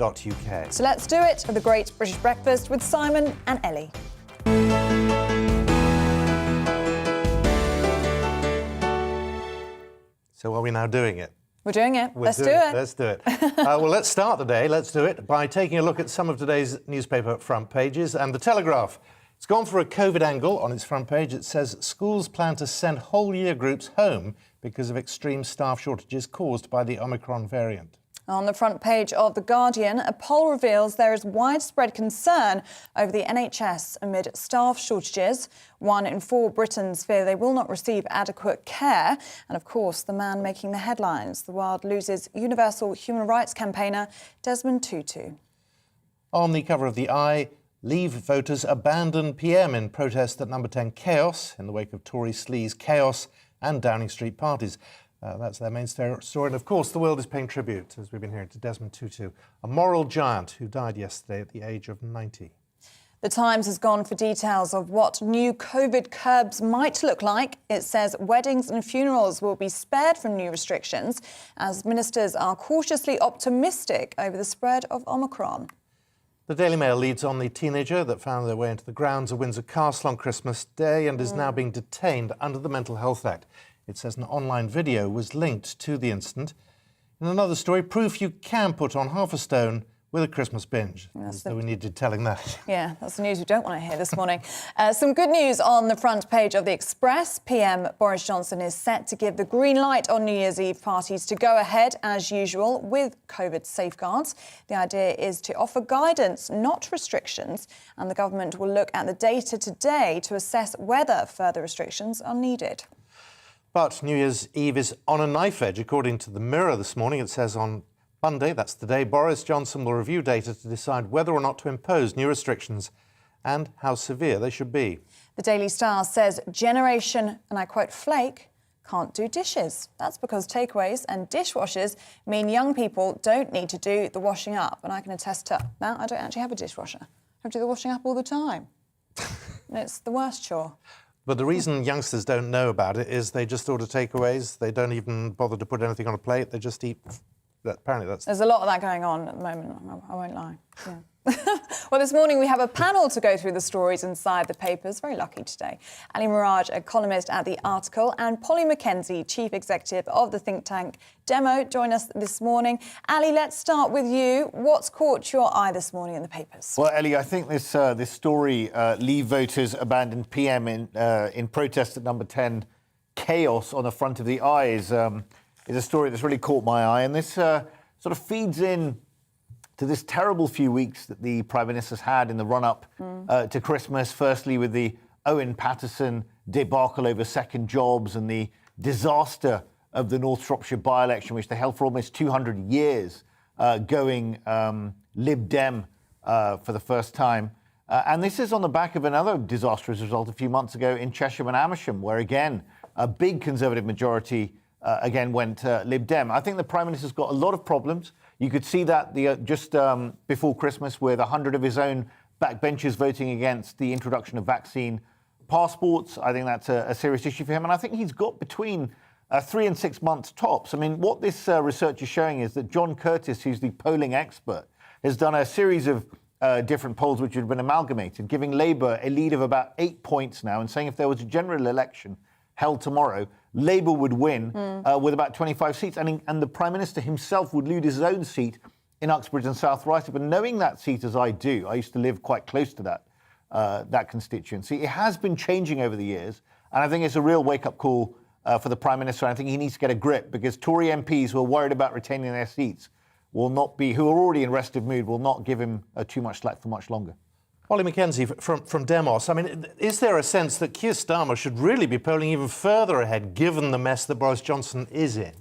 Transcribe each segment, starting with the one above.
gbenews.co.uk. So let's do it for the Great British Breakfast with Simon and Ellie. So are we now doing it? We're doing it. Let's do it. Let's do it. Well, let's start the day. Let's do it by taking a look at some of today's newspaper front pages. And the Telegraph, it's gone for a COVID angle on its front page. It says schools plan to send whole year groups home because of extreme staff shortages caused by the Omicron variant. On the front page of The Guardian, a poll reveals there is widespread concern over the NHS amid staff shortages. 1 in 4 Britons fear they will not receive adequate care. And of course, the man making the headlines, the world loses universal human rights campaigner Desmond Tutu. On the cover of The Eye, Leave voters abandon PM in protest at Number 10 chaos in the wake of Tory sleaze chaos and Downing Street parties. That's their main story. And of course, the world is paying tribute, as we've been hearing, to Desmond Tutu, a moral giant who died yesterday at the age of 90. The Times has gone for details of what new COVID curbs might look like. It says weddings and funerals will be spared from new restrictions as ministers are cautiously optimistic over the spread of Omicron. The Daily Mail leads on the teenager that found their way into the grounds of Windsor Castle on Christmas Day and is now being detained under the Mental Health Act. It says an online video was linked to the incident. In another story, proof you can put on half a stone with a Christmas binge. So we needed telling that. Yeah, that's the news we don't want to hear this morning. Some good news on the front page of The Express. PM Boris Johnson is set to give the green light on New Year's Eve parties to go ahead as usual with COVID safeguards. The idea is to offer guidance, not restrictions, and the government will look at the data today to assess whether further restrictions are needed. But New Year's Eve is on a knife edge. According to the Mirror this morning, it says on Monday, that's today, Boris Johnson will review data to decide whether or not to impose new restrictions and how severe they should be. The Daily Star says Generation, and I quote, flake, can't do dishes. That's because takeaways and dishwashers mean young people don't need to do the washing up. And I can attest to that. I don't actually have a dishwasher. I have to do the washing up all the time. And it's the worst chore. But the reason youngsters don't know about it is they just order takeaways. They don't even bother to put anything on a plate. They just eat. Apparently that's... There's a lot of that going on at the moment, I won't lie. Yeah. Well, this morning we have a panel to go through the stories inside the papers. Very lucky today. Ali Miraj, a columnist at The Article, and Polly Mackenzie, chief executive of the think tank Demo, join us this morning. Ali, let's start with you. What's caught your eye this morning in the papers? Well, Ellie, I think this story, Leave voters abandon PM in protest at Number 10 chaos on the front of The Eye is a story that's really caught my eye. And this sort of feeds in to this terrible few weeks that the Prime Minister's had in the run-up to Christmas, firstly with the Owen Paterson debacle over second jobs and the disaster of the North Shropshire by-election, which they held for almost 200 years, going Lib Dem for the first time. And this is on the back of another disastrous result a few months ago in Cheshire and Amersham, where, again, a big Conservative majority again went Lib Dem. I think the Prime Minister's got a lot of problems. You could see that just before Christmas with 100 of his own backbenchers voting against the introduction of vaccine passports. I think that's a serious issue for him. And I think he's got between 3 and 6 months tops. I mean, what this research is showing is that John Curtis, who's the polling expert, has done a series of different polls which have been amalgamated, giving Labour a lead of about 8 points now and saying if there was a general election held tomorrow, Labour would win with about 25 seats. And the Prime Minister himself would lose his own seat in Uxbridge and South Ruislip. And knowing that seat as I do, I used to live quite close to that constituency. It has been changing over the years. And I think it's a real wake-up call for the Prime Minister. I think he needs to get a grip because Tory MPs who are worried about retaining their seats will not be, who are already in restive mood, will not give him too much slack for much longer. Polly Mackenzie from Demos. I mean, is there a sense that Keir Starmer should really be polling even further ahead, given the mess that Boris Johnson is in?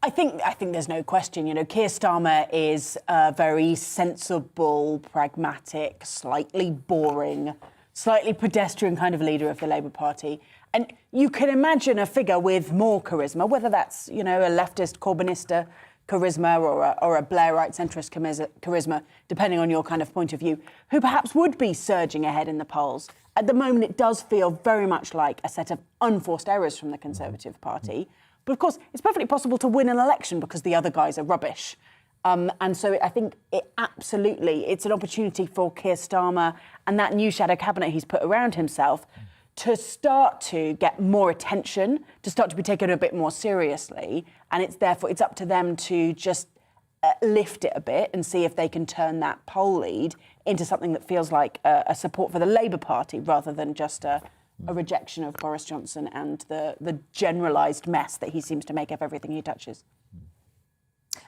I think there's no question. You know, Keir Starmer is a very sensible, pragmatic, slightly boring, slightly pedestrian kind of leader of the Labour Party. And you can imagine a figure with more charisma, whether that's, you know, a leftist Corbynista charisma or a Blairite centrist charisma, depending on your kind of point of view, who perhaps would be surging ahead in the polls. At the moment, it does feel very much like a set of unforced errors from the Conservative Party. But of course, it's perfectly possible to win an election because the other guys are rubbish. And so I think it's an opportunity for Keir Starmer and that new shadow cabinet he's put around himself to start to get more attention, to start to be taken a bit more seriously. And it's up to them to just lift it a bit and see if they can turn that poll lead into something that feels like a support for the Labour Party rather than just a rejection of Boris Johnson and the generalised mess that he seems to make of everything he touches.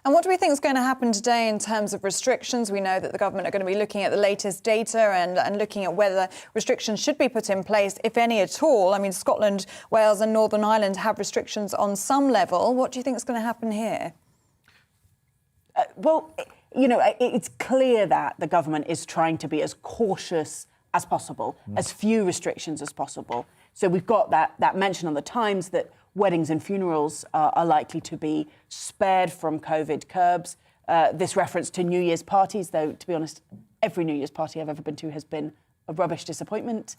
And what do we think is going to happen today in terms of restrictions? We know that the government are going to be looking at the latest data and looking at whether restrictions should be put in place, if any at all. I mean, Scotland, Wales and Northern Ireland have restrictions on some level. What do you think is going to happen here? Well, you know, it's clear that the government is trying to be as cautious as possible, as few restrictions as possible. So we've got that mention on the Times that weddings and funerals are likely to be spared from COVID curbs. This reference to New Year's parties, though, to be honest, every New Year's party I've ever been to has been a rubbish disappointment.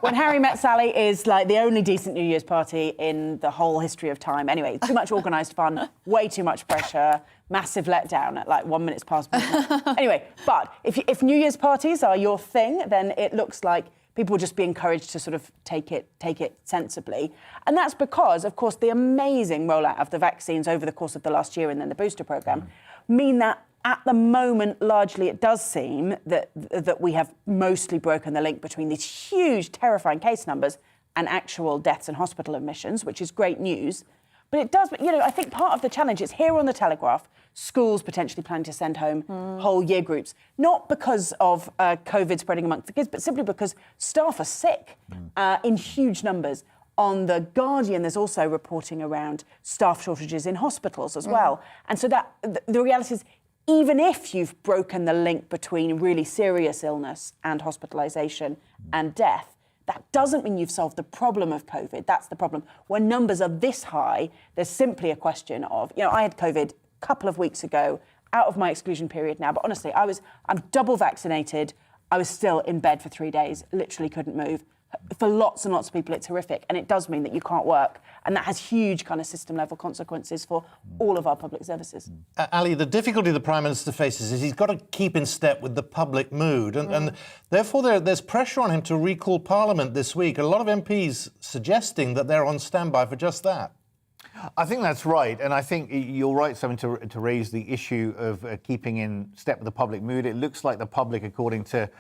When Harry Met Sally is like the only decent New Year's party in the whole history of time. Anyway, too much organised fun, way too much pressure, massive letdown at like 1 minute past midnight. Anyway, but if New Year's parties are your thing, then it looks like people will just be encouraged to sort of take it sensibly. And that's because, of course, the amazing rollout of the vaccines over the course of the last year and then the booster programme mean that at the moment, largely, it does seem that we have mostly broken the link between these huge, terrifying case numbers and actual deaths and hospital admissions, which is great news. But it does, you know, I think part of the challenge is here on the Telegraph, schools potentially planning to send home whole year groups, not because of COVID spreading amongst the kids, but simply because staff are sick in huge numbers. On The Guardian, there's also reporting around staff shortages in hospitals as well. And so that the reality is, even if you've broken the link between really serious illness and hospitalisation and death, that doesn't mean you've solved the problem of COVID. That's the problem. When numbers are this high, there's simply a question of, you know, I had COVID a couple of weeks ago, out of my exclusion period now, but honestly, I'm double vaccinated. I was still in bed for 3 days, literally couldn't move. For lots and lots of people, it's horrific. And it does mean that you can't work. And that has huge kind of system-level consequences for all of our public services. Ali, the difficulty the Prime Minister faces is he's got to keep in step with the public mood. And therefore, there's pressure on him to recall Parliament this week. A lot of MPs suggesting that they're on standby for just that. I think that's right. And I think you're right, Simon, to raise the issue of keeping in step with the public mood. It looks like the public, according to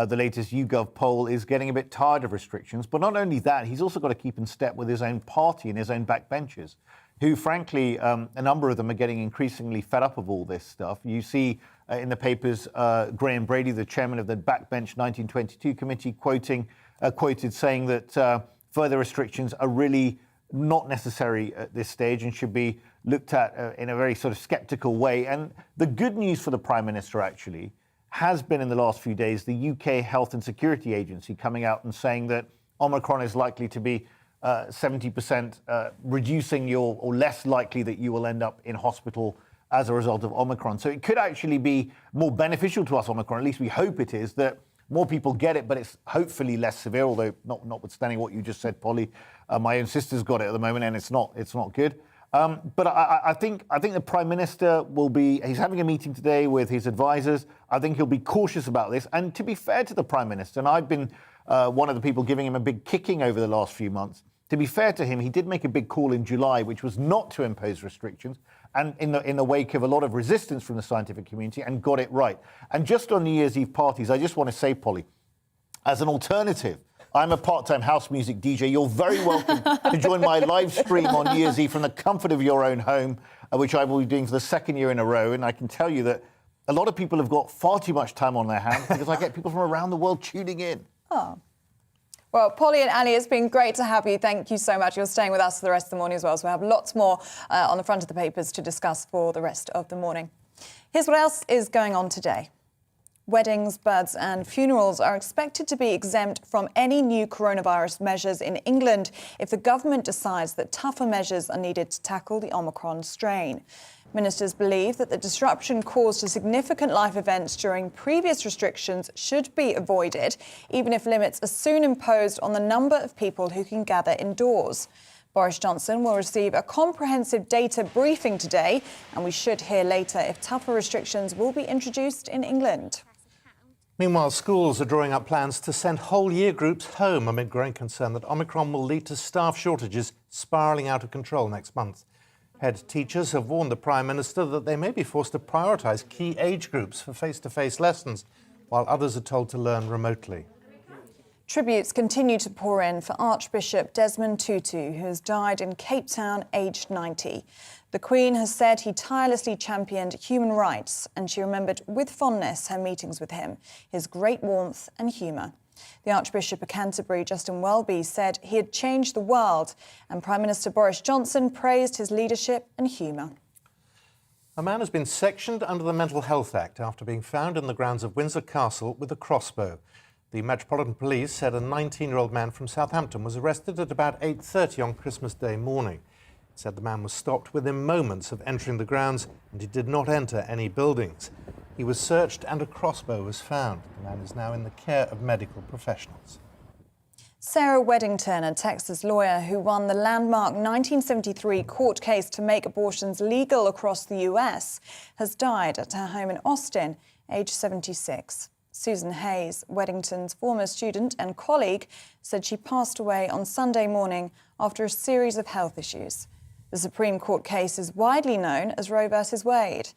the latest YouGov poll, is getting a bit tired of restrictions. But not only that, he's also got to keep in step with his own party and his own backbenchers, who, frankly, a number of them are getting increasingly fed up of all this stuff. You see in the papers Graham Brady, the chairman of the Backbench 1922 committee, quoted saying that further restrictions are really not necessary at this stage and should be looked at in a very sort of sceptical way. And the good news for the Prime Minister, actually, has been in the last few days the UK Health and Security Agency coming out and saying that Omicron is likely to be 70% reducing or less likely that you will end up in hospital as a result of Omicron. So it could actually be more beneficial to us, Omicron, at least we hope it is, that more people get it, but it's hopefully less severe, although notwithstanding what you just said, Polly, my own sister's got it at the moment and it's not good. But I think the Prime Minister he's having a meeting today with his advisors. I think he'll be cautious about this. And to be fair to the Prime Minister, and I've been one of the people giving him a big kicking over the last few months, to be fair to him, he did make a big call in July, which was not to impose restrictions, and in the wake of a lot of resistance from the scientific community, and got it right. And just on New Year's Eve parties, I just want to say, Polly, as an alternative, I'm a part-time house music DJ. You're very welcome to join my live stream on New Year's Eve from the comfort of your own home, which I will be doing for the second year in a row. And I can tell you that a lot of people have got far too much time on their hands because I get people from around the world tuning in. Oh. Well, Polly and Ali, it's been great to have you. Thank you so much. You're staying with us for the rest of the morning as well. So we'll have lots more on the front of the papers to discuss for the rest of the morning. Here's what else is going on today. Weddings, births and funerals are expected to be exempt from any new coronavirus measures in England if the government decides that tougher measures are needed to tackle the Omicron strain. Ministers believe that the disruption caused to significant life events during previous restrictions should be avoided, even if limits are soon imposed on the number of people who can gather indoors. Boris Johnson will receive a comprehensive data briefing today, and we should hear later if tougher restrictions will be introduced in England. Meanwhile, schools are drawing up plans to send whole year groups home amid growing concern that Omicron will lead to staff shortages spiralling out of control next month. Head teachers have warned the Prime Minister that they may be forced to prioritise key age groups for face-to-face lessons, while others are told to learn remotely. Tributes continue to pour in for Archbishop Desmond Tutu, who has died in Cape Town, aged 90. The Queen has said he tirelessly championed human rights, and she remembered with fondness her meetings with him, his great warmth and humour. The Archbishop of Canterbury, Justin Welby, said he had changed the world, and Prime Minister Boris Johnson praised his leadership and humour. A man has been sectioned under the Mental Health Act after being found in the grounds of Windsor Castle with a crossbow. The Metropolitan Police said a 19-year-old man from Southampton was arrested at about 8:30 on Christmas Day morning. It said the man was stopped within moments of entering the grounds and he did not enter any buildings. He was searched and a crossbow was found. The man is now in the care of medical professionals. Sarah Weddington, a Texas lawyer who won the landmark 1973 court case to make abortions legal across the US, has died at her home in Austin, aged 76. Susan Hayes, Weddington's former student and colleague, said she passed away on Sunday morning after a series of health issues. The Supreme Court case is widely known as Roe v. Wade.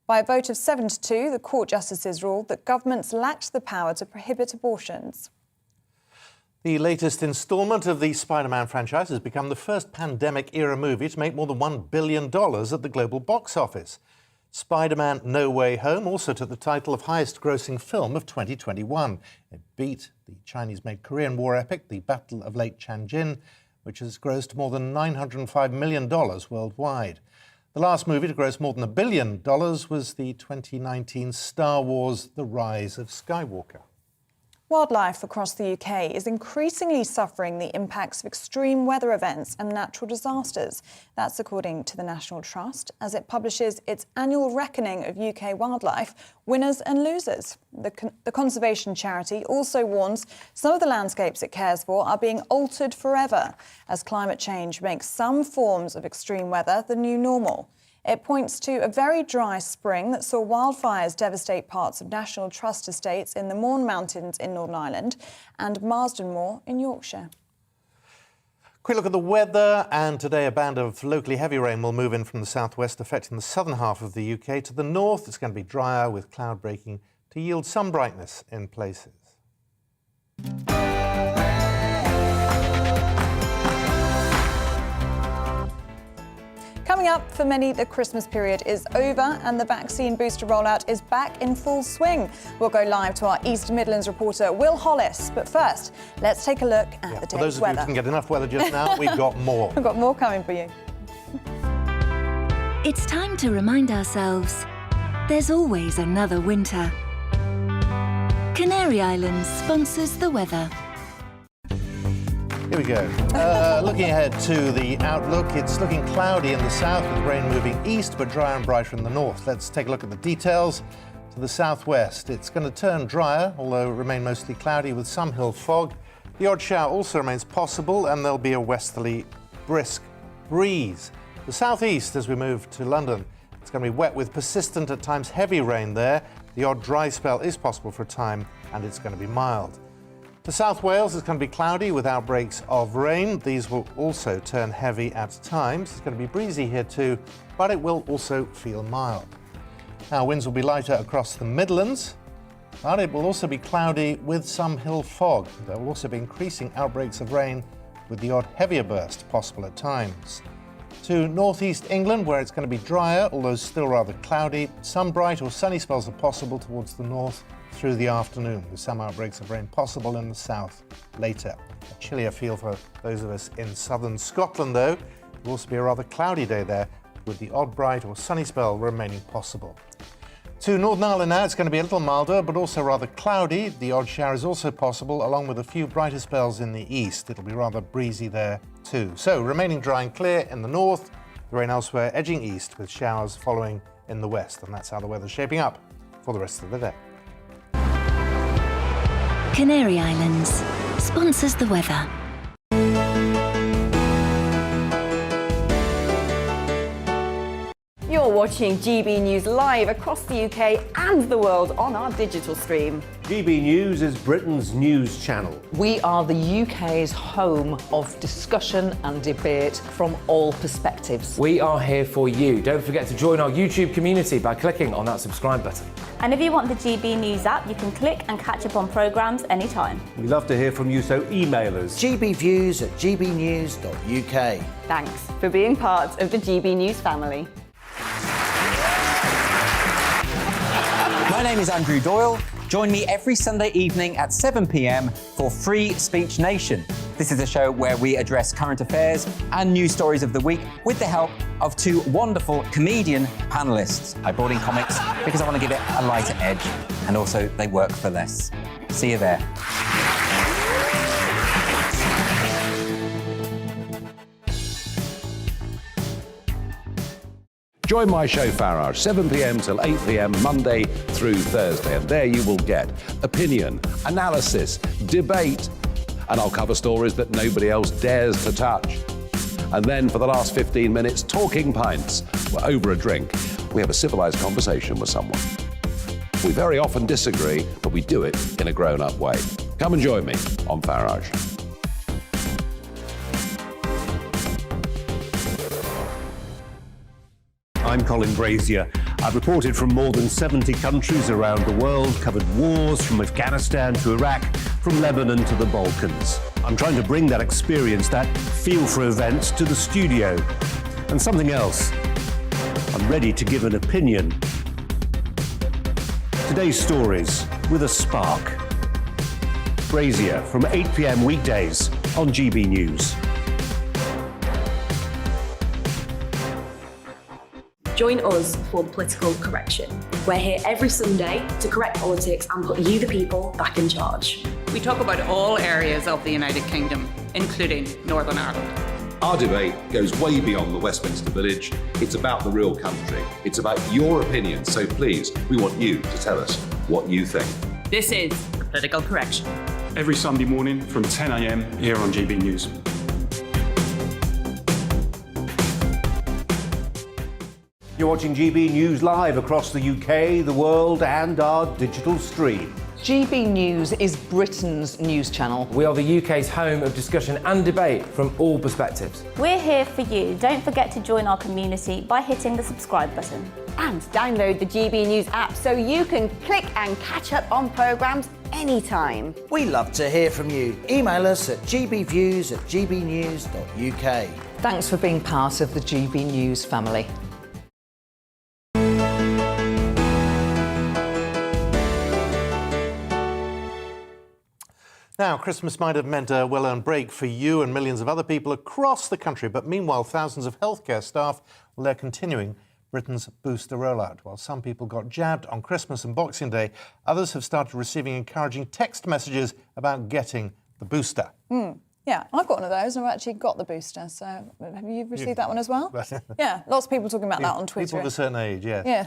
By a vote of 7-2, the court justices ruled that governments lacked the power to prohibit abortions. The latest instalment of the Spider-Man franchise has become the first pandemic-era movie to make more than $1 billion at the global box office. Spider-Man No Way Home also took the title of highest-grossing film of 2021. It beat the Chinese-made Korean War epic, The Battle of Lake Changjin, which has grossed more than $905 million worldwide. The last movie to gross more than $1 billion was the 2019 Star Wars The Rise of Skywalker. Wildlife across the UK is increasingly suffering the impacts of extreme weather events and natural disasters. That's according to the National Trust, as it publishes its annual reckoning of UK wildlife, winners and losers. The conservation charity also warns some of the landscapes it cares for are being altered forever, as climate change makes some forms of extreme weather the new normal. It points to a very dry spring that saw wildfires devastate parts of National Trust estates in the Mourne Mountains in Northern Ireland and Marsden Moor in Yorkshire. Quick look at the weather, and today a band of locally heavy rain will move in from the southwest, affecting the southern half of the UK. To the north, it's going to be drier with cloud breaking to yield some brightness in places. Coming up, for many, the Christmas period is over and the vaccine booster rollout is back in full swing. We'll go live to our East Midlands reporter, Will Hollis. But first, let's take a look at the day's weather. For those of you who didn't get enough weather just now, we've got more. We've got more coming for you. It's time to remind ourselves there's always another winter. Canary Islands sponsors the weather. Here we go. Looking ahead to the outlook, it's looking cloudy in the south with rain moving east, but drier and brighter in the north. Let's take a look at the details. To the southwest, it's going to turn drier, although remain mostly cloudy with some hill fog. The odd shower also remains possible, and there'll be a westerly brisk breeze. The southeast, as we move to London, it's going to be wet with persistent, at times heavy rain there. The odd dry spell is possible for a time, and it's going to be mild. To South Wales, it's going to be cloudy with outbreaks of rain. These will also turn heavy at times. It's going to be breezy here too, but it will also feel mild. Now, winds will be lighter across the Midlands, but it will also be cloudy with some hill fog. There will also be increasing outbreaks of rain with the odd heavier burst possible at times. To northeast England, where it's going to be drier, although still rather cloudy, some bright or sunny spells are possible towards the north through the afternoon, with some outbreaks of rain possible in the south later. A chillier feel for those of us in southern Scotland, though. It will also be a rather cloudy day there, with the odd bright or sunny spell remaining possible. To Northern Ireland now, it's going to be a little milder, but also rather cloudy. The odd shower is also possible, along with a few brighter spells in the east. It'll be rather breezy there too. So, remaining dry and clear in the north, the rain elsewhere edging east, with showers following in the west. And that's how the weather's shaping up for the rest of the day. Canary Islands sponsors the weather. watching GB News live across the UK and the world on our digital stream. GB News is Britain's news channel. We are the UK's home of discussion and debate from all perspectives. We are here for you. Don't forget to join our YouTube community by clicking on that subscribe button. And if you want the GB News app, you can click and catch up on programmes anytime. We love to hear from you, so email us. gbviews@gbnews.uk. Thanks for being part of the GB News family. My name is Andrew Doyle. Join me every Sunday evening at 7 p.m. for Free Speech Nation. This is a show where we address current affairs and news stories of the week with the help of two wonderful comedian panellists. I brought in comics because I want to give it a lighter edge, and also they work for less. See you there. Join my show Farage, 7 p.m. till 8 p.m. Monday through Thursday, and there you will get opinion, analysis, debate, and I'll cover stories that nobody else dares to touch. And then for the last 15 minutes, talking pints. We're over a drink. We have a civilised conversation with someone. We very often disagree, but we do it in a grown-up way. Come and join me on Farage. I'm Colin Brazier. I've reported from more than 70 countries around the world, covered wars from Afghanistan to Iraq, from Lebanon to the Balkans. I'm trying to bring that experience, that feel for events, to the studio. And something else. I'm ready to give an opinion. Today's stories with a spark. Brazier from 8 p.m. weekdays on GB News. Join us for Political Correction. We're here every Sunday to correct politics and put you, the people, back in charge. We talk about all areas of the United Kingdom, including Northern Ireland. Our debate goes way beyond the Westminster Village. It's about the real country. It's about your opinion. So please, we want you to tell us what you think. This is Political Correction. Every Sunday morning from 10 a.m. here on GB News. You're watching GB News live across the UK, the world, and our digital stream. GB News is Britain's news channel. We are the UK's home of discussion and debate from all perspectives. We're here for you. Don't forget to join our community by hitting the subscribe button. And download the GB News app so you can click and catch up on programmes anytime. We love to hear from you. Email us at gbviews@gbnews.uk. Thanks for being part of the GB News family. Now, Christmas might have meant a well-earned break for you and millions of other people across the country, but meanwhile, thousands of healthcare staff, well, they're continuing Britain's booster rollout. While some people got jabbed on Christmas and Boxing Day, others have started receiving encouraging text messages about getting the booster. Yeah, I've got one of those and I've actually got the booster. So have you received that one as well? Yeah, lots of people talking about that on Twitter. People of a certain age, yes. Yeah.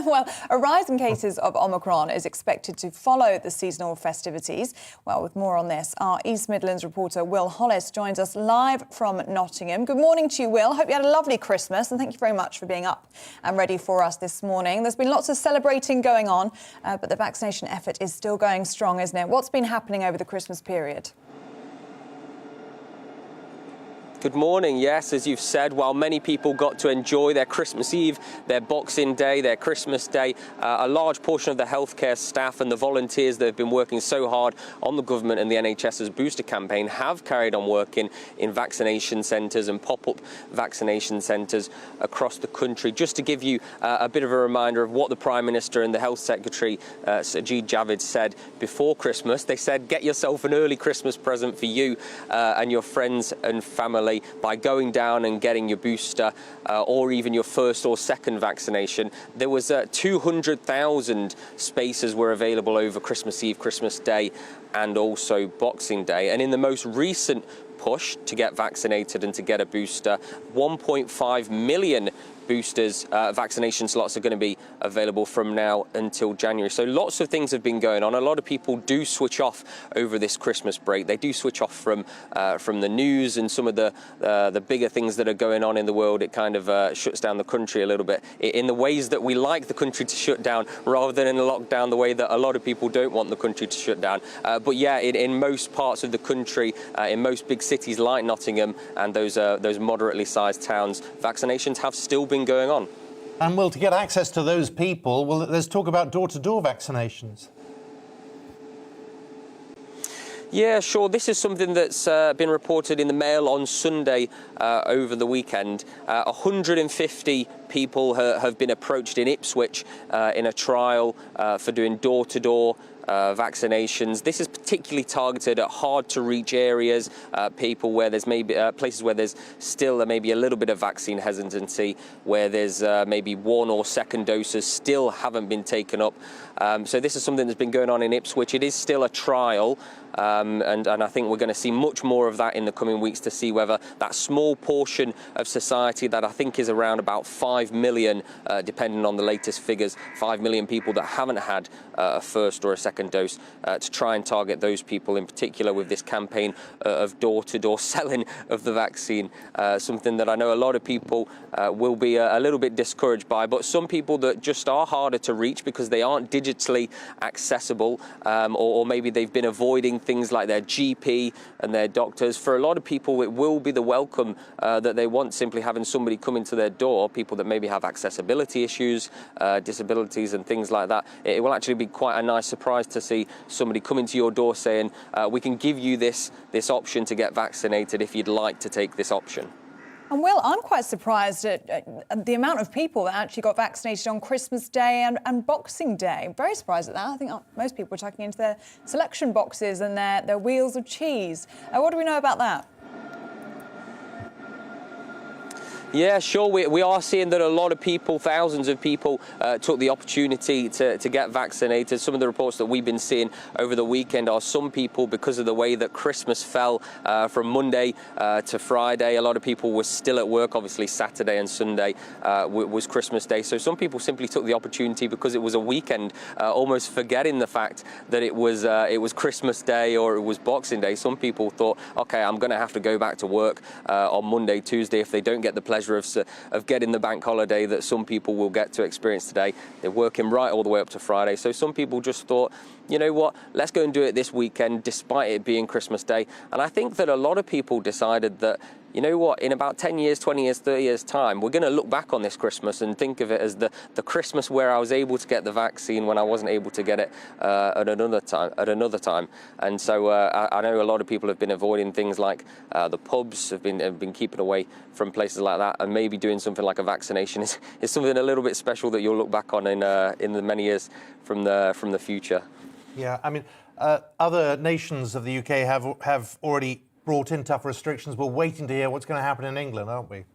Well, a rise in cases of Omicron is expected to follow the seasonal festivities. Well, with more on this, our East Midlands reporter Will Hollis joins us live from Nottingham. Good morning to you, Will. Hope you had a lovely Christmas and thank you very much for being up and ready for us this morning. There's been lots of celebrating going on, but the vaccination effort is still going strong, isn't it? What's been happening over the Christmas period? Good morning. Yes, as you've said, while many people got to enjoy their Christmas Eve, their Boxing Day, their Christmas Day, a large portion of the healthcare staff and the volunteers that have been working so hard on the government and the NHS's booster campaign have carried on working in vaccination centres and pop-up vaccination centres across the country. Just to give you a bit of a reminder of what the Prime Minister and the Health Secretary, Sajid Javid, said before Christmas. They said, get yourself an early Christmas present for you and your friends and family by going down and getting your booster or even your first or second vaccination. There was 200,000 spaces were available over Christmas Eve, Christmas Day and also Boxing Day. And in the most recent push to get vaccinated and to get a booster, 1.5 million boosters. Vaccination slots are going to be available from now until January. So lots of things have been going on. A lot of people do switch off over this Christmas break. They do switch off from the news and some of the bigger things that are going on in the world. It kind of shuts down the country a little bit in the ways that we like the country to shut down, rather than in a lockdown the way that a lot of people don't want the country to shut down. But yeah, in most parts of the country, in most big cities like Nottingham and those moderately sized towns, vaccinations have still been going on. And well, to get access to those people, well, there's talk about door-to-door vaccinations. Yeah, sure. This is something that's been reported in the Mail on Sunday over the weekend. 150 people have been approached in Ipswich in a trial for doing door-to-door vaccinations. This is particularly targeted at hard-to-reach areas, people where there's maybe places where there's still maybe a little bit of vaccine hesitancy, where there's maybe one or second doses still haven't been taken up. So this is something that's been going on in Ipswich. It is still a trial. And I think we're going to see much more of that in the coming weeks to see whether that small portion of society that I think is around about 5 million, depending on the latest figures, 5 million people that haven't had a first or a second dose, to try and target those people in particular with this campaign of door-to-door selling of the vaccine, something that I know a lot of people will be a little bit discouraged by, but some people that just are harder to reach because they aren't digitally accessible, or maybe they've been avoiding things like their GP and their doctors. For a lot of people, it will be the welcome that they want, simply having somebody come into their door, people that maybe have accessibility issues, disabilities and things like that. It will actually be quite a nice surprise to see somebody come into your door saying, we can give you this option to get vaccinated if you'd like to take this option. And Will, I'm quite surprised at the amount of people that actually got vaccinated on Christmas Day and Boxing Day. I'm very surprised at that. I think most people were tucking into their selection boxes and their wheels of cheese. What do we know about that? Yeah, sure. We are seeing that a lot of people, thousands of people, took the opportunity to get vaccinated. Some of the reports that we've been seeing over the weekend are some people, because of the way that Christmas fell from Monday to Friday, a lot of people were still at work. Obviously, Saturday and Sunday was Christmas Day. So some people simply took the opportunity because it was a weekend, almost forgetting the fact that it was Christmas Day or it was Boxing Day. Some people thought, OK, I'm going to have to go back to work on Monday, Tuesday if they don't get the pleasure of getting the bank holiday that some people will get to experience today. They're working right all the way up to Friday. So some people just thought, you know what, let's go and do it this weekend, despite it being Christmas Day. And I think that a lot of people decided that, you know what, in about 10 years, 20 years, 30 years' time, we're going to look back on this Christmas and think of it as the Christmas where I was able to get the vaccine when I wasn't able to get it at another time. And so I know a lot of people have been avoiding things like the pubs, have been keeping away from places like that, and maybe doing something like a vaccination is something a little bit special that you'll look back on in the many years from the future. Yeah, I mean, other nations of the UK have already brought in tough restrictions. We're waiting to hear what's going to happen in England, aren't we?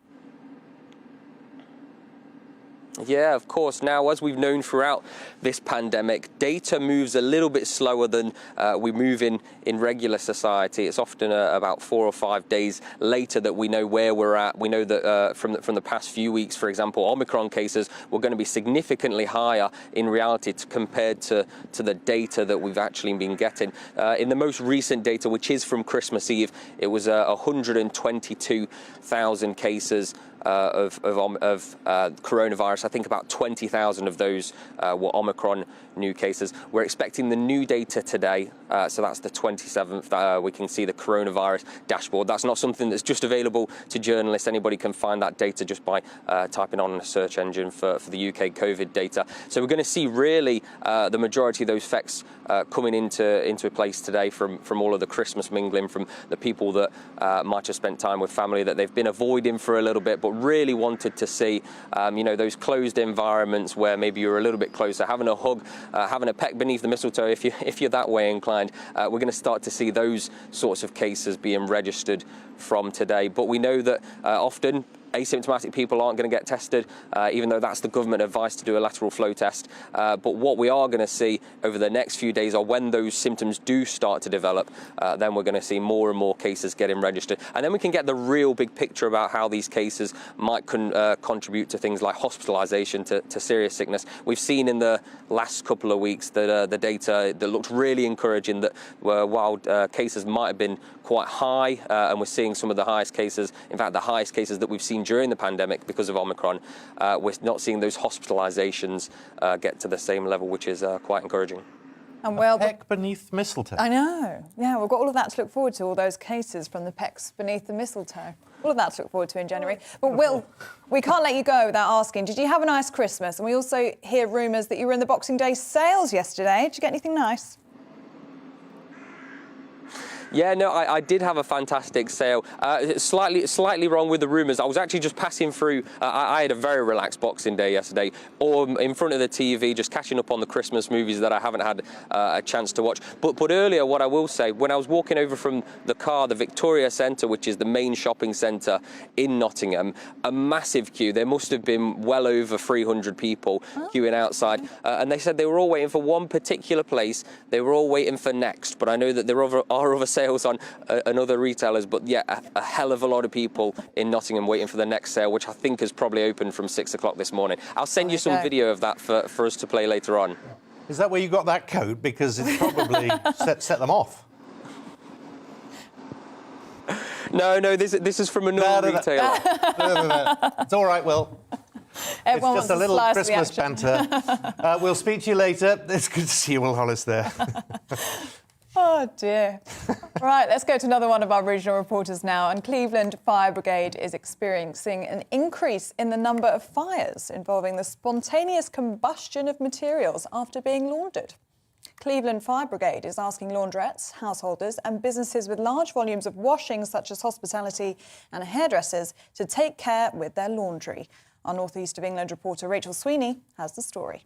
Yeah, of course. Now, as we've known throughout this pandemic, data moves a little bit slower than we move in regular society. It's often about 4 or 5 days later that we know where we're at. We know that from the past few weeks, for example, Omicron cases were going to be significantly higher in reality compared to the data that we've actually been getting. In the most recent data, which is from Christmas Eve, it was 122,000 cases of coronavirus. I think about 20,000 of those were Omicron new cases. We're expecting the new data today, so that's the 27th. We can see the coronavirus dashboard. That's not something that's just available to journalists. Anybody can find that data just by typing on a search engine for the UK COVID data. So we're going to see really the majority of those effects coming into place today from all of the Christmas mingling, from the people that might have spent time with family that they've been avoiding for a little bit, but really wanted to see, those closed environments where maybe you're a little bit closer, having a hug, having a peck beneath the mistletoe if you're that way inclined. We're going to start to see those sorts of cases being registered from today. But we know that often asymptomatic people aren't going to get tested, even though that's the government advice to do a lateral flow test. But what we are going to see over the next few days are when those symptoms do start to develop, then we're going to see more and more cases getting registered. And then we can get the real big picture about how these cases might contribute to things like hospitalisation, to serious sickness. We've seen in the last couple of weeks that the data that looked really encouraging, that while cases might have been quite high, and we're seeing some of the highest cases, in fact the highest cases that we've seen during the pandemic because of Omicron, we're not seeing those hospitalisations get to the same level, which is quite encouraging. And well, peck beneath mistletoe. I know. Yeah, we've got all of that to look forward to, all those cases from the pecks beneath the mistletoe. All of that to look forward to in January. But Will, we can't let you go without asking, did you have a nice Christmas? And we also hear rumours that you were in the Boxing Day sales yesterday. Did you get anything nice? Yeah, no, I did have a fantastic sale. Slightly wrong with the rumours. I was actually just passing through. I had a very relaxed Boxing Day yesterday, or in front of the TV, just catching up on the Christmas movies that I haven't had a chance to watch. But earlier, what I will say, when I was walking over from the car, the Victoria Centre, which is the main shopping centre in Nottingham, a massive queue. There must have been well over 300 people queuing outside, and they said they were all waiting for one particular place. They were all waiting for Next, but I know that there are other sales on other retailers, but yeah, a hell of a lot of people in Nottingham waiting for the next sale, which I think has probably opened from 6 o'clock this morning. I'll send you some video of that for us to play later on. Is that where you got that coat? Because it's probably set them off. No, this is from another retailer. No. It's all right, Will. Everyone it's just a little Christmas banter. We'll speak to you later. It's good to see you, Will Hollis, there. Oh, dear. Right, let's go to another one of our regional reporters now. And Cleveland Fire Brigade is experiencing an increase in the number of fires involving the spontaneous combustion of materials after being laundered. Cleveland Fire Brigade is asking laundrettes, householders and businesses with large volumes of washing, such as hospitality and hairdressers, to take care with their laundry. Our North East of England reporter Rachel Sweeney has the story.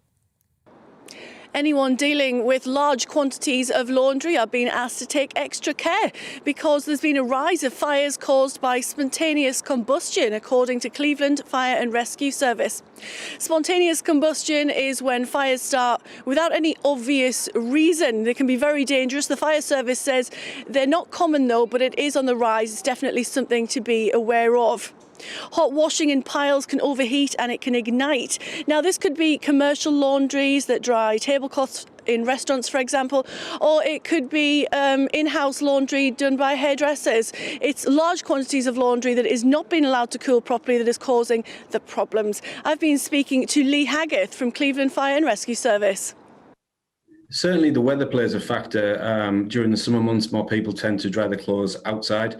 Anyone dealing with large quantities of laundry are being asked to take extra care because there's been a rise of fires caused by spontaneous combustion, according to Cleveland Fire and Rescue Service. Spontaneous combustion is when fires start without any obvious reason. They can be very dangerous. The fire service says they're not common though, but it is on the rise. It's definitely something to be aware of. Hot washing in piles can overheat and it can ignite. Now, this could be commercial laundries that dry tablecloths in restaurants, for example, or it could be in-house laundry done by hairdressers. It's large quantities of laundry that is not being allowed to cool properly that is causing the problems. I've been speaking to Lee Haggarth from Cleveland Fire and Rescue Service. Certainly the weather plays a factor. During the summer months, more people tend to dry their clothes outside.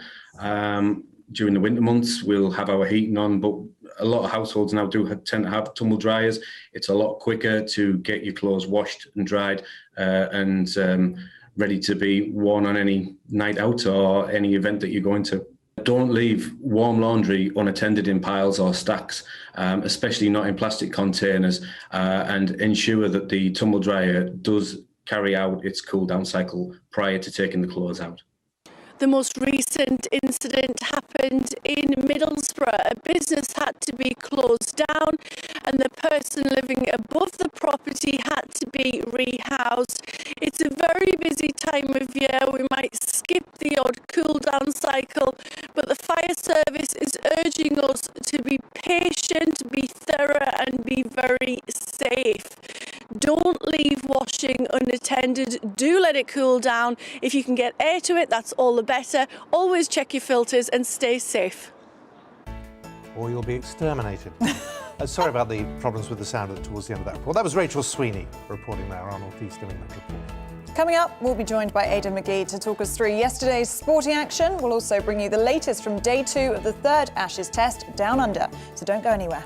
During the winter months, we'll have our heating on, but a lot of households now tend to have tumble dryers. It's a lot quicker to get your clothes washed and dried and ready to be worn on any night out or any event that you're going to. Don't leave warm laundry unattended in piles or stacks, especially not in plastic containers, and ensure that the tumble dryer does carry out its cool down cycle prior to taking the clothes out. The most recent incident happened in Middlesbrough. A business had to be closed down and the person living above the property had to be rehoused. It's a very busy time of year. We might skip the odd cool down cycle, but the fire service is urging us to be patient, be thorough and be very safe. Don't leave washing unattended. Do let it cool down. If you can get air to it, that's all the better. Always check your filters and stay safe. Or you'll be exterminated. Sorry about the problems with the sound towards the end of that report. That was Rachel Sweeney reporting there, our North East of England report. Coming up, we'll be joined by Aidan McGee to talk us through yesterday's sporting action. We'll also bring you the latest from day 2 of the 3rd Ashes Test Down Under. So don't go anywhere.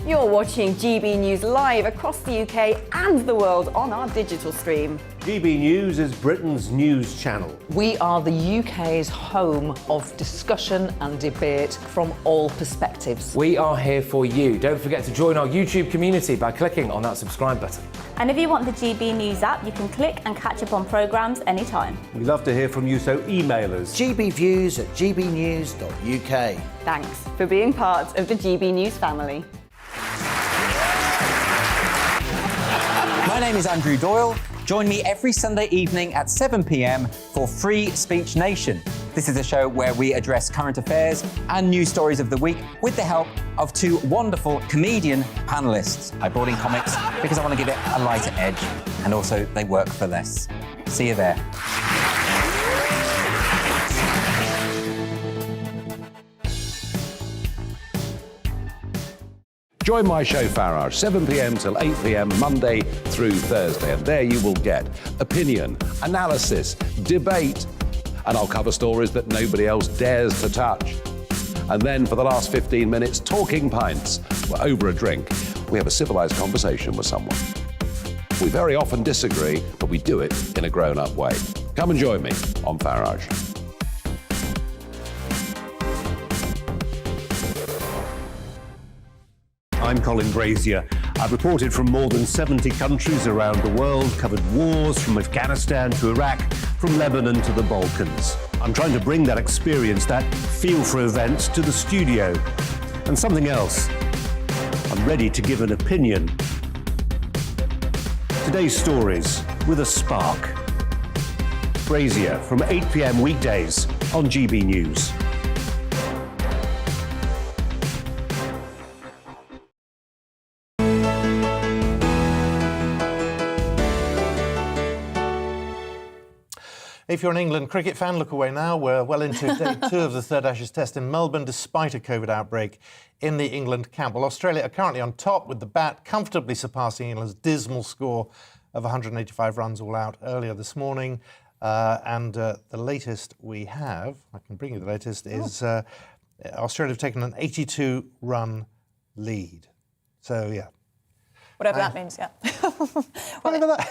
You're watching GB News live across the UK and the world on our digital stream. GB News is Britain's news channel. We are the UK's home of discussion and debate from all perspectives. We are here for you. Don't forget to join our YouTube community by clicking on that subscribe button. And if you want the GB News app, you can click and catch up on programmes anytime. We love to hear from you, so email us. gbviews@gbnews.uk. Thanks for being part of the GB News family. My name is Andrew Doyle. Join me every Sunday evening at 7 p.m. for Free Speech Nation. This is a show where we address current affairs and news stories of the week with the help of two wonderful comedian panellists. I brought in comics because I want to give it a lighter edge, and also they work for less. See you there. Join my show Farage, 7 p.m. till 8 p.m. Monday through Thursday, and there you will get opinion, analysis, debate, and I'll cover stories that nobody else dares to touch. And then for the last 15 minutes, talking pints. We're over a drink. We have a civilised conversation with someone. We very often disagree, but we do it in a grown-up way. Come and join me on Farage. I'm Colin Brazier. I've reported from more than 70 countries around the world, covered wars from Afghanistan to Iraq, from Lebanon to the Balkans. I'm trying to bring that experience, that feel for events, to the studio. And something else. I'm ready to give an opinion. Today's stories with a spark. Brazier from 8 p.m. weekdays on GB News. If you're an England cricket fan, look away now. We're well into day 2 of the third Ashes test in Melbourne, despite a COVID outbreak in the England camp. Well, Australia are currently on top with the bat, comfortably surpassing England's dismal score of 185 runs all out earlier this morning. The latest we have, I can bring you the latest, is Australia have taken an 82-run lead. So, yeah. Whatever that means, yeah. Whatever that.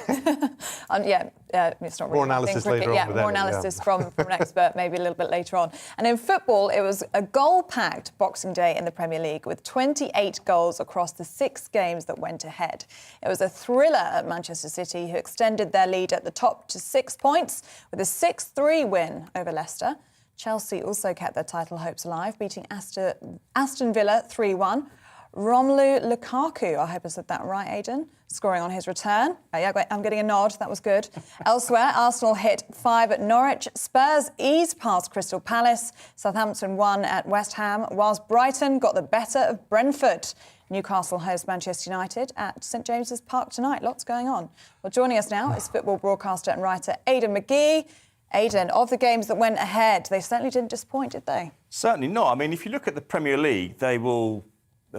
It's not really more analysis later on. Yeah, more analysis from an expert maybe a little bit later on. And in football, it was a goal-packed Boxing Day in the Premier League with 28 goals across the 6 games that went ahead. It was a thriller at Manchester City, who extended their lead at the top to 6 points with a 6-3 win over Leicester. Chelsea also kept their title hopes alive, beating Aston Villa 3-1. Romelu Lukaku, I hope I said that right, Aidan, scoring on his return. I'm getting a nod, that was good. Elsewhere, Arsenal hit 5 at Norwich. Spurs eased past Crystal Palace. Southampton won at West Ham, whilst Brighton got the better of Brentford. Newcastle host Manchester United at St James's Park tonight. Lots going on. Well, joining us now is football broadcaster and writer Aidan McGee. Aidan, of the games that went ahead, they certainly didn't disappoint, did they? Certainly not. I mean, if you look at the Premier League, they've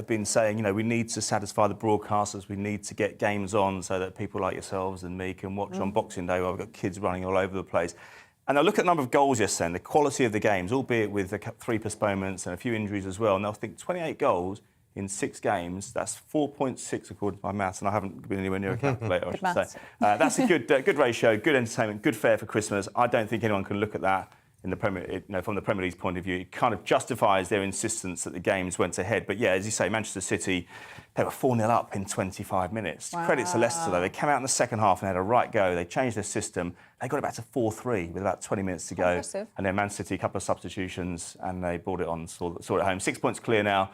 been saying, we need to satisfy the broadcasters, we need to get games on so that people like yourselves and me can watch on Boxing Day, where we've got kids running all over the place. And I look at the number of goals yesterday and the quality of the games, albeit with 3 postponements and a few injuries as well. And I think 28 goals in 6 games, that's 4.6 according to my maths, and I haven't been anywhere near a calculator, I should say. That's a good ratio, good entertainment, good fare for Christmas. I don't think anyone can look at that in the from the Premier League's point of view. It kind of justifies their insistence that the games went ahead. But yeah, as you say, Manchester City, they were 4-0 up in 25 minutes. Wow. Credit to Leicester, though. They came out in the second half and had a right go. They changed their system. They got it back to 4-3 with about 20 minutes to go. Impressive. And then Man City, a couple of substitutions, and they brought it on, saw it home. 6 points clear now.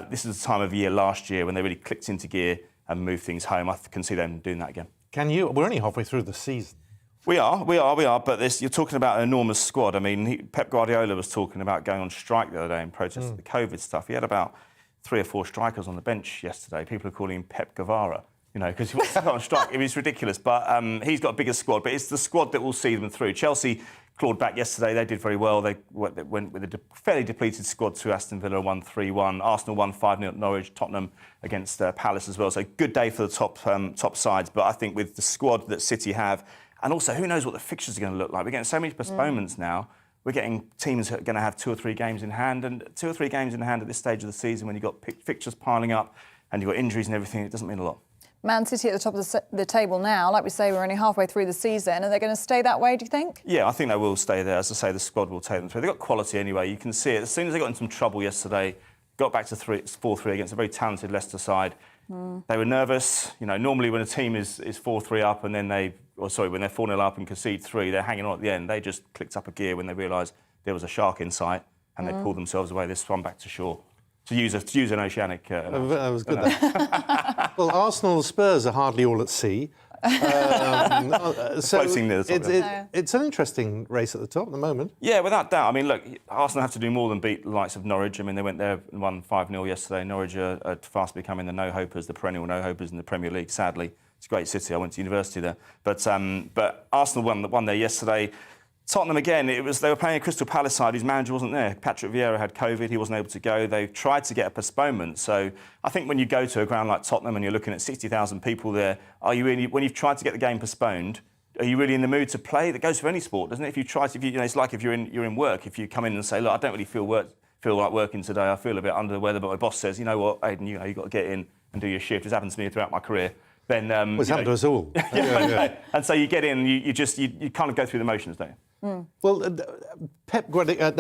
This is the time of year last year when they really clicked into gear and moved things home. I can see them doing that again. We're only halfway through the season. We are, but you're talking about an enormous squad. I mean, Pep Guardiola was talking about going on strike the other day in protest of the COVID stuff. He had about 3 or 4 strikers on the bench yesterday. People are calling him Pep Guevara, because he wants to go on strike. It was ridiculous, but he's got a bigger squad. But it's the squad that will see them through. Chelsea clawed back yesterday. They did very well. They went with a fairly depleted squad to Aston Villa, won 3-1. Arsenal won 5-0 at Norwich. Tottenham against Palace as well. So good day for the top sides. But I think with the squad that City have, and also, who knows what the fixtures are going to look like? We're getting so many postponements now. We're getting teams that are going to have 2 or 3 games in hand. And 2 or 3 games in hand at this stage of the season, when you've got fixtures piling up, and you've got injuries and everything, it doesn't mean a lot. Man City at the top of the table now. Like we say, we're only halfway through the season. Are they going to stay that way, do you think? Yeah, I think they will stay there. As I say, the squad will take them through. They've got quality anyway. You can see it. As soon as they got in some trouble yesterday, got back to 4-3 against a very talented Leicester side. They were nervous. You know, normally when a team is 4-3 up and then when they're 4-0 up and concede 3, they're hanging on at the end. They just clicked up a gear when they realised there was a shark in sight and they pulled themselves away. They swam back to shore. To use an oceanic... that was good. Well, Arsenal Spurs are hardly all at sea. Floating near the top. It's an interesting race at the top at the moment. Yeah, without doubt. I mean, look, Arsenal have to do more than beat the likes of Norwich. I mean, they went there and won 5-0 yesterday. Norwich are fast becoming the no-hopers, the perennial no-hopers in the Premier League, sadly. It's a great city. I went to university there. But Arsenal won there yesterday. Tottenham, again, they were playing a Crystal Palace side whose manager wasn't there. Patrick Vieira had COVID. He wasn't able to go. They tried to get a postponement. So I think when you go to a ground like Tottenham and you're looking at 60,000 people there, when you've tried to get the game postponed, are you really in the mood to play? That goes for any sport, doesn't it? It's like if you're in work. If you come in and say, look, I don't really feel like working today. I feel a bit under the weather, but my boss says, you know what, Aidan, you've got to get in and do your shift. It's happened to me throughout my career. Then it's happened to us all. And so you get in, you kind of go through the motions, don't you? Well, Pep Guardiola,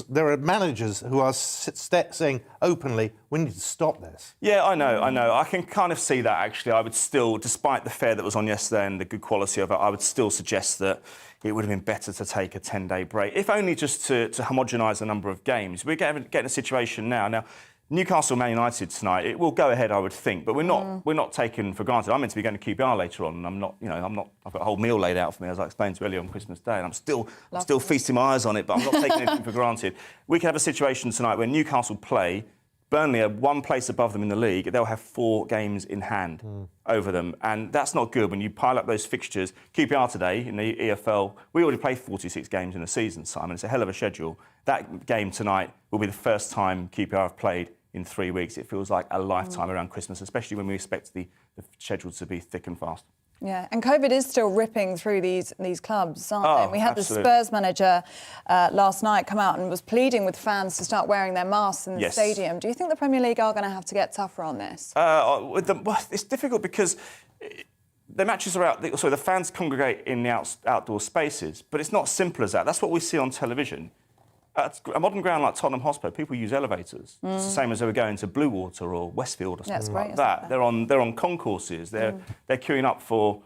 there are managers who are saying openly, we need to stop this. Yeah, I know. I can kind of see that, actually. I would still, despite the fare that was on yesterday and the good quality of it, I would still suggest that it would have been better to take a 10-day break, if only just to homogenise the number of games. We're getting a situation now. Newcastle Man United tonight, it will go ahead, I would think, but we're not taken for granted. I'm meant to be going to QPR later on, and I'm not. I've got a whole meal laid out for me, as I explained to you earlier on Christmas Day, and I'm still feasting my eyes on it, but I'm not taking anything for granted. We could have a situation tonight where Newcastle play, Burnley are one place above them in the league, they'll have 4 games in hand over them, and that's not good when you pile up those fixtures. QPR today in the EFL, we already played 46 games in the season, Simon. It's a hell of a schedule. That game tonight will be the first time QPR have played in 3 weeks. It feels like a lifetime around Christmas, especially when we expect the schedule to be thick and fast. Yeah, and COVID is still ripping through these clubs, aren't they? We had the Spurs manager last night come out and was pleading with fans to start wearing their masks in the stadium. Do you think the Premier League are going to have to get tougher on this? It's difficult because the matches are out. The fans congregate in the outdoor spaces, but it's not simple as that. That's what we see on television. At a modern ground like Tottenham Hotspur, people use elevators. It's the same as they were going to Bluewater or Westfield or something like that. They're on concourses. They're queuing up for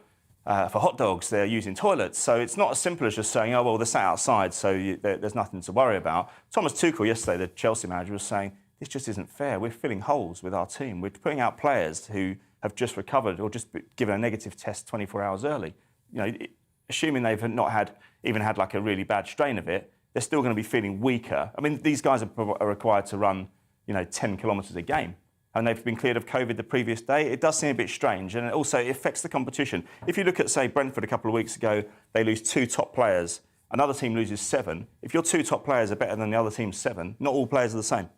hot dogs. They're using toilets. So it's not as simple as just saying, oh, well, they're sat outside, so there's nothing to worry about. Thomas Tuchel yesterday, the Chelsea manager, was saying, this just isn't fair. We're filling holes with our team. We're putting out players who have just recovered or just given a negative test 24 hours early. Assuming they've not even had like a really bad strain of it, they're still going to be feeling weaker. I mean, these guys are required to run, 10 kilometres a game, and they've been cleared of COVID the previous day. It does seem a bit strange, and also it affects the competition. If you look at, say, Brentford a couple of weeks ago, they lose 2 top players. Another team loses 7. If your 2 top players are better than the other team's 7, not all players are the same.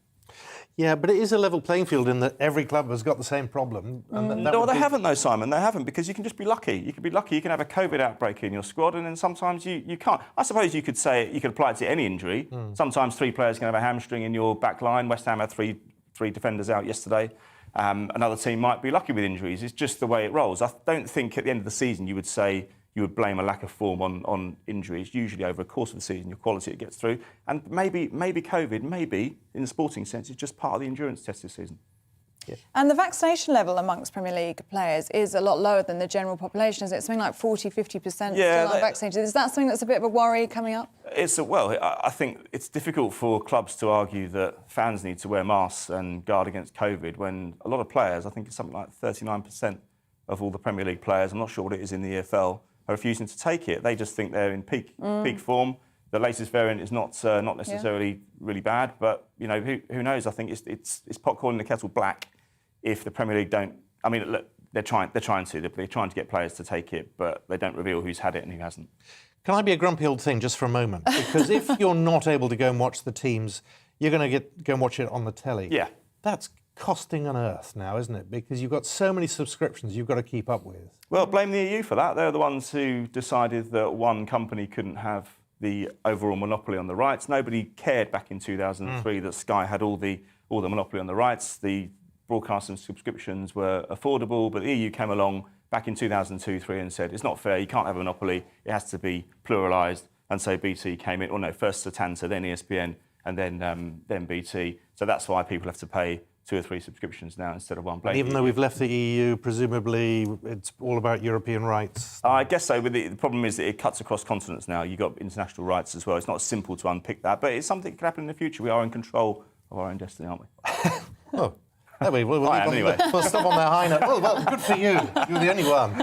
Yeah, but it is a level playing field in that every club has got the same problem. No, they haven't, though, Simon. They haven't, because you can just be lucky. You can be lucky. You can have a COVID outbreak in your squad, and then sometimes you can't. I suppose you could apply it to any injury. Sometimes 3 players can have a hamstring in your back line. West Ham had 3 defenders out yesterday. Another team might be lucky with injuries. It's just the way it rolls. I don't think at the end of the season you would say you would blame a lack of form on injuries. Usually over the course of the season, your quality it gets through. And maybe COVID, maybe, in the sporting sense, is just part of the endurance test this season. Yeah. And the vaccination level amongst Premier League players is a lot lower than the general population, is it? Something like 40-50% still unvaccinated. Is that something that's a bit of a worry coming up? I think it's difficult for clubs to argue that fans need to wear masks and guard against COVID when a lot of players, I think it's something like 39% of all the Premier League players, I'm not sure what it is in the EFL, are refusing to take it. They just think they're in peak form. The latest variant is not necessarily really bad, but who knows? I think it's pot calling the kettle black if the Premier League don't. I mean, look, they're trying to get players to take it, but they don't reveal who's had it and who hasn't. Can I be a grumpy old thing just for a moment? Because if you're not able to go and watch the teams, you're going to go and watch it on the telly. Yeah, that's costing an earth now, isn't it? Because you've got so many subscriptions you've got to keep up with. Well, blame the EU for that. They're the ones who decided that one company couldn't have the overall monopoly on the rights. Nobody cared back in 2003 that Sky had all the monopoly on the rights. The broadcasting subscriptions were affordable, but the EU came along back in 2002-3 and said, it's not fair, you can't have a monopoly, it has to be pluralised. And so BT came in, or no, first Setanta, then ESPN, and then BT. So that's why people have to pay 2 or 3 subscriptions now instead of one. And even though we've left the EU, presumably it's all about European rights. I guess so, but the problem is that it cuts across continents now. You've got international rights as well. It's not simple to unpick that, but it's something that could happen in the future. We are in control of our own destiny, aren't we? Oh. We'll anyway. We'll stop on that high note. Well, good for you. You're the only one.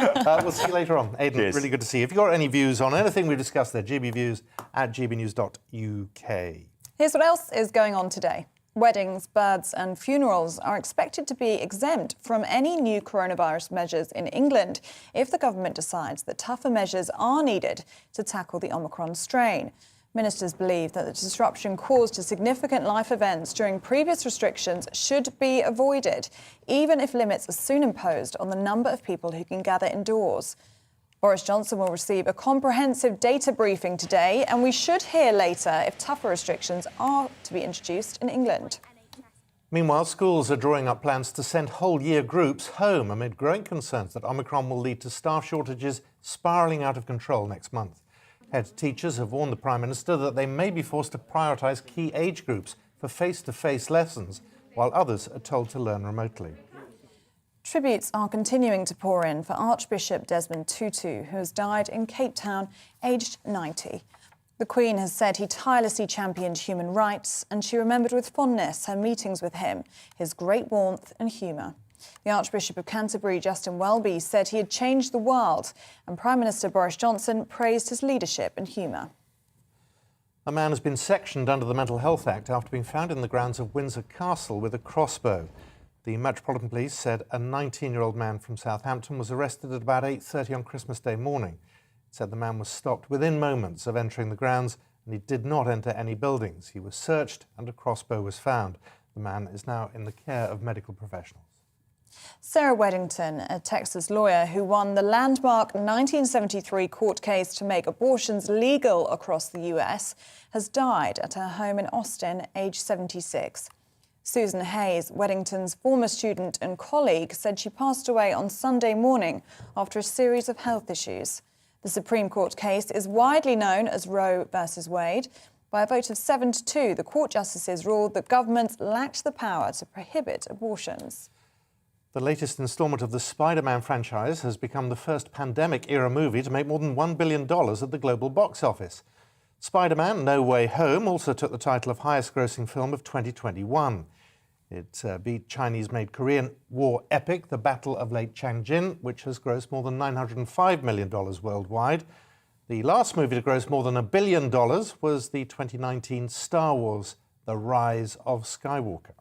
We'll see you later on. Aidan, Cheers. Really good to see you. If you've got any views on anything we've discussed there, gbviews@gbnews.uk. Here's what else is going on today. Weddings, births and funerals are expected to be exempt from any new coronavirus measures in England if the government decides that tougher measures are needed to tackle the Omicron strain. Ministers believe that the disruption caused to significant life events during previous restrictions should be avoided, even if limits are soon imposed on the number of people who can gather indoors. Boris Johnson will receive a comprehensive data briefing today, and we should hear later if tougher restrictions are to be introduced in England. Meanwhile, schools are drawing up plans to send whole year groups home amid growing concerns that Omicron will lead to staff shortages spiralling out of control next month. Head teachers have warned the Prime Minister that they may be forced to prioritise key age groups for face-to-face lessons, while others are told to learn remotely. Tributes are continuing to pour in for Archbishop Desmond Tutu, who has died in Cape Town, aged 90. The Queen has said he tirelessly championed human rights, and she remembered with fondness her meetings with him, his great warmth and humour. The Archbishop of Canterbury, Justin Welby, said he had changed the world, and Prime Minister Boris Johnson praised his leadership and humour. A man has been sectioned under the Mental Health Act after being found in the grounds of Windsor Castle with a crossbow. The Metropolitan Police said a 19-year-old man from Southampton was arrested at about 8:30 on Christmas Day morning. It said the man was stopped within moments of entering the grounds and he did not enter any buildings. He was searched and a crossbow was found. The man is now in the care of medical professionals. Sarah Weddington, a Texas lawyer who won the landmark 1973 court case to make abortions legal across the US, has died at her home in Austin, aged 76. Susan Hayes, Weddington's former student and colleague, said she passed away on Sunday morning after a series of health issues. The Supreme Court case is widely known as Roe versus Wade. By a vote of 7-2, the court justices ruled that governments lacked the power to prohibit abortions. The latest instalment of the Spider-Man franchise has become the first pandemic-era movie to make more than $1 billion at the global box office. Spider-Man: No Way Home also took the title of highest-grossing film of 2021. It beat Chinese-made Korean War epic The Battle of Lake Changjin, which has grossed more than $905 million worldwide. The last movie to gross more than $1 billion was the 2019 Star Wars: The Rise of Skywalker.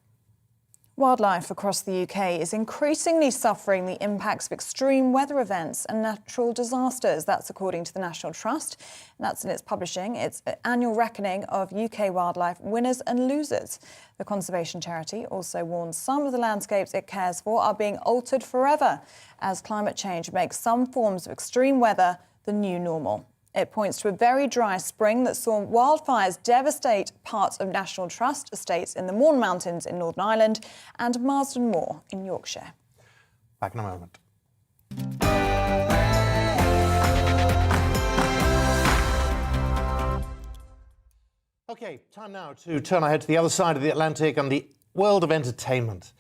Wildlife across the UK is increasingly suffering the impacts of extreme weather events and natural disasters. That's according to the National Trust. And that's in its publishing its annual reckoning of UK wildlife winners and losers. The conservation charity also warns some of the landscapes it cares for are being altered forever as climate change makes some forms of extreme weather the new normal. It points to a very dry spring that saw wildfires devastate parts of National Trust estates in the Mourne Mountains in Northern Ireland and Marsden Moor in Yorkshire. Back in a moment. OK, time now to turn our head to the other side of the Atlantic and the world of entertainment.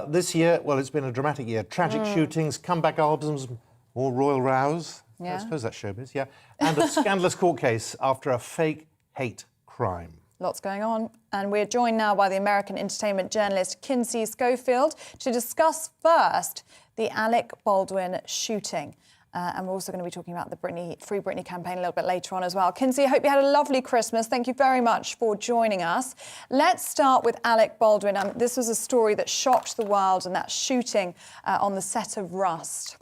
This year, well, it's been a dramatic year. Tragic shootings, comeback albums, more royal rows. Yeah. I suppose that's showbiz, yeah. And a scandalous court case after a fake hate crime. Lots going on. And we're joined now by the American entertainment journalist Kinsey Schofield to discuss first the Alec Baldwin shooting. And we're also going to be talking about the Free Britney campaign a little bit later on as well. Kinsey, I hope you had a lovely Christmas. Thank you very much for joining us. Let's start with Alec Baldwin. This was a story that shocked the world, and that shooting on the set of Rust.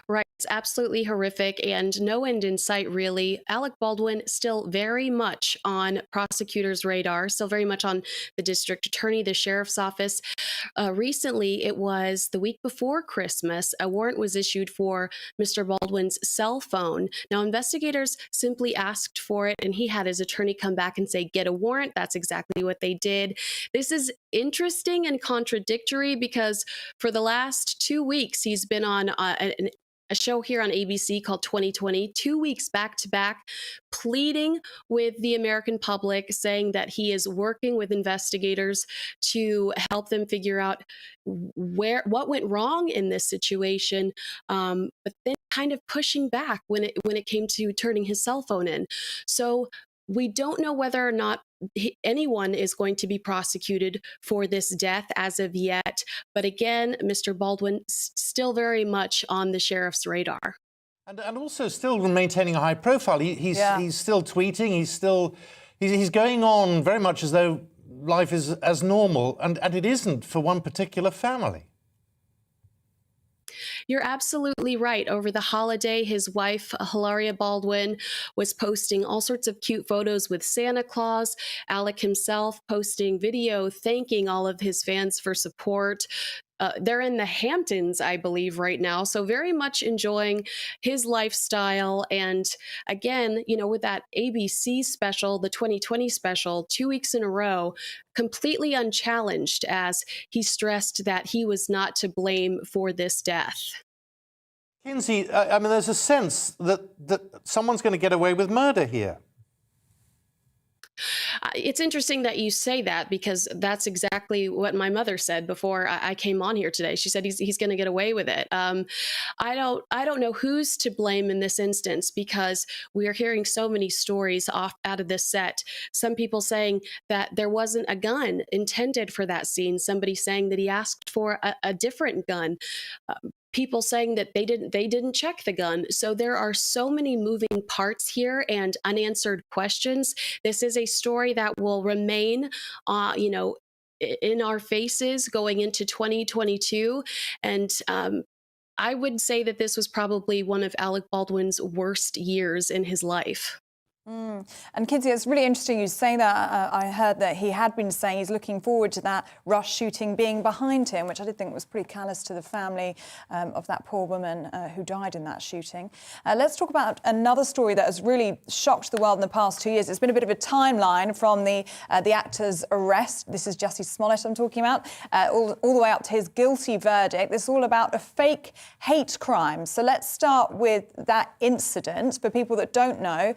Right. It's absolutely horrific and no end in sight, really. Alec Baldwin still very much on prosecutors' radar, still very much on the district attorney, the sheriff's office. Recently, it was the week before Christmas, a warrant was issued for Mr. Baldwin's cell phone. Now, investigators simply asked for it, and he had his attorney come back and say, get a warrant. That's exactly what they did. This is interesting and contradictory because for the last 2 weeks, he's been on a show here on ABC called 2020, 2 weeks back to back, pleading with the American public, saying that he is working with investigators to help them figure out what went wrong in this situation, but then kind of pushing back when it came to turning his cell phone in. So we don't know whether or not anyone is going to be prosecuted for this death as of yet. But again, Mr. Baldwin still very much on the sheriff's radar. And also still maintaining a high profile. He's still tweeting. He's going on very much as though life is as normal, and it isn't for one particular family. You're absolutely right. Over the holiday, his wife, Hilaria Baldwin, was posting all sorts of cute photos with Santa Claus. Alec himself posting video thanking all of his fans for support. They're in the Hamptons, I believe, right now. So very much enjoying his lifestyle. And again, you know, with that ABC special, the 2020 special, 2 weeks in a row, completely unchallenged, as he stressed that he was not to blame for this death. Kinsey, I mean, there's a sense that someone's going to get away with murder here. It's interesting that you say that, because that's exactly what my mother said before I came on here today. She said he's going to get away with it. I don't know who's to blame in this instance, because we are hearing so many stories out of this set. Some people saying that there wasn't a gun intended for that scene. Somebody saying that he asked for a different gun. People saying that they didn't check the gun. So there are so many moving parts here and unanswered questions. This is a story that will remain, you know, in our faces going into 2022. And I would say that this was probably one of Alec Baldwin's worst years in his life. And Kinsey, it's really interesting you say that. I heard that he had been saying he's looking forward to that Rush shooting being behind him, which I did think was pretty callous to the family of that poor woman who died in that shooting. Let's talk about another story that has really shocked the world in the past 2 years. It's been a bit of a timeline from the actor's arrest. This is Jussie Smollett I'm talking about, all the way up to his guilty verdict. This is all about a fake hate crime. So let's start with that incident for people that don't know.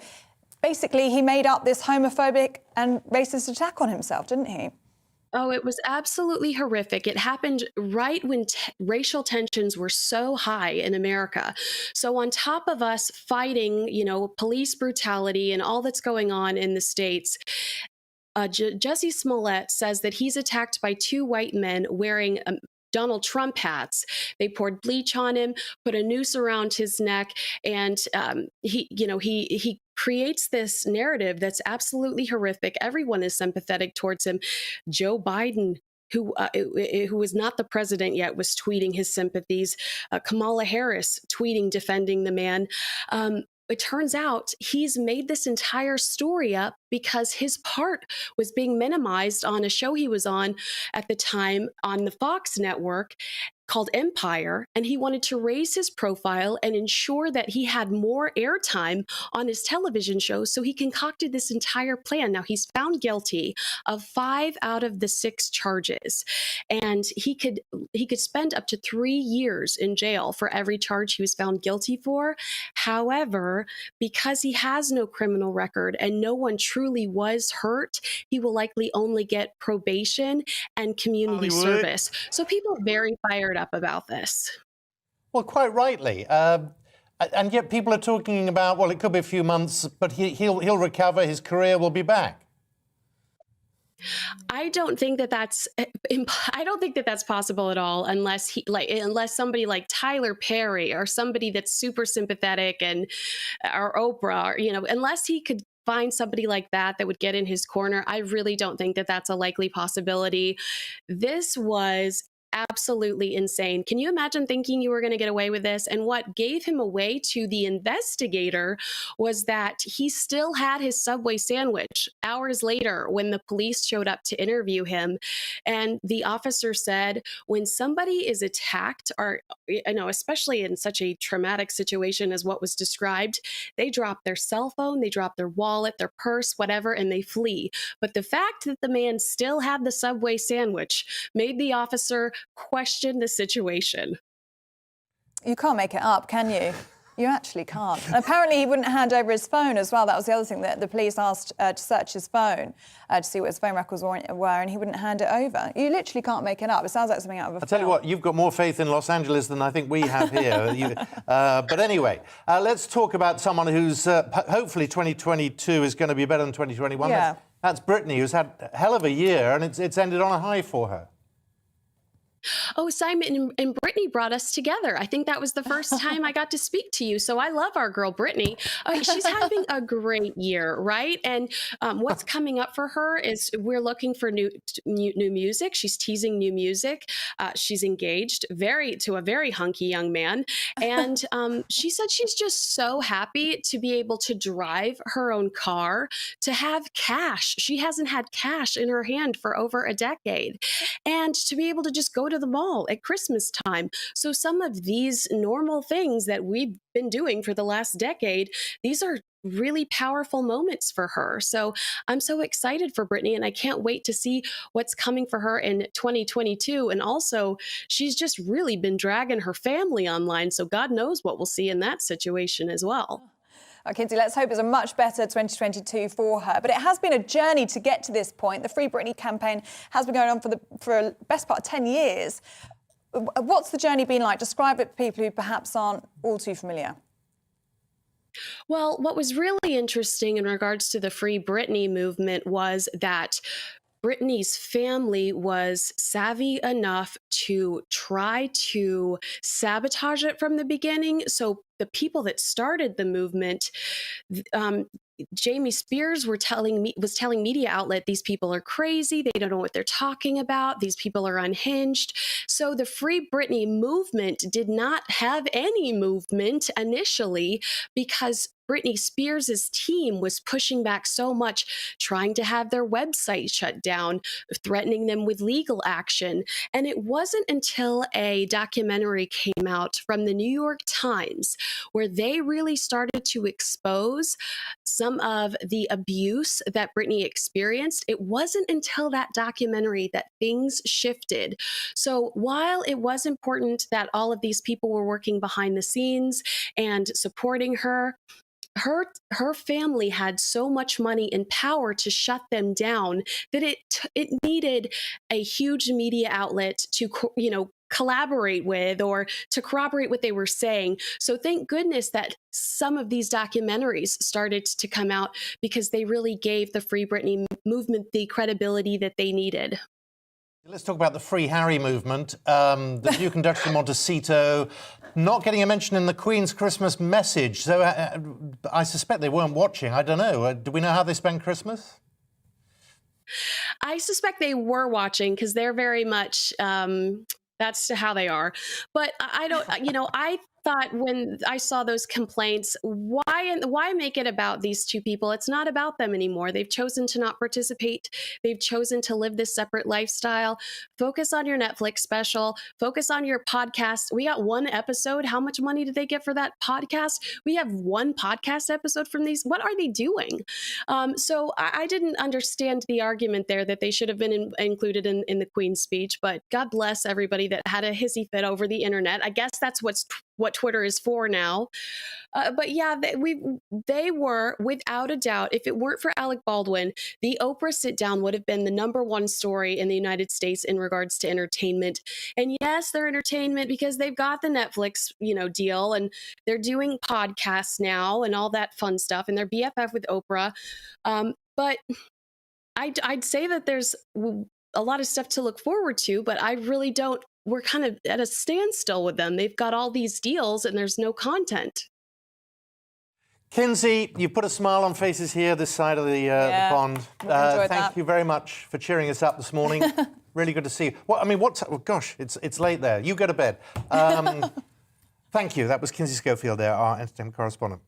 Basically, he made up this homophobic and racist attack on himself, didn't he? Oh, it was absolutely horrific. It happened right when racial tensions were so high in America. So on top of us fighting, you know, police brutality and all that's going on in the States, Jussie Smollett says that he's attacked by two white men wearing Donald Trump hats. They poured bleach on him, put a noose around his neck, and he creates this narrative that's absolutely horrific. Everyone is sympathetic towards him. Joe Biden, who was not the president yet, was tweeting his sympathies. Kamala Harris tweeting, defending the man. It turns out he's made this entire story up because his part was being minimized on a show he was on at the time on the Fox network called Empire, and he wanted to raise his profile and ensure that he had more airtime on his television show, so he concocted this entire plan. Now, he's found guilty of 5 out of the 6 charges, and he could spend up to 3 years in jail for every charge he was found guilty for. However, because he has no criminal record and no one truly was hurt, he will likely only get probation and community service. So people are very fired up about this. Well, quite rightly. And yet people are talking about, well, it could be a few months, but he'll recover, his career will be back. I don't think that that's possible at all, unless somebody like Tyler Perry or somebody that's super sympathetic or Oprah, or, unless he could find somebody like that would get in his corner. I really don't think that that's a likely possibility. This was absolutely insane. Can you imagine thinking you were going to get away with this? And what gave him away to the investigator was that he still had his Subway sandwich hours later when the police showed up to interview him. And the officer said, when somebody is attacked, or, especially in such a traumatic situation as what was described, they drop their cell phone, they drop their wallet, their purse, whatever, and they flee. But the fact that the man still had the Subway sandwich made the officer question the situation. You can't make it up, can you? You actually can't. And apparently he wouldn't hand over his phone as well. That was the other thing, that the police asked to search his phone to see what his phone records were, and he wouldn't hand it over. You literally can't make it up. It sounds like something out of a film. I'll tell you what, you've got more faith in Los Angeles than I think we have here. But anyway, let's talk about someone who's hopefully 2022 is going to be better than 2021. Yeah. That's Britney, who's had a hell of a year, and it's ended on a high for her. Oh, Simon and Britney brought us together. I think that was the first time I got to speak to you. So I love our girl, Britney. She's having a great year, right? And what's coming up for her is we're looking for new music. She's teasing new music. She's engaged to a very hunky young man. And she said she's just so happy to be able to drive her own car, to have cash. She hasn't had cash in her hand for over a decade. And to be able to just go to the mall at Christmas time. So some of these normal things that we've been doing for the last decade, these are really powerful moments for her. So I'm so excited for Britney, and I can't wait to see what's coming for her in 2022. And also, she's just really been dragging her family online. So God knows what we'll see in that situation as well. Kinsey, let's hope it's a much better 2022 for her. But it has been a journey to get to this point. The Free Britney campaign has been going on for a best part of 10 years. What's the journey been like? Describe it to people who perhaps aren't all too familiar. Well, what was really interesting in regards to the Free Britney movement was that Britney's family was savvy enough to try to sabotage it from the beginning. So the people that started the movement, Jamie Spears was telling media outlet, these people are crazy. They don't know what they're talking about. These people are unhinged. So the Free Britney movement did not have any movement initially because Britney Spears' team was pushing back so much, trying to have their website shut down, threatening them with legal action. And it wasn't until a documentary came out from the New York Times where they really started to expose some of the abuse that Britney experienced. It wasn't until that documentary that things shifted. So while it was important that all of these people were working behind the scenes and supporting her, her family had so much money and power to shut them down that it needed a huge media outlet to collaborate with or to corroborate what they were saying. So thank goodness that some of these documentaries started to come out because they really gave the Free Britney movement the credibility that they needed. Let's talk about the Free Harry movement. The Duke and Duchess of Montecito not getting a mention in the Queen's Christmas message. So I suspect they weren't watching. I don't know. Do we know how they spend Christmas? I suspect they were watching because they're very much, that's how they are. But I don't, I thought when I saw those complaints, why make it about these two people? It's not about them anymore. They've chosen to not participate. They've chosen to live this separate lifestyle. Focus on your Netflix special. Focus on your podcast. We got one episode. How much money did they get for that podcast? We have one podcast episode from these. What are they doing? So I didn't understand the argument there that they should have been included in the Queen's speech, but God bless everybody that had a hissy fit over the internet. I guess that's what Twitter is for now. But yeah, they were, without a doubt, if it weren't for Alec Baldwin, the Oprah sit-down would have been the #1 story in the United States in regards to entertainment. And yes, they're entertainment because they've got the Netflix, deal, and they're doing podcasts now and all that fun stuff, and they're BFF with Oprah. But I'd say that there's a lot of stuff to look forward to, but I really don't. We're kind of at a standstill with them. They've got all these deals and there's no content. Kinsey, you put a smile on faces here, this side of the pond. Thank you very much for cheering us up this morning. Really good to see you. Well, I mean, oh, gosh, it's late there. You go to bed. Thank you. That was Kinsey Schofield there, our entertainment correspondent.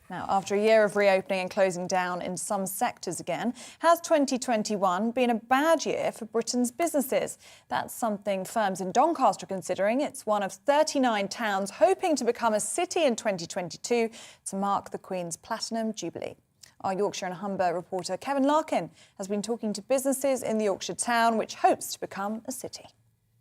Now, after a year of reopening and closing down in some sectors again, has 2021 been a bad year for Britain's businesses? That's something firms in Doncaster are considering. It's one of 39 towns hoping to become a city in 2022 to mark the Queen's Platinum Jubilee. Our Yorkshire and Humber reporter Kevin Larkin has been talking to businesses in the Yorkshire town, which hopes to become a city.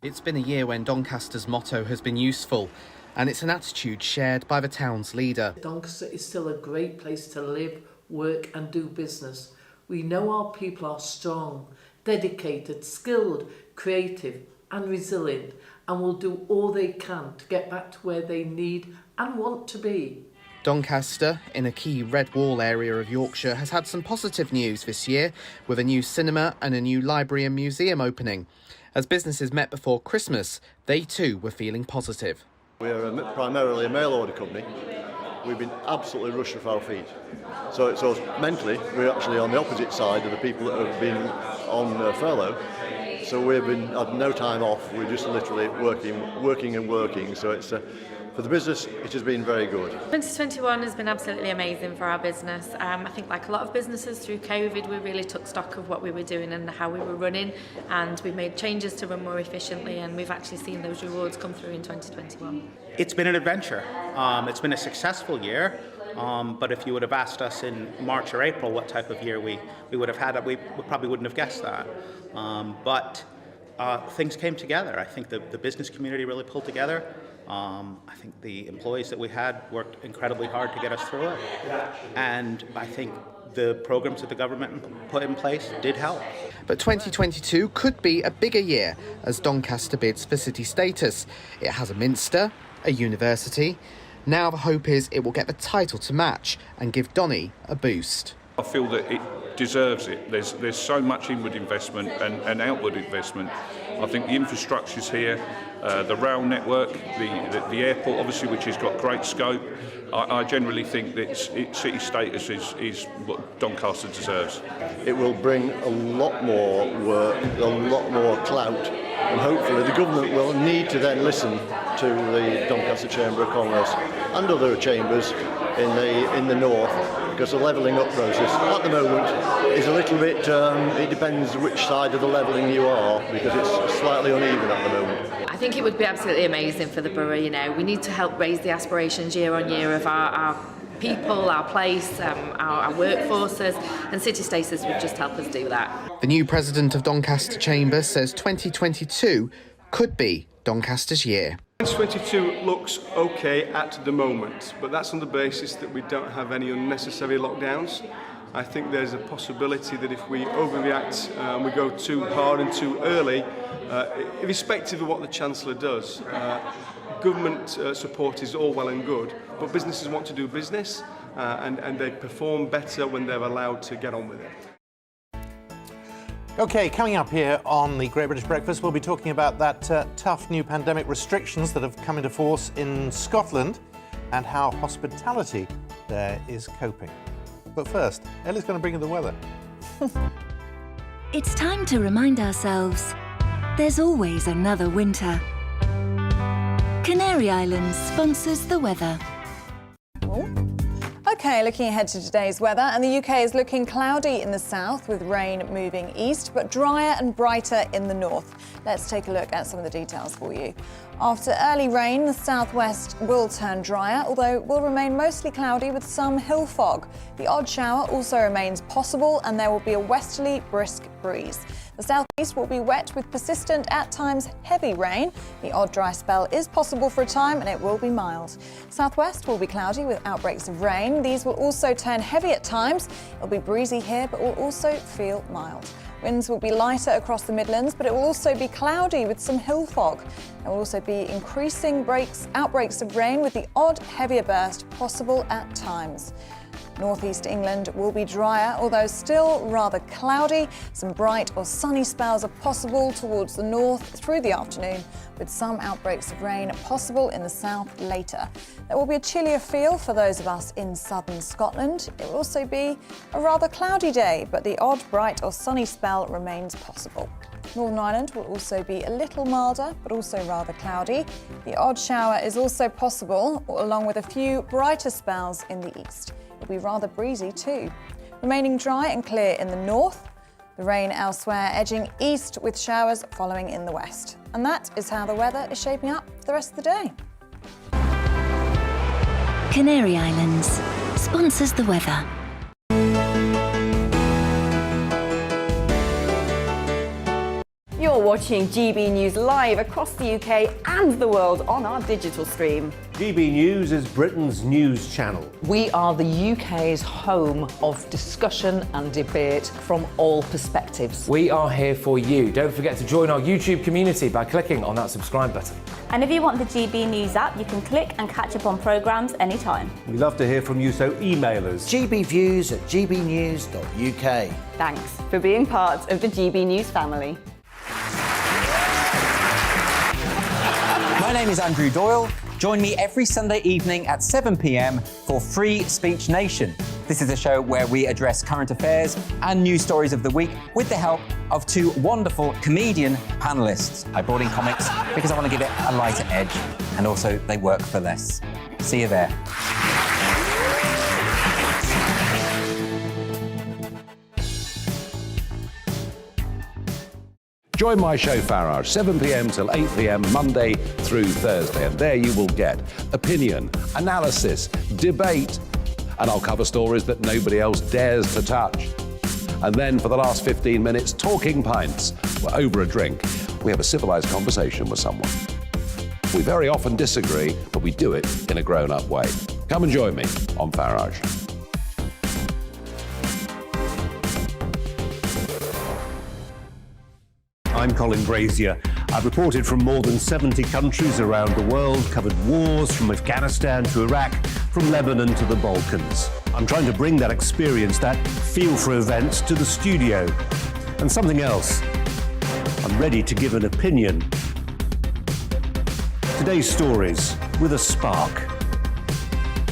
It's been a year when Doncaster's motto has been useful, and it's an attitude shared by the town's leader. Doncaster is still a great place to live, work and do business. We know our people are strong, dedicated, skilled, creative and resilient, and will do all they can to get back to where they need and want to be. Doncaster, in a key red wall area of Yorkshire, has had some positive news this year, with a new cinema and a new library and museum opening. As businesses met before Christmas, they too were feeling positive. We're primarily a mail order company. We've been absolutely rushed off our feet. So mentally, we're actually on the opposite side of the people that have been on furlough. So we've had no time off. We're just literally working. So it's for the business, it has been very good. 2021 has been absolutely amazing for our business. I think like a lot of businesses through COVID, we really took stock of what we were doing and how we were running, and we made changes to run more efficiently, and we've actually seen those rewards come through in 2021. It's been an adventure. It's been a successful year. But if you would have asked us in March or April what type of year we would have had, we probably wouldn't have guessed that. But things came together. I think the business community really pulled together. I think the employees that we had worked incredibly hard to get us through it. And I think the programs that the government put in place did help. But 2022 could be a bigger year as Doncaster bids for city status. It has a minster, a university. Now the hope is it will get the title to match and give Donny a boost. I feel that it deserves it. There's so much inward investment and outward investment. I think the infrastructure's here, the rail network, the airport, obviously, which has got great scope. I generally think that its city status is what Doncaster deserves. It will bring a lot more work, a lot more clout, and hopefully the government will need to then listen to the Doncaster Chamber of Commerce and other chambers in the north, because the levelling up process at the moment is a little bit, it depends which side of the levelling you are, because it's slightly uneven at the moment. I think it would be absolutely amazing for the borough. You know, we need to help raise the aspirations year on year of our people, our place, our workforces, and city status would just help us do that. The new president of Doncaster Chamber says 2022 could be Doncaster's year. 2022 looks okay at the moment, but that's on the basis that we don't have any unnecessary lockdowns. I think there's a possibility that if we overreact and we go too hard and too early, irrespective of what the Chancellor does, government support is all well and good, but businesses want to do business and they perform better when they're allowed to get on with it. OK, coming up here on the Great British Breakfast, we'll be talking about that tough new pandemic restrictions that have come into force in Scotland and how hospitality there is coping. But first, Ellie's going to bring you the weather. It's time to remind ourselves there's always another winter. Canary Islands sponsors the weather. OK, looking ahead to today's weather, and the UK is looking cloudy in the south with rain moving east, but drier and brighter in the north. Let's take a look at some of the details for you. After early rain, the southwest will turn drier, although it will remain mostly cloudy with some hill fog. The odd shower also remains possible, and there will be a westerly brisk breeze. The southeast will be wet with persistent, at times heavy rain. The odd dry spell is possible for a time, and it will be mild. Southwest will be cloudy with outbreaks of rain. These will also turn heavy at times. It'll be breezy here, but will also feel mild. Winds will be lighter across the Midlands, but it will also be cloudy with some hill fog. There will also be increasing outbreaks of rain with the odd heavier burst possible at times. Northeast England will be drier, although still rather cloudy. Some bright or sunny spells are possible towards the north through the afternoon, with some outbreaks of rain possible in the south later. There will be a chillier feel for those of us in southern Scotland. It will also be a rather cloudy day, but the odd bright or sunny spell remains possible. Northern Ireland will also be a little milder, but also rather cloudy. The odd shower is also possible, along with a few brighter spells in the east. It'll be rather breezy too. Remaining dry and clear in the north. The rain elsewhere edging east with showers following in the west. And that is how the weather is shaping up for the rest of the day. Canary Islands sponsors the weather. You're watching GB News live across the UK and the world on our digital stream. GB News is Britain's news channel. We are the UK's home of discussion and debate from all perspectives. We are here for you. Don't forget to join our YouTube community by clicking on that subscribe button. And if you want the GB News app, you can click and catch up on programmes anytime. We love to hear from you, so email us. gbviews@gbnews.uk. Thanks for being part of the GB News family. My name is Andrew Doyle. Join me every Sunday evening at 7 p.m. for Free Speech Nation. This is a show where we address current affairs and news stories of the week with the help of two wonderful comedian panellists. I brought in comics because I want to give it a lighter edge, and also they work for less. See you there. Join my show Farage, 7 p.m. till 8 p.m. Monday through Thursday, and there you will get opinion, analysis, debate, and I'll cover stories that nobody else dares to touch. And then for the last 15 minutes, talking pints. We're over a drink. We have a civilised conversation with someone. We very often disagree, but we do it in a grown-up way. Come and join me on Farage. I'm Colin Brazier. I've reported from more than 70 countries around the world, covered wars from Afghanistan to Iraq, from Lebanon to the Balkans. I'm trying to bring that experience, that feel for events, to the studio. And something else. I'm ready to give an opinion. Today's stories with a spark.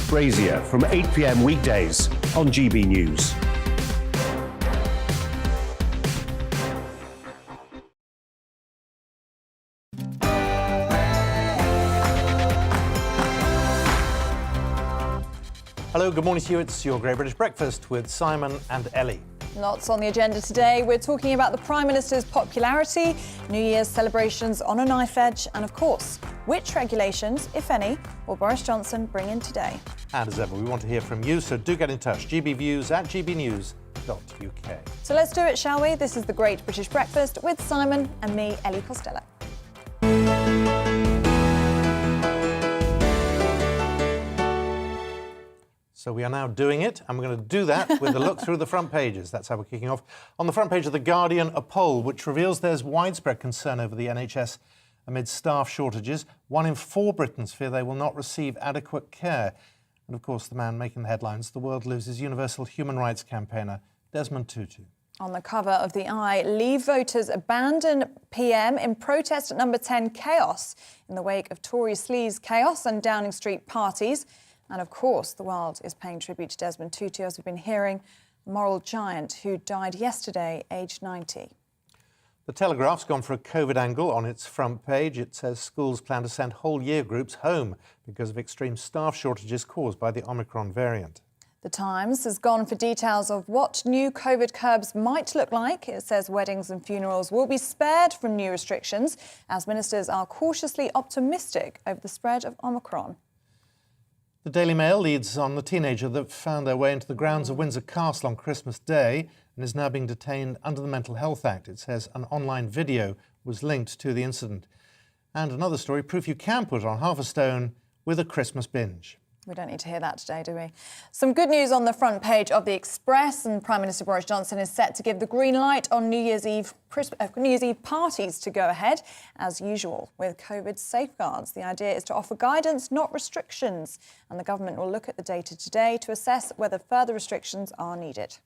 Brazier from 8 p.m. weekdays on GB News. Hello, good morning to you. It's your Great British Breakfast with Simon and Ellie. Lots on the agenda today. We're talking about the Prime Minister's popularity, New Year's celebrations on a knife edge, and of course, which regulations, if any, will Boris Johnson bring in today? And as ever, we want to hear from you, so do get in touch. gbviews@gbnews.uk. So let's do it, shall we? This is the Great British Breakfast with Simon and me, Ellie Costello. So we are now doing it, and we're going to do that with a look through the front pages. That's how we're kicking off. On the front page of The Guardian, a poll which reveals there's widespread concern over the NHS amid staff shortages. 1 in 4 Britons fear they will not receive adequate care. And of course, the man making the headlines, the world loses universal human rights campaigner Desmond Tutu. On the cover of The Eye, Leave voters abandon PM in protest at number 10 chaos in the wake of Tory sleaze chaos and Downing Street parties. And of course, the world is paying tribute to Desmond Tutu, as we've been hearing, the moral giant who died yesterday, aged 90. The Telegraph's gone for a COVID angle on its front page. It says schools plan to send whole year groups home because of extreme staff shortages caused by the Omicron variant. The Times has gone for details of what new COVID curbs might look like. It says weddings and funerals will be spared from new restrictions, as ministers are cautiously optimistic over the spread of Omicron. The Daily Mail leads on the teenager that found their way into the grounds of Windsor Castle on Christmas Day and is now being detained under the Mental Health Act. It says an online video was linked to the incident. And another story, proof you can put on half a stone with a Christmas binge. We don't need to hear that today, do we? Some good news on the front page of The Express, and Prime Minister Boris Johnson is set to give the green light on New Year's Eve parties to go ahead, as usual, with COVID safeguards. The idea is to offer guidance, not restrictions, and the government will look at the data today to assess whether further restrictions are needed.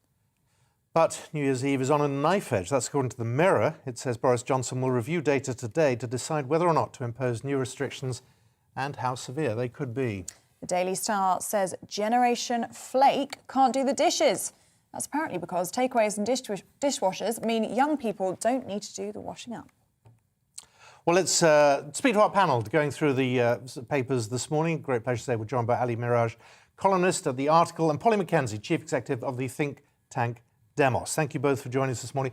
But New Year's Eve is on a knife edge. That's according to the Mirror. It says Boris Johnson will review data today to decide whether or not to impose new restrictions and how severe they could be. The Daily Star says Generation Flake can't do the dishes. That's apparently because takeaways and dishwashers mean young people don't need to do the washing up. Well, let's speak to our panel going through the papers this morning. Great pleasure to say we're joined by Ali Miraj, columnist of The Article, and Polly Mackenzie, Chief Executive of the think tank Demos. Thank you both for joining us this morning.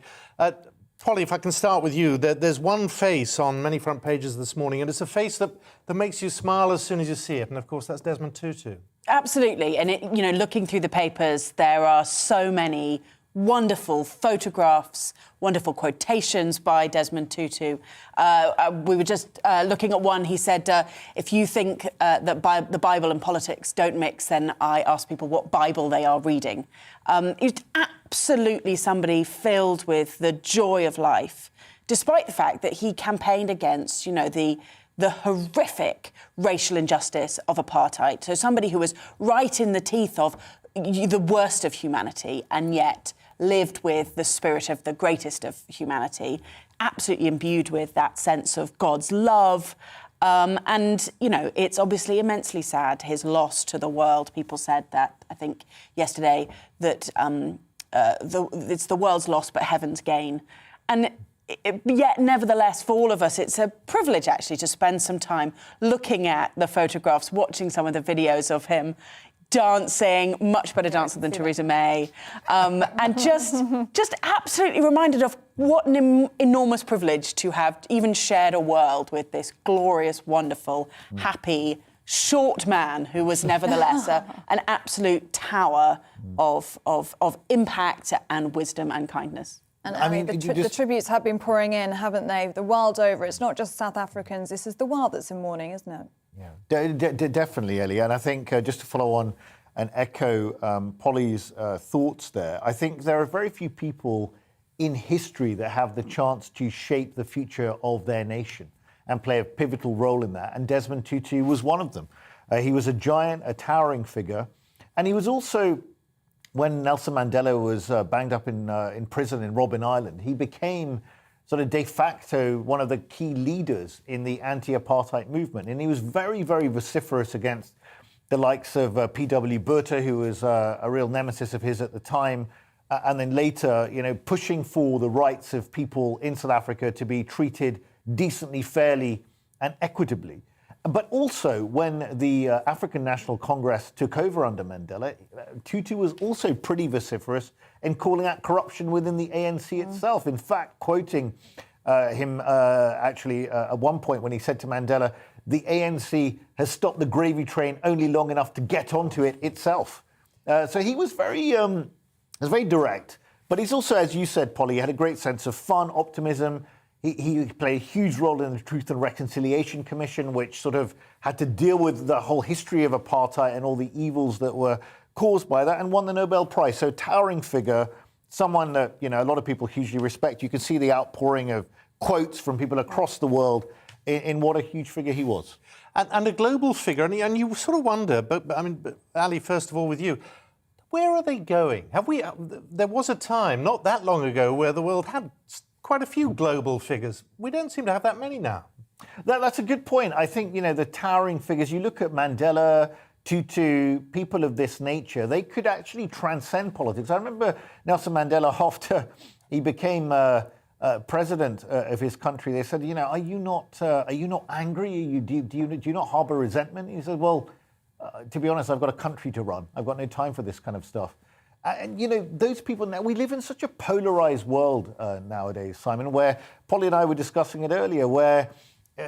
Polly, if I can start with you, there's one face on many front pages this morning, and it's a face that makes you smile as soon as you see it, and of course that's Desmond Tutu. Absolutely, and looking through the papers, there are so many wonderful photographs, wonderful quotations by Desmond Tutu. We were just looking at one. He said, if you think that the Bible and politics don't mix, then I ask people what Bible they are reading. He's absolutely somebody filled with the joy of life, despite the fact that he campaigned against, the horrific racial injustice of apartheid. So somebody who was right in the teeth of the worst of humanity and yet lived with the spirit of the greatest of humanity, absolutely imbued with that sense of God's love. And it's obviously immensely sad, his loss to the world. People said that, I think, yesterday, that it's the world's loss but heaven's gain. And yet, nevertheless, for all of us, it's a privilege, actually, to spend some time looking at the photographs, watching some of the videos of him dancing, much better dancer than Theresa May, and just absolutely reminded of what an enormous privilege to have even shared a world with this glorious, wonderful, happy, short man who was nevertheless an absolute tower of impact and wisdom and kindness. And the tributes have been pouring in, haven't they? The world over. It's not just South Africans. This is the world that's in mourning, isn't it? Yeah, definitely, Ellie. And I think just to follow on and echo Polly's thoughts there, I think there are very few people in history that have the chance to shape the future of their nation and play a pivotal role in that. And Desmond Tutu was one of them. He was a giant, a towering figure. And he was also, when Nelson Mandela was banged up in prison in Robben Island, he became sort of de facto one of the key leaders in the anti-apartheid movement. And he was very, very vociferous against the likes of P.W. Botha, who was a real nemesis of his at the time, and then later, pushing for the rights of people in South Africa to be treated decently, fairly, and equitably. But also, when the African National Congress took over under Mandela, Tutu was also pretty vociferous in calling out corruption within the ANC itself. In fact, quoting him actually at one point when he said to Mandela, the ANC has stopped the gravy train only long enough to get onto it itself. So he was very direct. But he's also, as you said, Polly, had a great sense of fun, optimism. He played a huge role in the Truth and Reconciliation Commission, which sort of had to deal with the whole history of apartheid and all the evils that were caused by that, and won the Nobel Prize. So towering figure, someone that, a lot of people hugely respect. You can see the outpouring of quotes from people across the world in what a huge figure he was. And a global figure, and you sort of wonder, but Ali, first of all with you, where are they going? There was a time, not that long ago, where the world had quite a few global figures. We don't seem to have that many now. That's a good point. I think, the towering figures, you look at Mandela, Tutu, people of this nature, they could actually transcend politics. I remember Nelson Mandela, after he became president of his country, they said, are you not angry? Do you not harbor resentment? He said, well, to be honest, I've got a country to run. I've got no time for this kind of stuff. And, those people now, we live in such a polarized world nowadays, Simon, where Polly and I were discussing it earlier, where,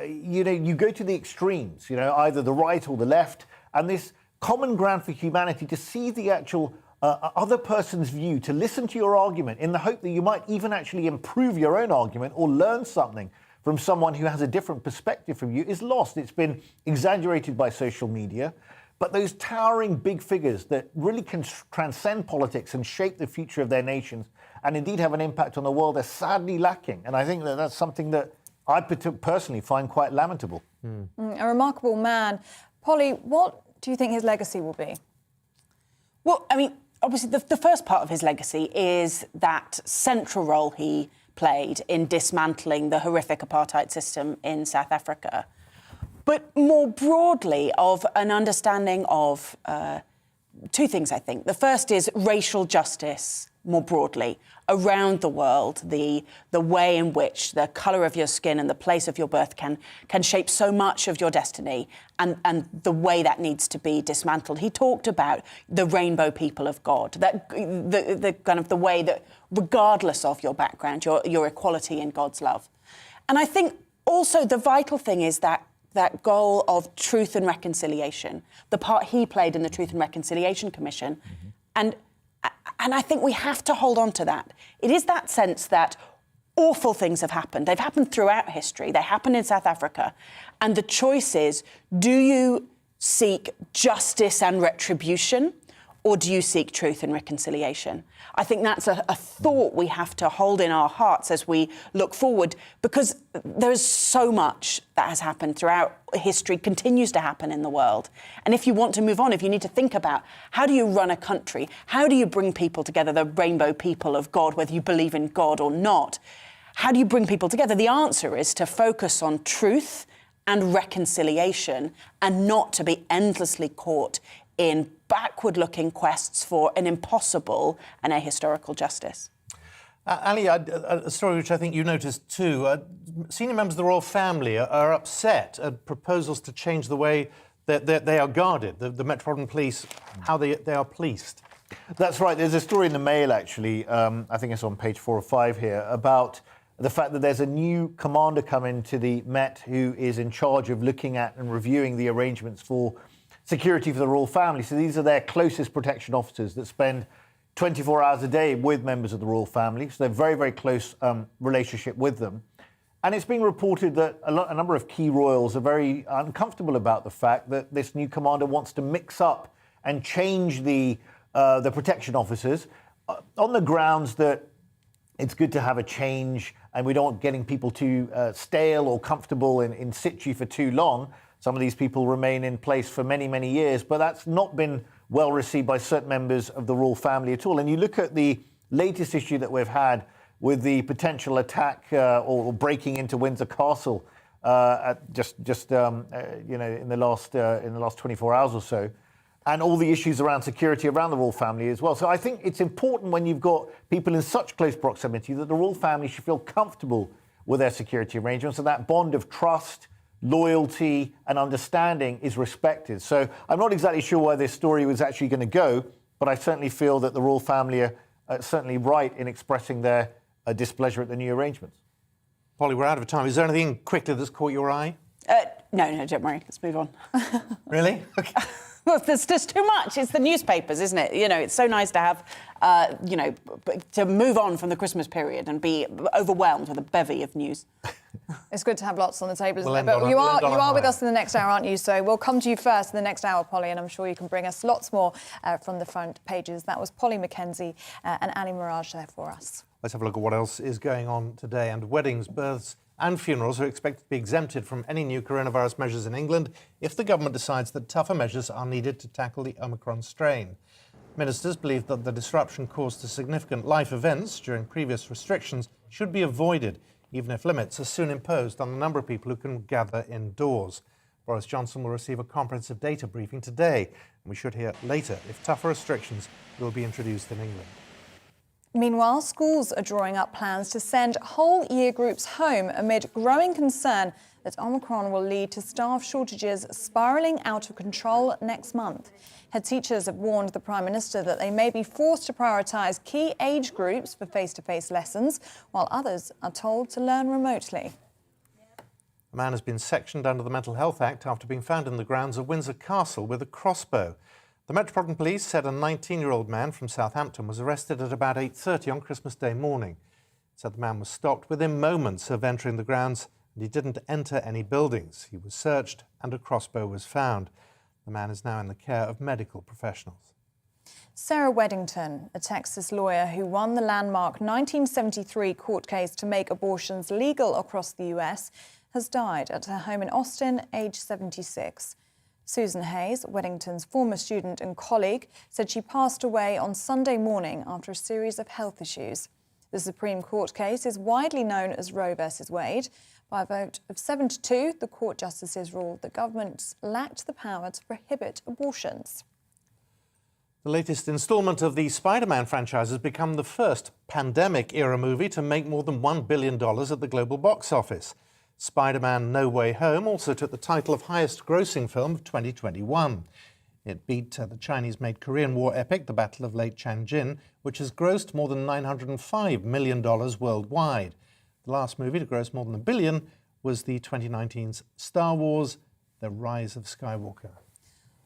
you go to the extremes, either the right or the left, and this common ground for humanity to see the actual other person's view, to listen to your argument in the hope that you might even actually improve your own argument or learn something from someone who has a different perspective from you is lost. It's been exaggerated by social media. But those towering big figures that really can transcend politics and shape the future of their nations and indeed have an impact on the world are sadly lacking. And I think that that's something that I personally find quite lamentable. A remarkable man. Polly, what do you think his legacy will be? Well, obviously the first part of his legacy is that central role he played in dismantling the horrific apartheid system in South Africa. But more broadly, of an understanding of two things, I think. The first is racial justice more broadly around the world, the way in which the colour of your skin and the place of your birth can shape so much of your destiny, and the way that needs to be dismantled. He talked about the rainbow people of God, that the kind of the way that regardless of your background, your equality in God's love. And I think also the vital thing is that goal of truth and reconciliation, the part he played in the Truth and Reconciliation Commission. And I think we have to hold on to that. It is that sense that awful things have happened. They've happened throughout history. They happened in South Africa. And the choice is, do you seek justice and retribution, or do you seek truth and reconciliation? I think that's a thought we have to hold in our hearts as we look forward, because there's so much that has happened throughout history, continues to happen in the world. And if you want to move on, if you need to think about how do you run a country, how do you bring people together, the rainbow people of God, whether you believe in God or not, how do you bring people together? The answer is to focus on truth and reconciliation, and not to be endlessly caught in backward-looking quests for an impossible and ahistorical justice. Ali, a story which I think you noticed too. Senior members of the royal family are upset at proposals to change the way that they are guarded, the Metropolitan Police, how they are policed. That's right. There's a story in the Mail, actually, I think it's on page 4 or 5 here, about the fact that there's a new commander coming to the Met who is in charge of looking at and reviewing the arrangements for security for the royal family. So these are their closest protection officers that spend 24 hours a day with members of the royal family. So they're very, very close relationship with them. And it's being reported that a number of key royals are very uncomfortable about the fact that this new commander wants to mix up and change the protection officers on the grounds that it's good to have a change and we don't want getting people too stale or comfortable in situ for too long. Some of these people remain in place for many, many years, but that's not been well received by certain members of the royal family at all. And you look at the latest issue that we've had with the potential attack or breaking into Windsor Castle in the last 24 hours or so, and all the issues around security around the royal family as well. So I think it's important when you've got people in such close proximity that the royal family should feel comfortable with their security arrangements, and that bond of trust, loyalty and understanding is respected. So I'm not exactly sure where this story was actually going to go, but I certainly feel that the royal family are certainly right in expressing their displeasure at the new arrangements. Polly, we're out of time. Is there anything quickly that's caught your eye? No, don't worry. Let's move on. Really? Okay. Well, there's just too much. It's the newspapers, isn't it? You know, it's so nice to have, to move on from the Christmas period and be overwhelmed with a bevy of news. It's good to have lots on the table, isn't We'll it? But you are high. with us in the next hour, aren't you? So we'll come to you first in the next hour, Polly, and I'm sure you can bring us lots more from the front pages. That was Polly Mackenzie and Ali Mirage there for us. Let's have a look at what else is going on today. And weddings, births and funerals are expected to be exempted from any new coronavirus measures in England if the government decides that tougher measures are needed to tackle the Omicron strain. Ministers believe that the disruption caused to significant life events during previous restrictions should be avoided, even if limits are soon imposed on the number of people who can gather indoors. Boris Johnson will receive a comprehensive data briefing today, and we should hear later if tougher restrictions will be introduced in England. Meanwhile, schools are drawing up plans to send whole year groups home amid growing concern that Omicron will lead to staff shortages spiralling out of control next month. Head teachers have warned the Prime Minister that they may be forced to prioritise key age groups for face-to-face lessons, while others are told to learn remotely. A man has been sectioned under the Mental Health Act after being found in the grounds of Windsor Castle with a crossbow. The Metropolitan Police said a 19-year-old man from Southampton was arrested at about 8:30 on Christmas Day morning. It said the man was stopped within moments of entering the grounds and he didn't enter any buildings. He was searched and a crossbow was found. The man is now in the care of medical professionals. Sarah Weddington, a Texas lawyer who won the landmark 1973 court case to make abortions legal across the US, has died at her home in Austin, aged 76. Susan Hayes, Weddington's former student and colleague, said she passed away on Sunday morning after a series of health issues. The Supreme Court case is widely known as Roe v. Wade. By a vote of 7-2, the court justices ruled that governments lacked the power to prohibit abortions. The latest instalment of the Spider-Man franchise has become the first pandemic-era movie to make more than $1 billion at the global box office. Spider-Man No Way Home also took the title of highest-grossing film of 2021. It beat the Chinese-made Korean War epic, The Battle of Lake Changjin, which has grossed more than $905 million worldwide. The last movie to gross more than $1 billion was the 2019's Star Wars: The Rise of Skywalker.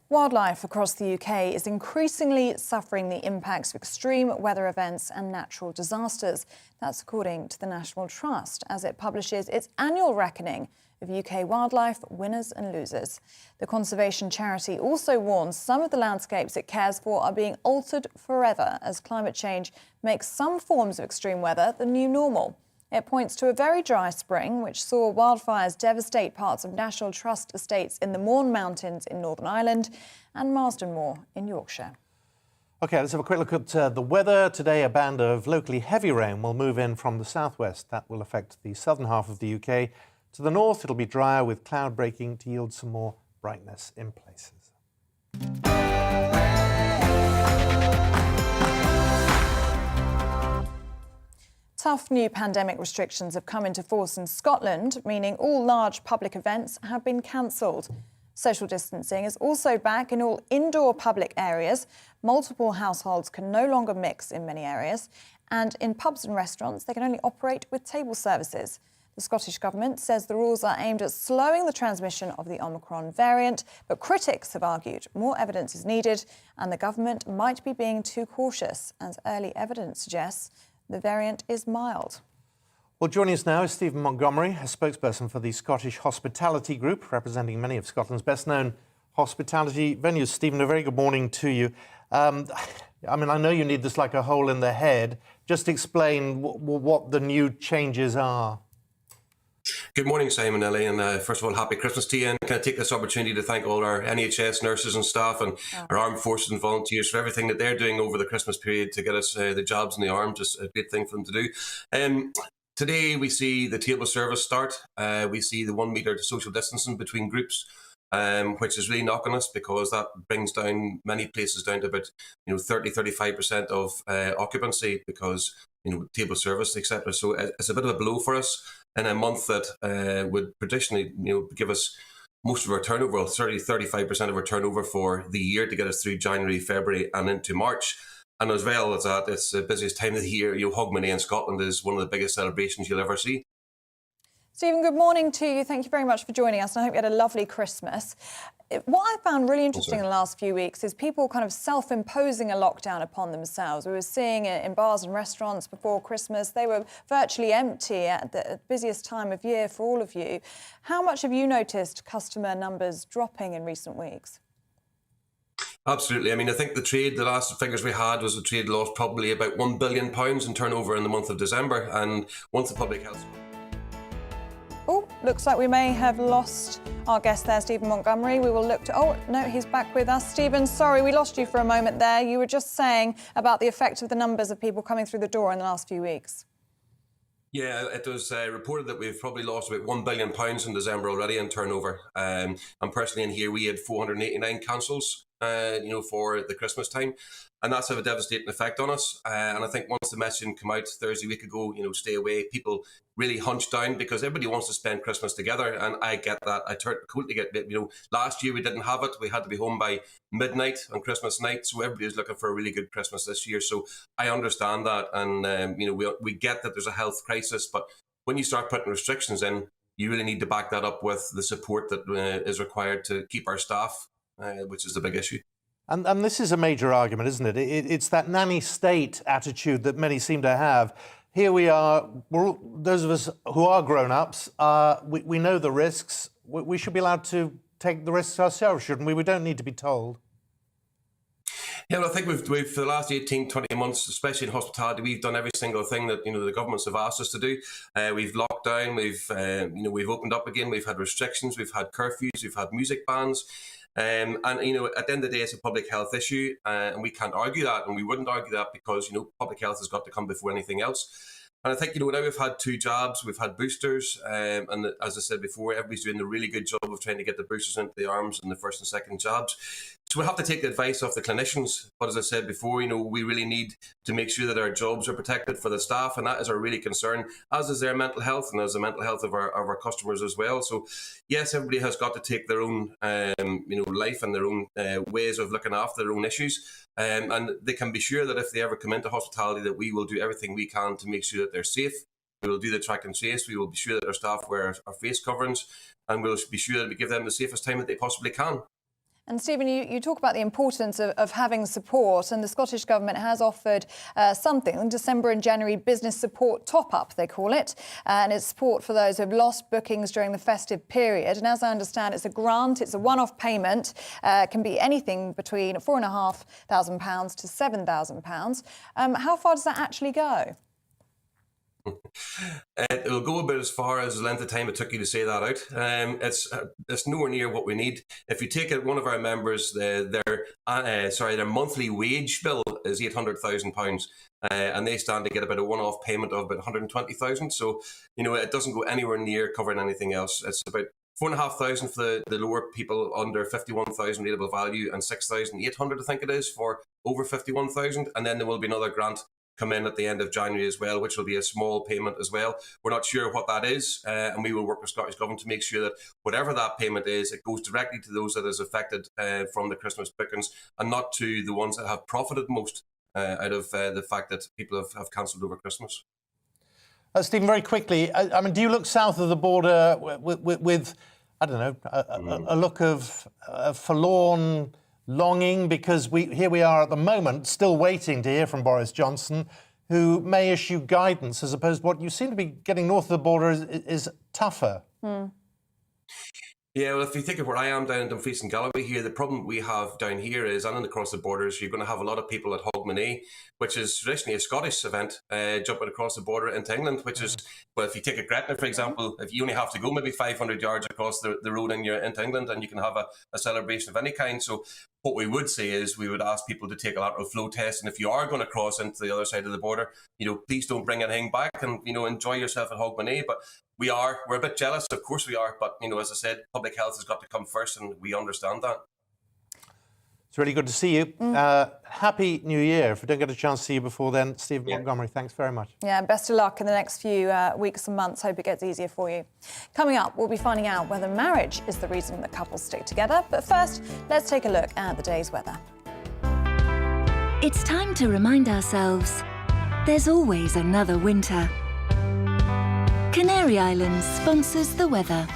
Wildlife across the UK is increasingly suffering the impacts of extreme weather events and natural disasters. That's according to the National Trust, as it publishes its annual reckoning of UK wildlife winners and losers. The conservation charity also warns some of the landscapes it cares for are being altered forever as climate change makes some forms of extreme weather the new normal. It points to a very dry spring, which saw wildfires devastate parts of National Trust estates in the Mourne Mountains in Northern Ireland and Marsden Moor in Yorkshire. OK, let's have a quick look at the weather. Today, a band of locally heavy rain will move in from the southwest. That will affect the southern half of the UK. To the north, it'll be drier with cloud breaking to yield some more brightness in places. Tough new pandemic restrictions have come into force in Scotland, meaning all large public events have been cancelled. Social distancing is also back in all indoor public areas. Multiple households can no longer mix in many areas. And in pubs and restaurants, they can only operate with table services. The Scottish Government says the rules are aimed at slowing the transmission of the Omicron variant, but critics have argued more evidence is needed and the government might be being too cautious, as early evidence suggests the variant is mild. Well, joining us now is Stephen Montgomery, a spokesperson for the Scottish Hospitality Group, representing many of Scotland's best-known hospitality venues. Stephen, a very good morning to you. I mean, I know you need this like a hole in the head. Just explain what the new changes are. Good morning, Simon, Ellie, and first of all, happy Christmas to you. And can I take this opportunity to thank all our NHS nurses and staff and our armed forces and volunteers for everything that they're doing over the Christmas period to get us the jobs in the arms. Just a great thing for them to do. Today, we see the table service start. We see the 1 metre social distancing between groups, which is really knocking us because that brings down many places down to about 30-35% of occupancy because table service, etc. So it's a bit of a blow for us in a month that would traditionally give us most of our turnover, 30-35% of our turnover for the year to get us through January, February and into March. And as well as that, it's the busiest time of the year. Hogmanay in Scotland is one of the biggest celebrations you'll ever see. Stephen, good morning to you. Thank you very much for joining us. And I hope you had a lovely Christmas. What I found really interesting in the last few weeks is people kind of self-imposing a lockdown upon themselves. We were seeing it in bars and restaurants before Christmas. They were virtually empty at the busiest time of year for all of you. How much have you noticed customer numbers dropping in recent weeks? Absolutely. I mean, I think the last figures we had was the trade lost probably about £1 billion in turnover in the month of December. And once the public health... Oh, looks like we may have lost our guest there, Stephen Montgomery. We will look to... Oh, no, he's back with us. Stephen, sorry, we lost you for a moment there. You were just saying about the effect of the numbers of people coming through the door in the last few weeks. Yeah, it was reported that we've probably lost about £1 billion in December already in turnover. And personally in here, we had 489 cancels, for the Christmas time. And that's had a devastating effect on us. And I think once the messaging came out Thursday week ago, stay away, people really hunched down because everybody wants to spend Christmas together. And I get that. I totally get it. Last year we didn't have it. We had to be home by midnight on Christmas night. So everybody's looking for a really good Christmas this year. So I understand that. And, we get that there's a health crisis. But when you start putting restrictions in, you really need to back that up with the support that is required to keep our staff, which is the big issue. And this is a major argument, isn't it? It's that nanny state attitude that many seem to have. Here we are, those of us who are grown-ups, we know the risks. We should be allowed to take the risks ourselves, shouldn't we? We don't need to be told. Yeah, well, I think we've for the last 18, 20 months, especially in hospitality, we've done every single thing that the governments have asked us to do. We've locked down, we've opened up again, we've had restrictions, we've had curfews, we've had music bans. And at the end of the day, it's a public health issue, and we can't argue that, and we wouldn't argue that because public health has got to come before anything else. And I think now we've had 2 jabs, we've had boosters, and as I said before, everybody's doing a really good job of trying to get the boosters into the arms and the first and second jabs. So we have to take the advice of the clinicians. But as I said before, we really need to make sure that our jobs are protected for the staff, and that is our really concern, as is their mental health and as the mental health of our customers as well. So yes, everybody has got to take their own life and their own ways of looking after their own issues. And they can be sure that if they ever come into hospitality, that we will do everything we can to make sure that they're safe. We will do the track and trace. We will be sure that our staff wear our face coverings, and we'll be sure that we give them the safest time that they possibly can. And Stephen, you talk about the importance of having support, and the Scottish Government has offered something, December and January business support top-up, they call it, and it's support for those who have lost bookings during the festive period. And as I understand, it's a grant, it's a one-off payment, can be anything between £4,500 to £7,000. How far does that actually go? It will go about as far as the length of time it took you to say that out. It's nowhere near what we need. If you take one of our members, their monthly wage bill is £800,000, and they stand to get about a one-off payment of about £120,000. So it doesn't go anywhere near covering anything else. It's about £4,500 for the lower people under 51,000 rateable value, and 6,800 I think it is for over 51,000, and then there will be another grant come in at the end of January as well, which will be a small payment as well. We're not sure what that is, and we will work with Scottish Government to make sure that whatever that payment is, it goes directly to those that is affected from the Christmas bookings, and not to the ones that have profited most out of the fact that people have cancelled over Christmas. Stephen, very quickly, I mean, do you look south of the border with I don't know, a look of forlorn longing, because here we are at the moment still waiting to hear from Boris Johnson, who may issue guidance, as opposed to what you seem to be getting north of the border is tougher. Yeah, well, if you think of where I am down in Dumfries and Galloway here, the problem we have down here is, and across the borders, you're going to have a lot of people at Hogmanay, which is traditionally a Scottish event, jumping across the border into England, which is, well, if you take a Gretna, for example, if you only have to go maybe 500 yards across the road into England, and you can have a celebration of any kind. So what we would say is we would ask people to take a lateral flow test, and if you are going to cross into the other side of the border, please don't bring anything back, and enjoy yourself at Hogmanay. But we're a bit jealous, of course we are, but as I said, public health has got to come first, and we understand that. It's really good to see you. Happy New Year. If we don't get a chance to see you before then, Stephen Montgomery, thanks very much. Yeah, best of luck in the next few weeks and months. Hope it gets easier for you. Coming up, we'll be finding out whether marriage is the reason that couples stick together. But first, let's take a look at the day's weather. It's time to remind ourselves there's always another winter. Canary Islands sponsors the weather.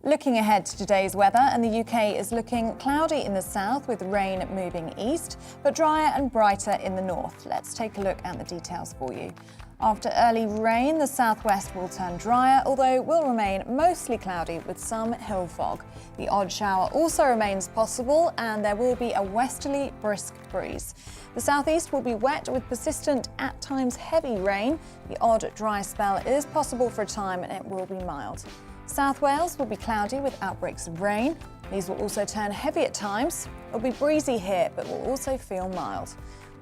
Looking ahead to today's weather, and the UK is looking cloudy in the south with rain moving east, but drier and brighter in the north. Let's take a look at the details for you. After early rain, the southwest will turn drier, although it will remain mostly cloudy with some hill fog. The odd shower also remains possible, and there will be a westerly brisk breeze. The southeast will be wet with persistent, at times heavy rain. The odd dry spell is possible for a time, and it will be mild. South Wales will be cloudy with outbreaks of rain. These will also turn heavy at times. It will be breezy here, but will also feel mild.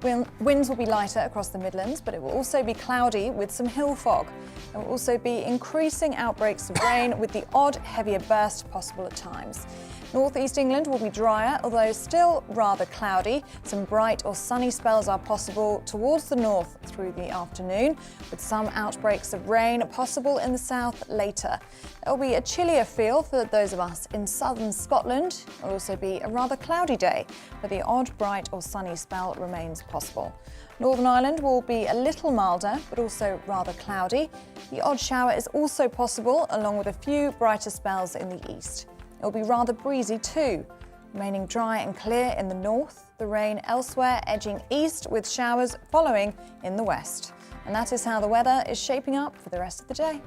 Winds will be lighter across the Midlands, but it will also be cloudy with some hill fog. There will also be increasing outbreaks of rain with the odd heavier burst possible at times. North East England will be drier, although still rather cloudy. Some bright or sunny spells are possible towards the north through the afternoon, with some outbreaks of rain possible in the south later. There will be a chillier feel for those of us in southern Scotland. It will also be a rather cloudy day, but the odd bright or sunny spell remains possible. Northern Ireland will be a little milder, but also rather cloudy. The odd shower is also possible, along with a few brighter spells in the east. It will be rather breezy too, remaining dry and clear in the north, the rain elsewhere edging east with showers following in the west. And that is how the weather is shaping up for the rest of the day.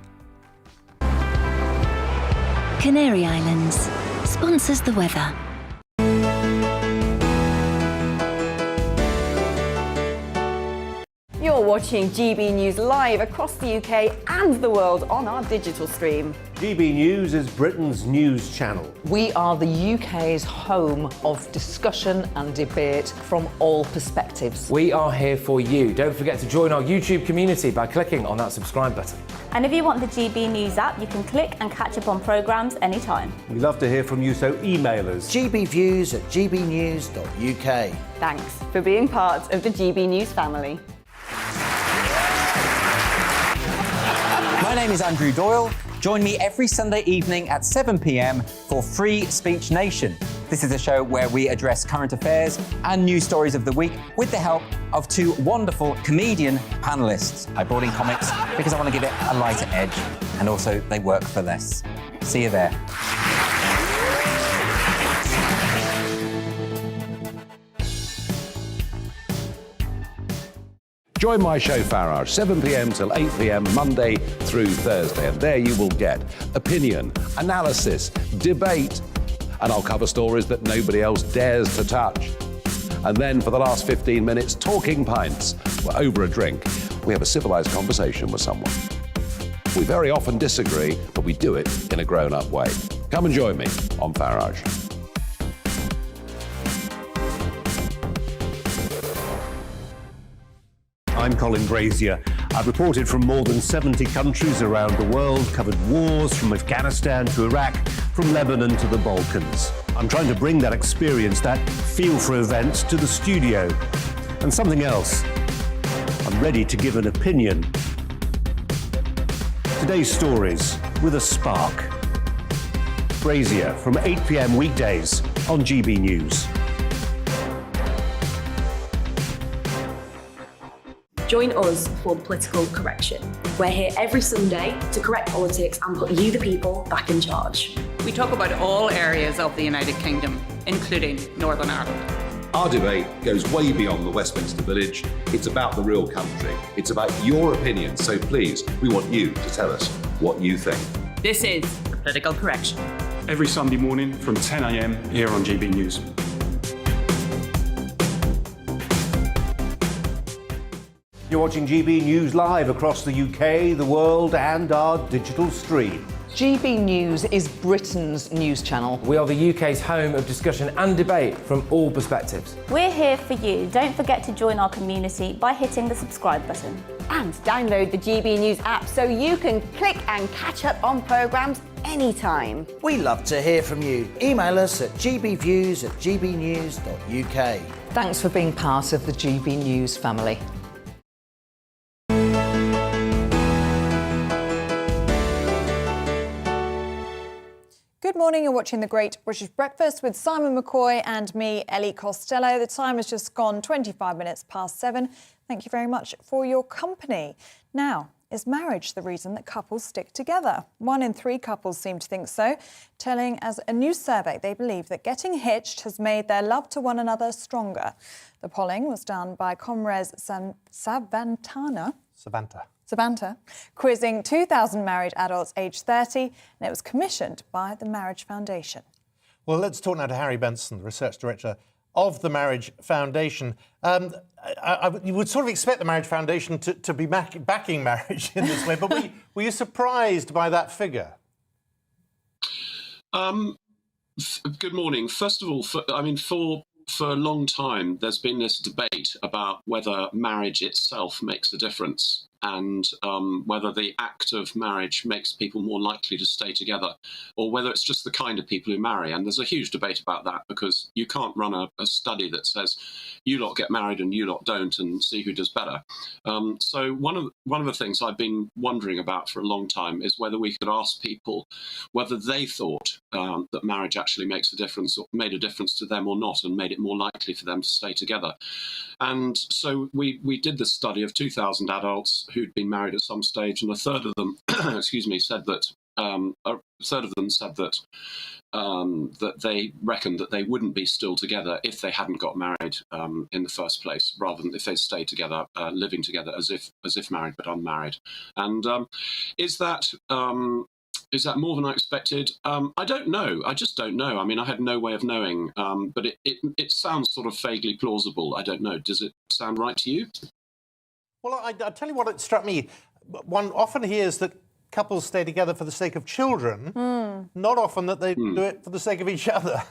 Canary Islands sponsors the weather. You're watching GB News live across the UK and the world on our digital stream. GB News is Britain's news channel. We are the UK's home of discussion and debate from all perspectives. We are here for you. Don't forget to join our YouTube community by clicking on that subscribe button. And if you want the GB News app, you can click and catch up on programmes anytime. We love to hear from you, so email us. gbviews@gbnews.uk. Thanks for being part of the GB News family. My name is Andrew Doyle. Join me every Sunday evening at 7 p.m. for Free Speech Nation. This is a show where we address current affairs and news stories of the week with the help of two wonderful comedian panellists. I brought in comics because I want to give it a lighter edge, and also they work for less. See you there. Join my show Farage, 7 p.m. till 8 p.m. Monday through Thursday, and there you will get opinion, analysis, debate, and I'll cover stories that nobody else dares to touch. And then for the last 15 minutes, talking pints. We're over a drink. We have a civilised conversation with someone. We very often disagree, but we do it in a grown-up way. Come and join me on Farage. I'm Colin Brazier. I've reported from more than 70 countries around the world, covered wars from Afghanistan to Iraq, from Lebanon to the Balkans. I'm trying to bring that experience, that feel for events, to the studio. And something else. I'm ready to give an opinion. Today's stories with a spark. Brazier from 8 p.m. weekdays on GB News. Join us for Political Correction. We're here every Sunday to correct politics and put you, the people, back in charge. We talk about all areas of the United Kingdom, including Northern Ireland. Our debate goes way beyond the Westminster Village. It's about the real country. It's about your opinion. So please, we want you to tell us what you think. This is Political Correction. Every Sunday morning from 10 a.m. here on GB News. You're watching GB News live across the UK, the world, and our digital stream. GB News is Britain's news channel. We are the UK's home of discussion and debate from all perspectives. We're here for you. Don't forget to join our community by hitting the subscribe button. And download the GB News app so you can click and catch up on programmes anytime. We love to hear from you. Email us at gbviews@gbnews.uk. Thanks for being part of the GB News family. Good morning, you're watching The Great British Breakfast with Simon McCoy and me, Ellie Costello. The time has just gone 25 minutes past 7. Thank you very much for your company. Now, is marriage the reason that couples stick together? 1 in 3 couples seem to think so, telling us a new survey they believe that getting hitched has made their love to one another stronger. The polling was done by Comres Savanta, quizzing 2,000 married adults aged 30, and it was commissioned by the Marriage Foundation. Well, let's talk now to Harry Benson, the Research Director of the Marriage Foundation. You would sort of expect the Marriage Foundation to be backing marriage in this way, but were you surprised by that figure? Good morning. First of all, for a long time, there's been this debate about whether marriage itself makes a difference and whether the act of marriage makes people more likely to stay together, or whether it's just the kind of people who marry. And there's a huge debate about that, because you can't run a study that says you lot get married and you lot don't and see who does better. So one of the things I've been wondering about for a long time is whether we could ask people whether they thought that marriage actually makes a difference, or made a difference to them or not, and made it more likely for them to stay together. And so we did this study of 2,000 adults who'd been married at some stage, and a third of them, said that that they reckoned that they wouldn't be still together if they hadn't got married in the first place, rather than if they'd stayed together, living together as if married but unmarried. And is that more than I expected? I don't know. I just don't know. I mean, I had no way of knowing, but it sounds sort of vaguely plausible. I don't know. Does it sound right to you? Well, I'll tell you what it struck me. One often hears that couples stay together for the sake of children, not often that they do it for the sake of each other.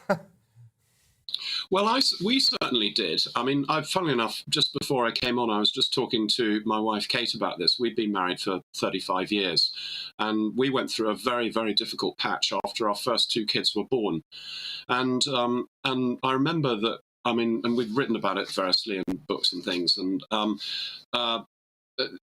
Well, we certainly did. I mean, funnily enough, just before I came on, I was just talking to my wife, Kate, about this. We'd been married for 35 years, and we went through a very, very difficult patch after our first 2 kids were born. And I remember that, I mean, and we'd written about it variously in books and things, and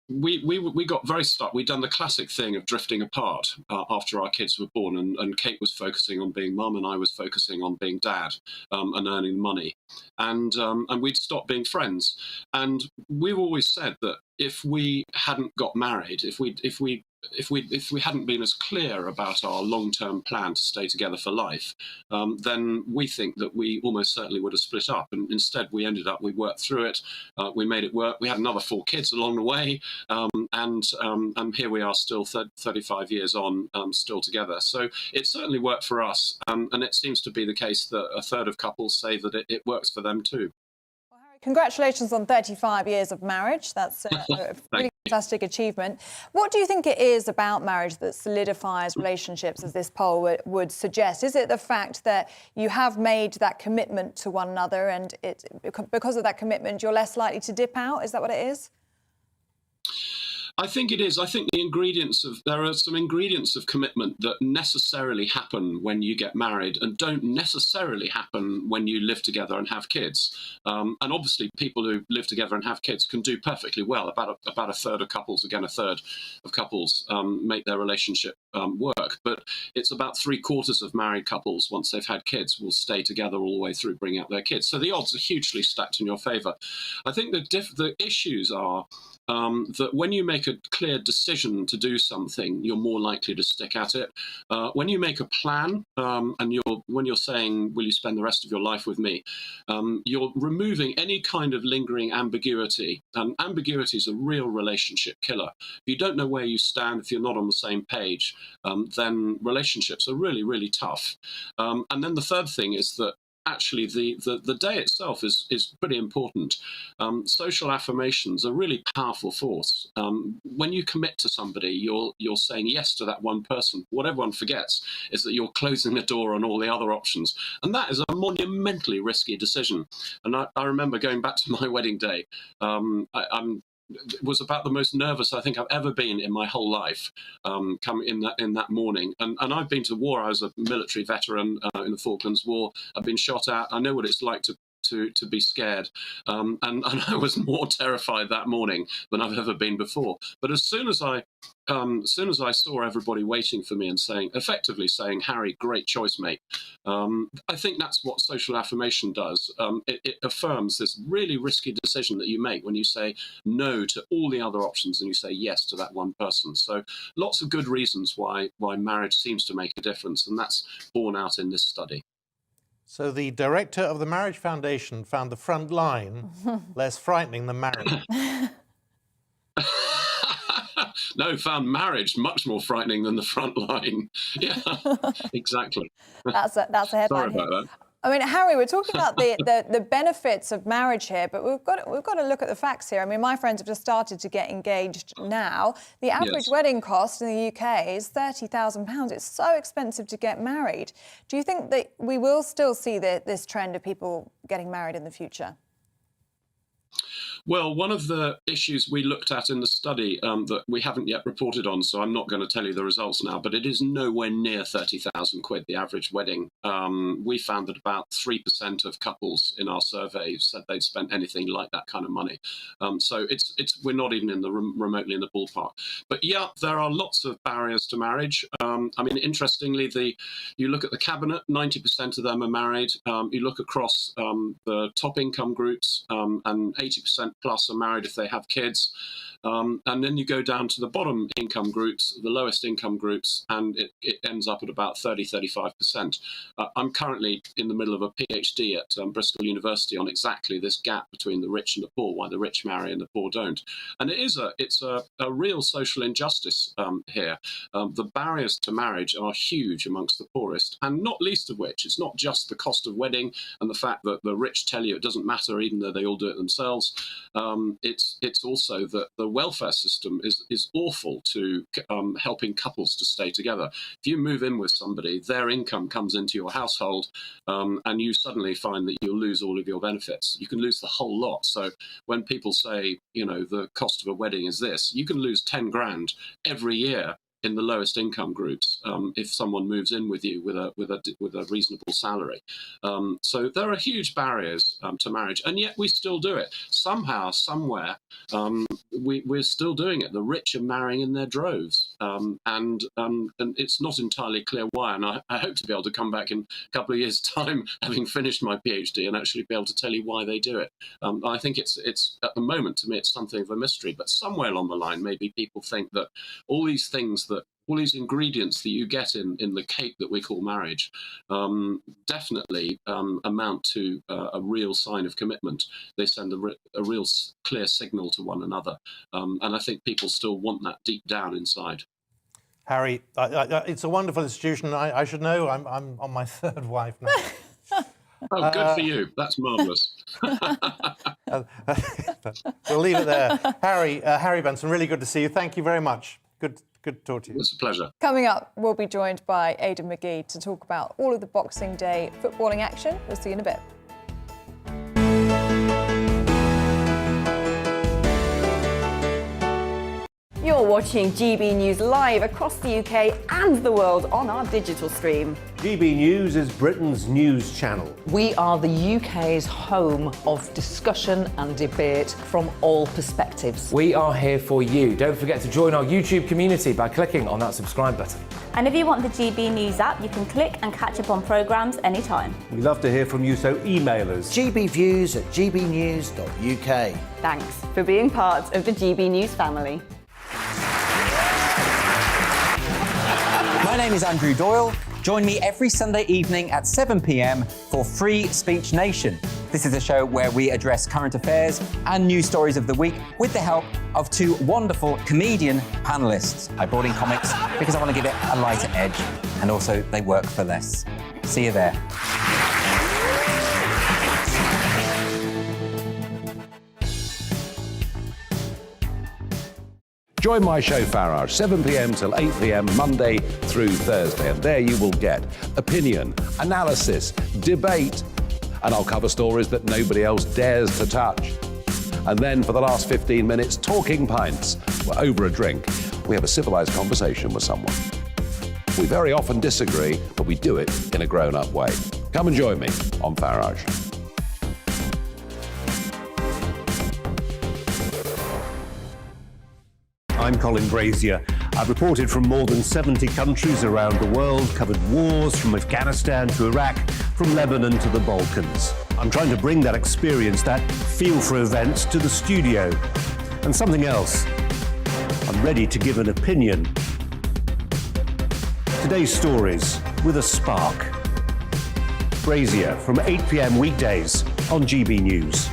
we got very stuck. We'd done the classic thing of drifting apart after our kids were born, and Kate was focusing on being mum, and I was focusing on being dad and earning money, and we'd stopped being friends. And we've always said that if we hadn't got married, if we hadn't been as clear about our long-term plan to stay together for life, then we think that we almost certainly would have split up. And instead, we worked through it. We made it work. We had another 4 kids along the way. And here we are still 35 years on, still together. So it certainly worked for us. And it seems to be the case that a third of couples say that it works for them too. Congratulations on 35 years of marriage. That's a really fantastic achievement. What do you think it is about marriage that solidifies relationships, as this poll would suggest? Is it the fact that you have made that commitment to one another, and because of that commitment, you're less likely to dip out? Is that what it is? I think it is. I think there are some ingredients of commitment that necessarily happen when you get married and don't necessarily happen when you live together and have kids. And obviously, people who live together and have kids can do perfectly well. About a third of couples, again, a third of couples make their relationship work. But it's about 3/4 of married couples, once they've had kids, will stay together all the way through bringing up their kids. So the odds are hugely stacked in your favour. I think the issues are that when you make a clear decision to do something, you're more likely to stick at it. When you make a plan and when you're saying, will you spend the rest of your life with me, you're removing any kind of lingering ambiguity. And ambiguity is a real relationship killer. If you don't know where you stand, if you're not on the same page, then relationships are really, really tough. And then the third thing is that actually the day itself is pretty important. Social affirmations are really powerful force. When you commit to somebody, you're saying yes to that one person. What everyone forgets is that you're closing the door on all the other options. And that is a monumentally risky decision. And I remember going back to my wedding day, it was about the most nervous I think I've ever been in my whole life, in that morning. And I've been to war. I was a military veteran in the Falklands War. I've been shot at. I know what it's like to be scared. And I was more terrified that morning than I've ever been before. But as soon as I saw everybody waiting for me and effectively saying, Harry, great choice, mate, I think that's what social affirmation does. It affirms this really risky decision that you make when you say no to all the other options and you say yes to that one person. So lots of good reasons why marriage seems to make a difference, and that's borne out in this study. So the director of the Marriage Foundation found the front line less frightening than marriage. No, found marriage much more frightening than the front line. Yeah, exactly. That's a headline. Sorry about that. I mean, Harry, we're talking about the benefits of marriage here, but we've got to look at the facts here. I mean, my friends have just started to get engaged now. The average wedding cost in the UK is £30,000. It's so expensive to get married. Do you think that we will still see this trend of people getting married in the future? Well, one of the issues we looked at in the study that we haven't yet reported on, so I'm not going to tell you the results now, but it is nowhere near 30,000 quid, the average wedding. We found that about 3% of couples in our survey said they'd spent anything like that kind of money. So we're not even remotely in the ballpark. But yeah, there are lots of barriers to marriage. I mean, interestingly, you look at the cabinet, 90% of them are married. You look across the top income groups, and 80% plus are married if they have kids. And then you go down to the bottom income groups, the lowest income groups, and it ends up at about 30-35%. I'm currently in the middle of a PhD at Bristol University on exactly this gap between the rich and the poor, why the rich marry and the poor don't. And it's a real social injustice here. The barriers to marriage are huge amongst the poorest, and not least of which, it's not just the cost of wedding and the fact that the rich tell you it doesn't matter even though they all do it themselves. it's also that the welfare system is awful to helping couples to stay together. If you move in with somebody, their income comes into your household, and you suddenly find that you'll lose all of your benefits. You can lose the whole lot. So when people say, you know, the cost of a wedding is this, you can lose 10 grand every year in the lowest income groups if someone moves in with you with a reasonable salary. So there are huge barriers to marriage, and yet we still do it. Somehow, somewhere, we're still doing it. The rich are marrying in their droves, and it's not entirely clear why. And I hope to be able to come back in a couple of years' time, having finished my PhD, and actually be able to tell you why they do it. I think it's at the moment, to me, it's something of a mystery. But somewhere along the line, maybe people think that all these ingredients that you get in the cake that we call marriage definitely amount to a real sign of commitment. They send a real clear signal to one another. And I think people still want that deep down inside. Harry, it's a wonderful institution. I should know. I'm on my third wife now. Oh, good for you. That's marvellous. We'll leave it there. Harry Benson, really good to see you. Thank you very much. Good to talk to you. It's a pleasure. Coming up, we'll be joined by Aidan McGee to talk about all of the Boxing Day footballing action. We'll see you in a bit. You're watching GB News live across the UK and the world on our digital stream. GB News is Britain's news channel. We are the UK's home of discussion and debate from all perspectives. We are here for you. Don't forget to join our YouTube community by clicking on that subscribe button. And if you want the GB News app, you can click and catch up on programmes anytime. We love to hear from you, so email us. gbviews@gbnews.uk. Thanks for being part of the GB News family. My name is Andrew Doyle. Join me every Sunday evening at 7 p.m. for Free Speech Nation. This is a show where we address current affairs and news stories of the week with the help of two wonderful comedian panellists. I brought in comics because I want to give it a lighter edge, and also they work for less. See you there. Join my show Farage, 7 p.m. till 8 p.m. Monday through Thursday, and there you will get opinion, analysis, debate, and I'll cover stories that nobody else dares to touch. And then for the last 15 minutes, talking pints. We're over a drink. We have a civilised conversation with someone. We very often disagree, but we do it in a grown-up way. Come and join me on Farage. I'm Colin Brazier. I've reported from more than 70 countries around the world, covered wars from Afghanistan to Iraq, from Lebanon to the Balkans. I'm trying to bring that experience, that feel for events, to the studio. And something else, I'm ready to give an opinion. Today's stories with a spark. Brazier from 8 p.m. weekdays on GB News.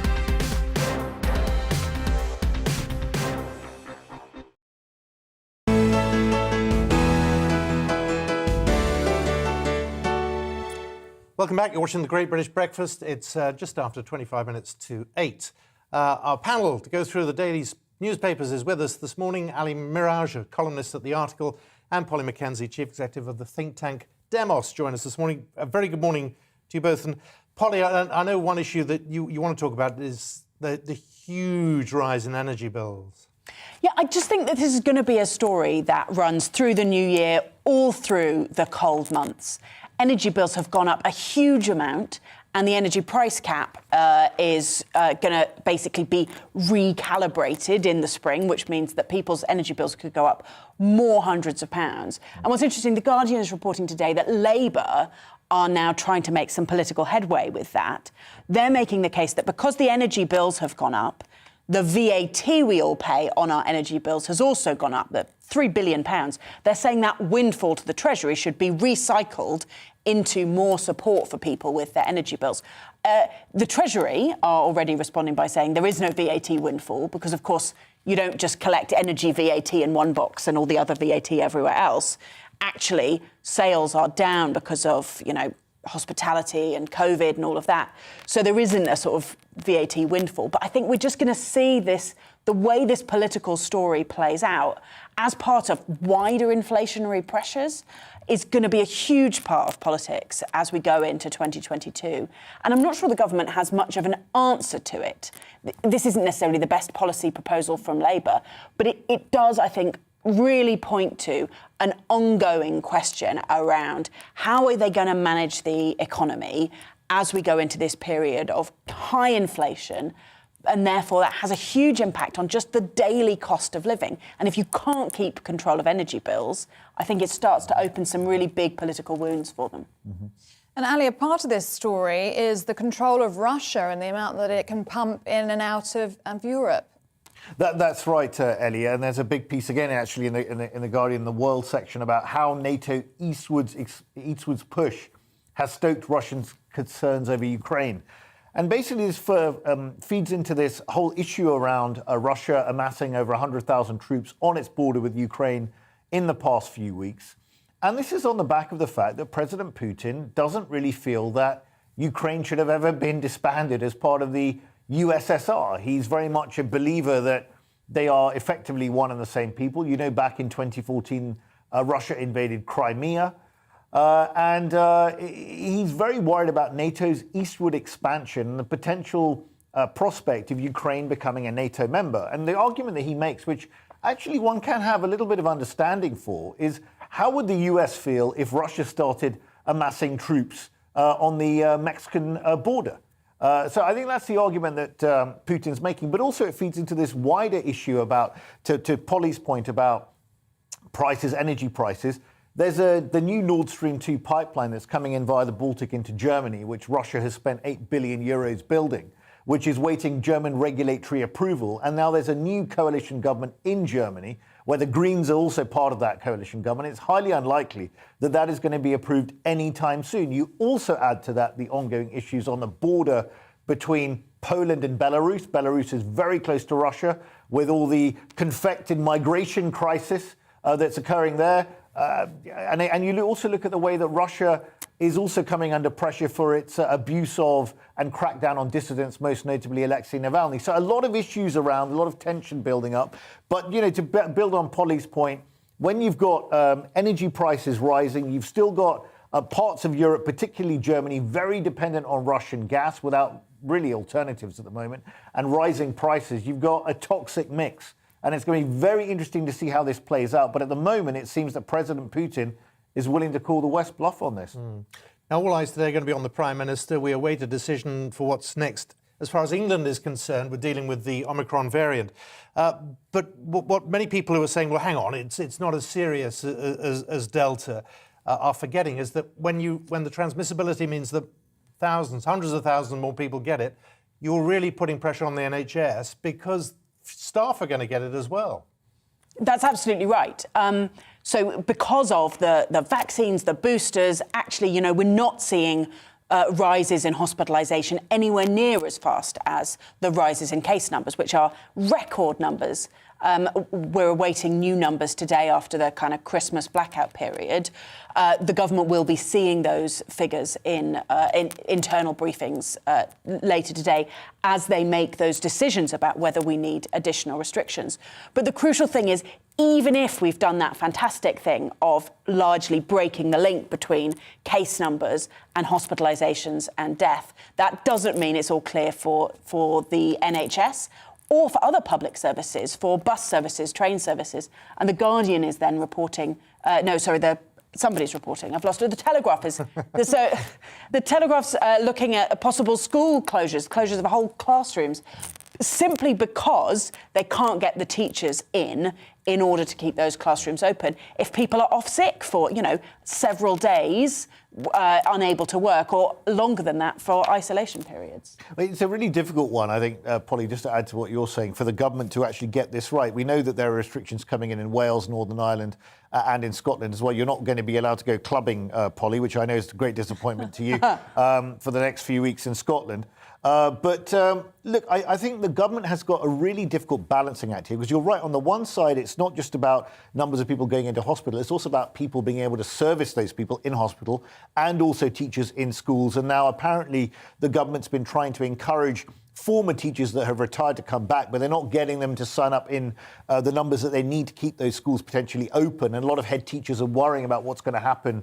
Welcome back. You're watching The Great British Breakfast. It's just after 25 minutes to 8. Our panel to go through the day's newspapers is with us this morning. Ali Miraj, a columnist at The Article, and Polly Mackenzie, Chief Executive of the think tank Demos, join us this morning. A very good morning to you both. And Polly, I know one issue that you want to talk about is the huge rise in energy bills. Yeah, I just think that this is going to be a story that runs through the new year, all through the cold months. Energy bills have gone up a huge amount, and the energy price cap is going to basically be recalibrated in the spring, which means that people's energy bills could go up more hundreds of pounds. And what's interesting, The Guardian is reporting today that Labour are now trying to make some political headway with that. They're making the case that because the energy bills have gone up, the VAT we all pay on our energy bills has also gone up, that £3 billion. They're saying that windfall to the Treasury should be recycled into more support for people with their energy bills. The Treasury are already responding by saying there is no VAT windfall because, of course, you don't just collect energy VAT in one box and all the other VAT everywhere else. Actually, sales are down because of, hospitality and COVID and all of that. So there isn't a sort of VAT windfall. But I think we're just going to see this, the way this political story plays out as part of wider inflationary pressures is going to be a huge part of politics as we go into 2022. And I'm not sure the government has much of an answer to it. This isn't necessarily the best policy proposal from Labour, but it does, I think, really point to an ongoing question around how are they going to manage the economy as we go into this period of high inflation, and therefore that has a huge impact on just the daily cost of living. And if you can't keep control of energy bills, I think it starts to open some really big political wounds for them. Mm-hmm. And Ali, a part of this story is the control of Russia and the amount that it can pump in and out of Europe. That's right, Ellie, and there's a big piece again, actually, in the Guardian, the World section, about how NATO eastwards push has stoked Russian concerns over Ukraine. And basically this feeds into this whole issue around Russia amassing over 100,000 troops on its border with Ukraine in the past few weeks. And this is on the back of the fact that President Putin doesn't really feel that Ukraine should have ever been disbanded as part of the USSR. He's very much a believer that they are effectively one and the same people. You know, back in 2014, Russia invaded Crimea. And he's very worried about NATO's eastward expansion and the potential prospect of Ukraine becoming a NATO member. And the argument that he makes, which actually one can have a little bit of understanding for, is how would the US feel if Russia started amassing troops on the Mexican border? So I think that's the argument that Putin's making. But also it feeds into this wider issue about, to Polly's point about prices, energy prices. There's the new Nord Stream 2 pipeline that's coming in via the Baltic into Germany, which Russia has spent 8 billion euros building, which is waiting German regulatory approval. And now there's a new coalition government in Germany, where the Greens are also part of that coalition government. It's highly unlikely that that is going to be approved anytime soon. You also add to that the ongoing issues on the border between Poland and Belarus. Belarus is very close to Russia, with all the confected migration crisis that's occurring there. And you also look at the way that Russia is also coming under pressure for its abuse of and crackdown on dissidents, most notably Alexei Navalny. So a lot of issues around, a lot of tension building up. But, you know, to build on Polly's point, when you've got energy prices rising, you've still got parts of Europe, particularly Germany, very dependent on Russian gas without really alternatives at the moment, and rising prices. You've got a toxic mix. And it's going to be very interesting to see how this plays out. But at the moment, it seems that President Putin is willing to call the West bluff on this. Now, all eyes today are going to be on the Prime Minister. We await a decision for what's next. As far as England is concerned, we're dealing with the Omicron variant. But what many people who are saying, well, hang on, it's not as serious as Delta, are forgetting is that when the transmissibility means that thousands, hundreds of thousands more people get it, you're really putting pressure on the NHS because staff are going to get it as well. That's absolutely right. So because of the vaccines, the boosters, actually, you know, we're not seeing rises in hospitalisation anywhere near as fast as the rises in case numbers, which are record numbers. We're awaiting new numbers today after the kind of Christmas blackout period. The government will be seeing those figures in internal briefings later today as they make those decisions about whether we need additional restrictions. But the crucial thing is, even if we've done that fantastic thing of largely breaking the link between case numbers and hospitalisations and death, that doesn't mean it's all clear for the NHS or for other public services, for bus services, train services. And The Guardian is then reporting... somebody's reporting. I've lost it. The Telegraph is... So the Telegraph's looking at possible school closures of whole classrooms, simply because they can't get the teachers in order to keep those classrooms open. If people are off sick for, several days, unable to work, or longer than that for isolation periods. It's a really difficult one, I think, Polly, just to add to what you're saying, for the government to actually get this right. We know that there are restrictions coming in Wales, Northern Ireland, and in Scotland as well. You're not going to be allowed to go clubbing, Polly, which I know is a great disappointment to you, for the next few weeks in Scotland. Look, I think the government has got a really difficult balancing act here, because you're right. On the one side, it's not just about numbers of people going into hospital. It's also about people being able to service those people in hospital and also teachers in schools. And now apparently the government's been trying to encourage former teachers that have retired to come back, but they're not getting them to sign up in the numbers that they need to keep those schools potentially open. And a lot of head teachers are worrying about what's going to happen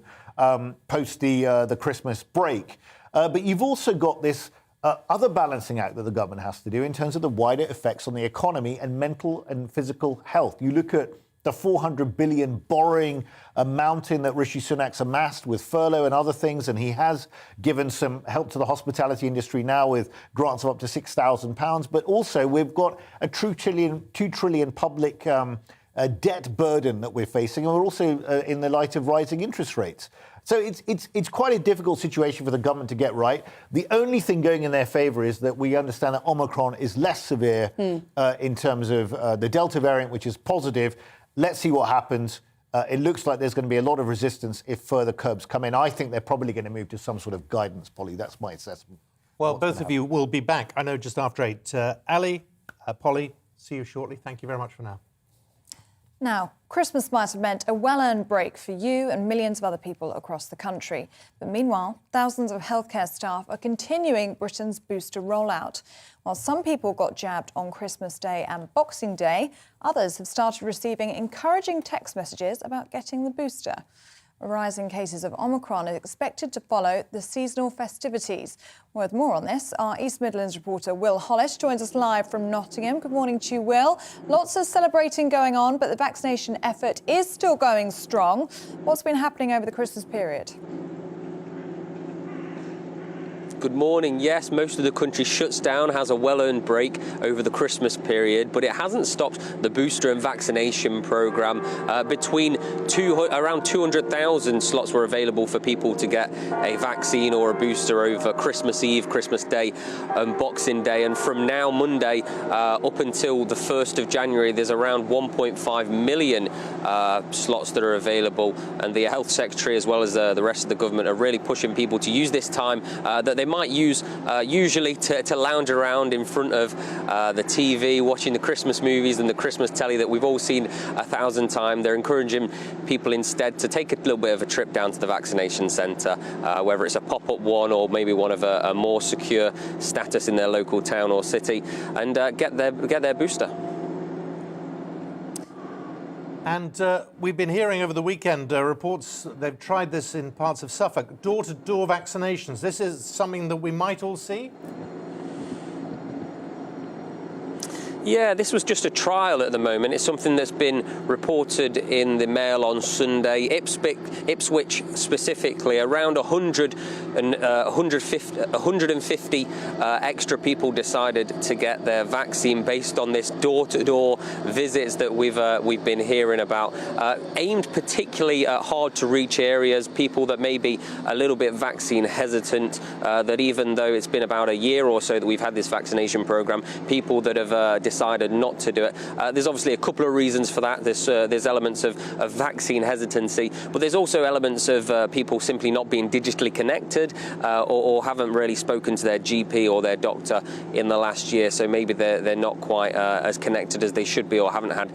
post the Christmas break. But you've also got this other balancing act that the government has to do in terms of the wider effects on the economy and mental and physical health. You look at the 400 billion borrowing mountain that Rishi Sunak's amassed with furlough and other things, and he has given some help to the hospitality industry now with grants of up to £6,000. But also we've got a 2 trillion public debt burden that we're facing, and we're also in the light of rising interest rates. So it's quite a difficult situation for the government to get right. The only thing going in their favour is that we understand that Omicron is less severe in terms of the Delta variant, which is positive. Let's see what happens. It looks like there's going to be a lot of resistance if further curbs come in. I think they're probably going to move to some sort of guidance, Polly. That's my assessment. Well, both of you will be back, I know, just after 8. Ali, Polly, see you shortly. Thank you very much for now. Now, Christmas might have meant a well-earned break for you and millions of other people across the country. But meanwhile, thousands of healthcare staff are continuing Britain's booster rollout. While some people got jabbed on Christmas Day and Boxing Day, others have started receiving encouraging text messages about getting the booster. A rise in cases of Omicron is expected to follow the seasonal festivities. With more on this, our East Midlands reporter Will Hollis joins us live from Nottingham. Good morning to you, Will. Lots of celebrating going on, but the vaccination effort is still going strong. What's been happening over the Christmas period? Good morning. Yes, most of the country shuts down, has a well-earned break over the Christmas period, but it hasn't stopped the booster and vaccination programme. Around 200,000 slots were available for people to get a vaccine or a booster over Christmas Eve, Christmas Day and Boxing Day. And from now, Monday, up until the 1st of January, there's around 1.5 million slots that are available. And the Health Secretary, as well as the rest of the government, are really pushing people to use this time that they might use usually to lounge around in front of the TV, watching the Christmas movies and the Christmas telly that we've all seen 1,000 times. They're encouraging people instead to take a little bit of a trip down to the vaccination centre, whether it's a pop-up one or maybe one of a more secure status in their local town or city, and get their booster. And we've been hearing over the weekend reports, they've tried this in parts of Suffolk, door-to-door vaccinations. This is something that we might all see? Yeah, this was just a trial at the moment. It's something that's been reported in the Mail on Sunday. Ipswich specifically, around 150 extra people decided to get their vaccine based on this door-to-door visits that we've been hearing about, aimed particularly at hard-to-reach areas, people that may be a little bit vaccine hesitant, that even though it's been about a year or so that we've had this vaccination programme, people that have decided not to do it. There's obviously a couple of reasons for that. There's elements of vaccine hesitancy, but there's also elements of people simply not being digitally connected or haven't really spoken to their GP or their doctor in the last year, so maybe they're not quite as connected as they should be or haven't had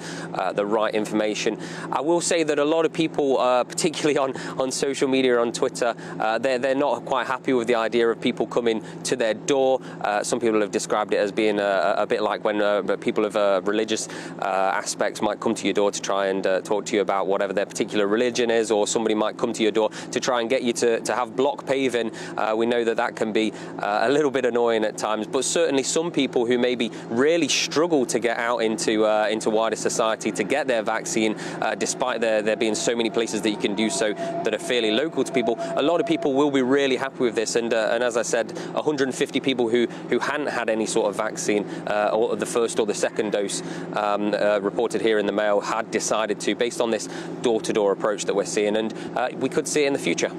the right information. I will say that a lot of people, particularly on social media, on Twitter, they're not quite happy with the idea of people coming to their door. Some people have described it as being a bit like when people of religious aspects might come to your door to try and talk to you about whatever their particular religion is, or somebody might come to your door to try and get you to have block paving. We know that can be a little bit annoying at times, but certainly some people who maybe really struggle to get out into wider society to get their vaccine, despite there being so many places that you can do so that are fairly local to people, a lot of people will be really happy with this. And as I said, 150 people who hadn't had any sort of vaccine, or the first or the second dose, reported here in the Mail, had decided to, based on this door-to-door approach that we're seeing, and we could see it in the future.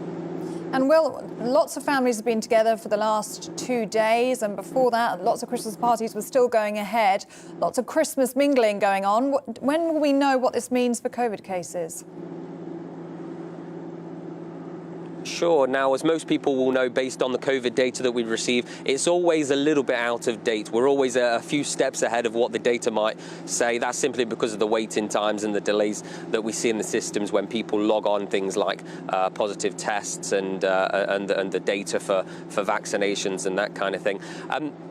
And Will, lots of families have been together for the last 2 days, and before that, lots of Christmas parties were still going ahead, lots of Christmas mingling going on. When will we know what this means for COVID cases? Sure. Now, as most people will know, based on the COVID data that we receive, it's always a little bit out of date. We're always a few steps ahead of what the data might say. That's simply because of the waiting times and the delays that we see in the systems when people log on things like positive tests and the data for vaccinations and that kind of thing.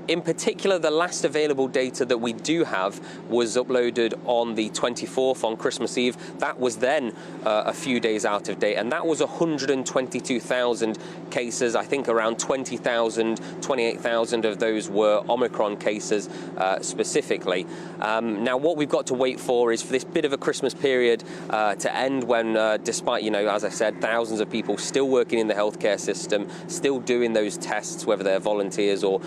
In particular, the last available data that we do have was uploaded on the 24th, on Christmas Eve. That was then a few days out of date, and that was 122,000 cases. I think around 20,000, 28,000 of those were Omicron cases specifically. Now, what we've got to wait for is for this bit of a Christmas period to end when, despite, as I said, thousands of people still working in the healthcare system, still doing those tests, whether they're volunteers or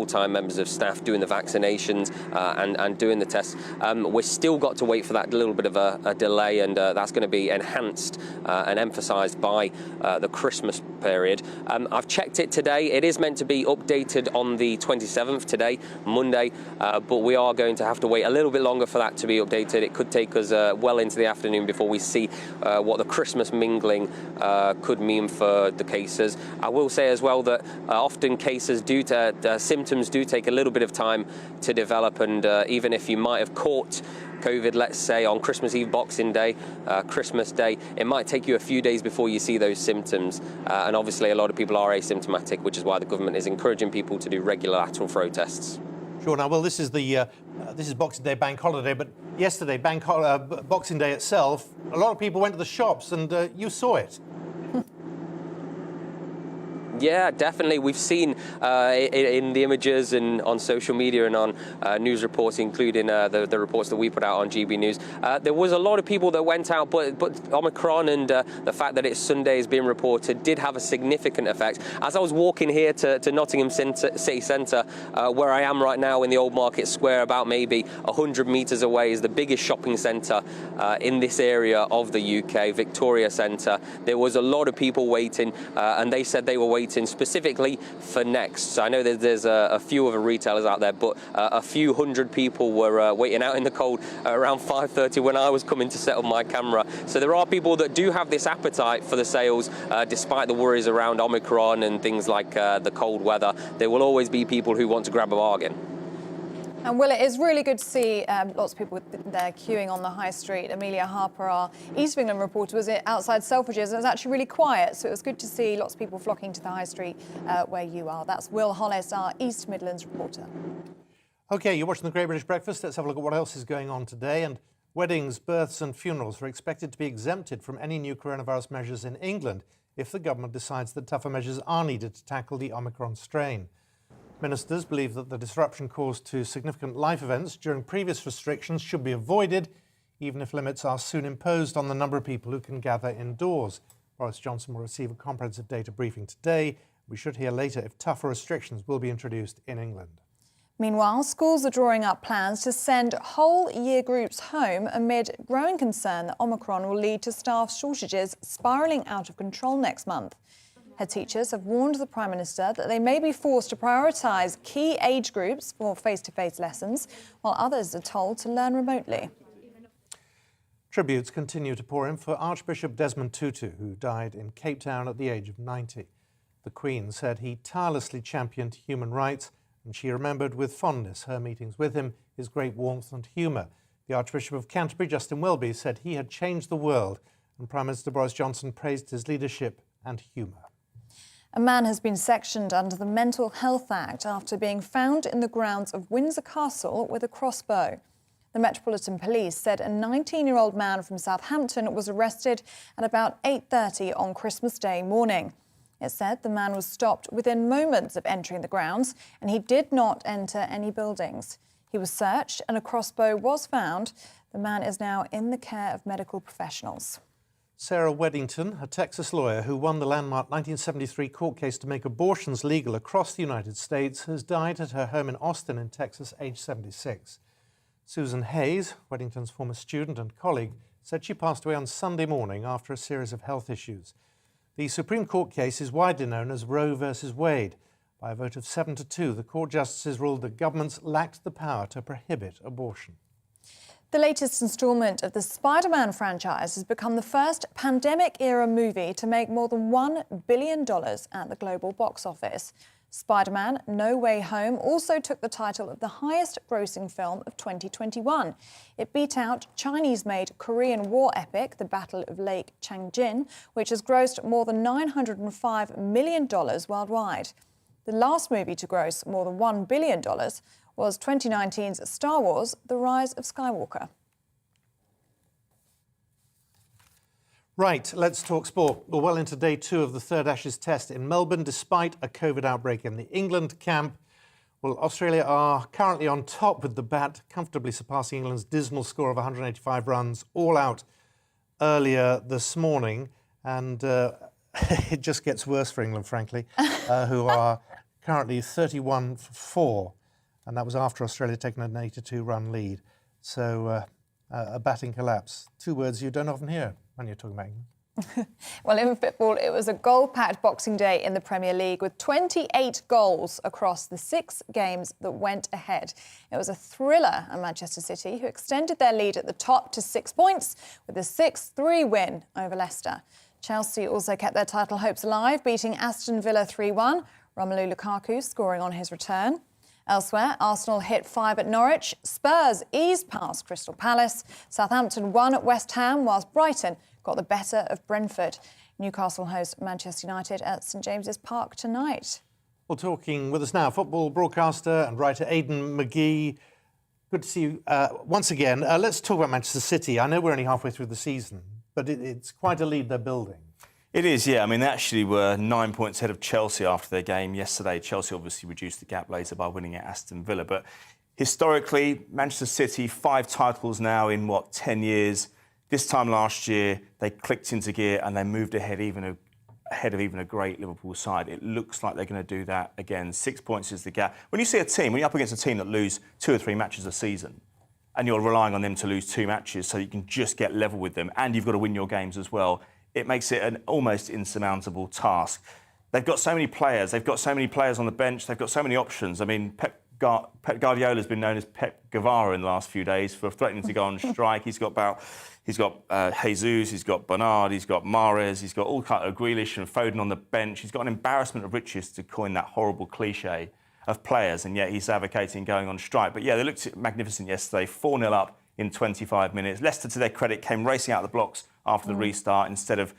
full-time members of staff doing the vaccinations and doing the tests. We're still got to wait for that little bit of a delay, and that's going to be enhanced and emphasised by the Christmas period. I've checked it today. It is meant to be updated on the 27th today, Monday, but we are going to have to wait a little bit longer for that to be updated. It could take us well into the afternoon before we see what the Christmas mingling could mean for the cases. I will say as well that often cases symptoms do take a little bit of time to develop, and even if you might have caught COVID, let's say on Christmas Eve, Boxing Day, Christmas Day, it might take you a few days before you see those symptoms. And obviously a lot of people are asymptomatic, which is why the government is encouraging people to do regular lateral flow tests. Sure. Now, well, this is Boxing Day bank holiday, but yesterday, Boxing Day itself, a lot of people went to the shops, and you saw it. Yeah, definitely. We've seen in the images and on social media and on news reports, including the reports that we put out on GB News. There was a lot of people that went out, but Omicron and the fact that it's Sunday is being reported did have a significant effect. As I was walking here to Nottingham City Centre, where I am right now in the Old Market Square, about maybe 100 metres away is the biggest shopping centre in this area of the UK, Victoria Centre. There was a lot of people waiting, and they said they were waiting specifically for Next. So I know that there's a few other retailers out there, but a few hundred people were waiting out in the cold around 5:30 when I was coming to set up my camera. So there are people that do have this appetite for the sales, despite the worries around Omicron and things like the cold weather. There will always be people who want to grab a bargain. And Will, it is really good to see lots of people there queuing on the high street. Amelia Harper, our East of England reporter, was outside Selfridges. It was actually really quiet, so it was good to see lots of people flocking to the high street where you are. That's Will Hollis, our East Midlands reporter. OK, you're watching The Great British Breakfast. Let's have a look at what else is going on today. And weddings, births and funerals are expected to be exempted from any new coronavirus measures in England if the government decides that tougher measures are needed to tackle the Omicron strain. Ministers believe that the disruption caused to significant life events during previous restrictions should be avoided, even if limits are soon imposed on the number of people who can gather indoors. Boris Johnson will receive a comprehensive data briefing today. We should hear later if tougher restrictions will be introduced in England. Meanwhile, schools are drawing up plans to send whole year groups home amid growing concern that Omicron will lead to staff shortages spiralling out of control next month. Head teachers have warned the Prime Minister that they may be forced to prioritise key age groups for face-to-face lessons, while others are told to learn remotely. Tributes continue to pour in for Archbishop Desmond Tutu, who died in Cape Town at the age of 90. The Queen said he tirelessly championed human rights, and she remembered with fondness her meetings with him, his great warmth and humour. The Archbishop of Canterbury, Justin Welby, said he had changed the world, and Prime Minister Boris Johnson praised his leadership and humour. A man has been sectioned under the Mental Health Act after being found in the grounds of Windsor Castle with a crossbow. The Metropolitan Police said a 19-year-old man from Southampton was arrested at about 8:30 on Christmas Day morning. It said the man was stopped within moments of entering the grounds and he did not enter any buildings. He was searched and a crossbow was found. The man is now in the care of medical professionals. Sarah Weddington, a Texas lawyer who won the landmark 1973 court case to make abortions legal across the United States, has died at her home in Austin in Texas, aged 76. Susan Hayes, Weddington's former student and colleague, said she passed away on Sunday morning after a series of health issues. The Supreme Court case is widely known as Roe versus Wade. By a vote of 7-2, the court justices ruled that governments lacked the power to prohibit abortion. The latest instalment of the Spider-Man franchise has become the first pandemic-era movie to make more than $1 billion at the global box office. Spider-Man: No Way Home also took the title of the highest-grossing film of 2021. It beat out Chinese-made Korean war epic, The Battle of Lake Changjin, which has grossed more than $905 million worldwide. The last movie to gross more than $1 billion was 2019's Star Wars: The Rise of Skywalker. Right, let's talk sport. We're well into day 2 of the third Ashes test in Melbourne, despite a COVID outbreak in the England camp. Well, Australia are currently on top with the bat, comfortably surpassing England's dismal score of 185 runs, all out earlier this morning. And it just gets worse for England, frankly, who are currently 31 for 4. And that was after Australia taking an 82-run lead. So a batting collapse. 2 words you don't often hear when you're talking about England. Well, in football, it was a goal-packed Boxing Day in the Premier League with 28 goals across the 6 games that went ahead. It was a thriller at Manchester City, who extended their lead at the top to 6 points with a 6-3 win over Leicester. Chelsea also kept their title hopes alive, beating Aston Villa 3-1, Romelu Lukaku scoring on his return. Elsewhere, Arsenal hit 5 at Norwich, Spurs eased past Crystal Palace, Southampton won at West Ham, whilst Brighton got the better of Brentford. Newcastle host Manchester United at St James's Park tonight. Well, talking with us now, football broadcaster and writer Aidan McGee. Good to see you once again. Let's talk about Manchester City. I know we're only halfway through the season, but it's quite a lead they're building. It is, yeah. I mean, they actually were 9 points ahead of Chelsea after their game yesterday. Chelsea obviously reduced the gap later by winning at Aston Villa. But historically, Manchester City, 5 titles now in, 10 years. This time last year, they clicked into gear and they moved ahead of even a great Liverpool side. It looks like they're going to do that again. 6 points is the gap. When you see a team, when you're up against a team that lose 2 or 3 matches a season, and you're relying on them to lose 2 matches so you can just get level with them, and you've got to win your games as well, it makes it an almost insurmountable task. They've got so many players. They've got so many players on the bench. They've got so many options. I mean, Pep Guardiola's been known as Pep Guevara in the last few days for threatening to go on strike. He's got Jesus, he's got Bernard, he's got Mahrez, he's got all kind of Grealish and Foden on the bench. He's got an embarrassment of riches, to coin that horrible cliche, of players, and yet he's advocating going on strike. But yeah, they looked magnificent yesterday, 4-0 up in 25 minutes. Leicester, to their credit, came racing out of the blocks after the restart instead of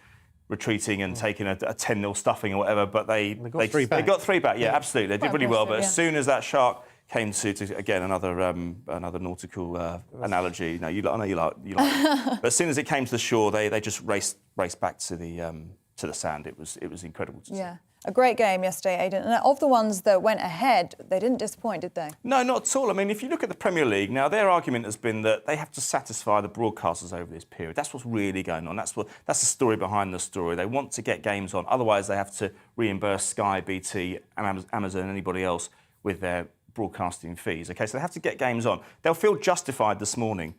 retreating and taking a 10-0 stuffing or whatever. But they got 3 back. They got 3 back, yeah, absolutely. They did really well. But as soon as that shark came to again, another nautical analogy. No, I know you like it. But as soon as it came to the shore, they just raced back to the sand. It was incredible to see. Yeah. A great game yesterday, Aidan. And of the ones that went ahead, they didn't disappoint, did they? No, not at all. I mean, if you look at the Premier League, now their argument has been that they have to satisfy the broadcasters over this period. That's what's really going on. That's the story behind the story. They want to get games on. Otherwise, they have to reimburse Sky, BT, Amazon, anybody else with their broadcasting fees. OK, so they have to get games on. They'll feel justified this morning.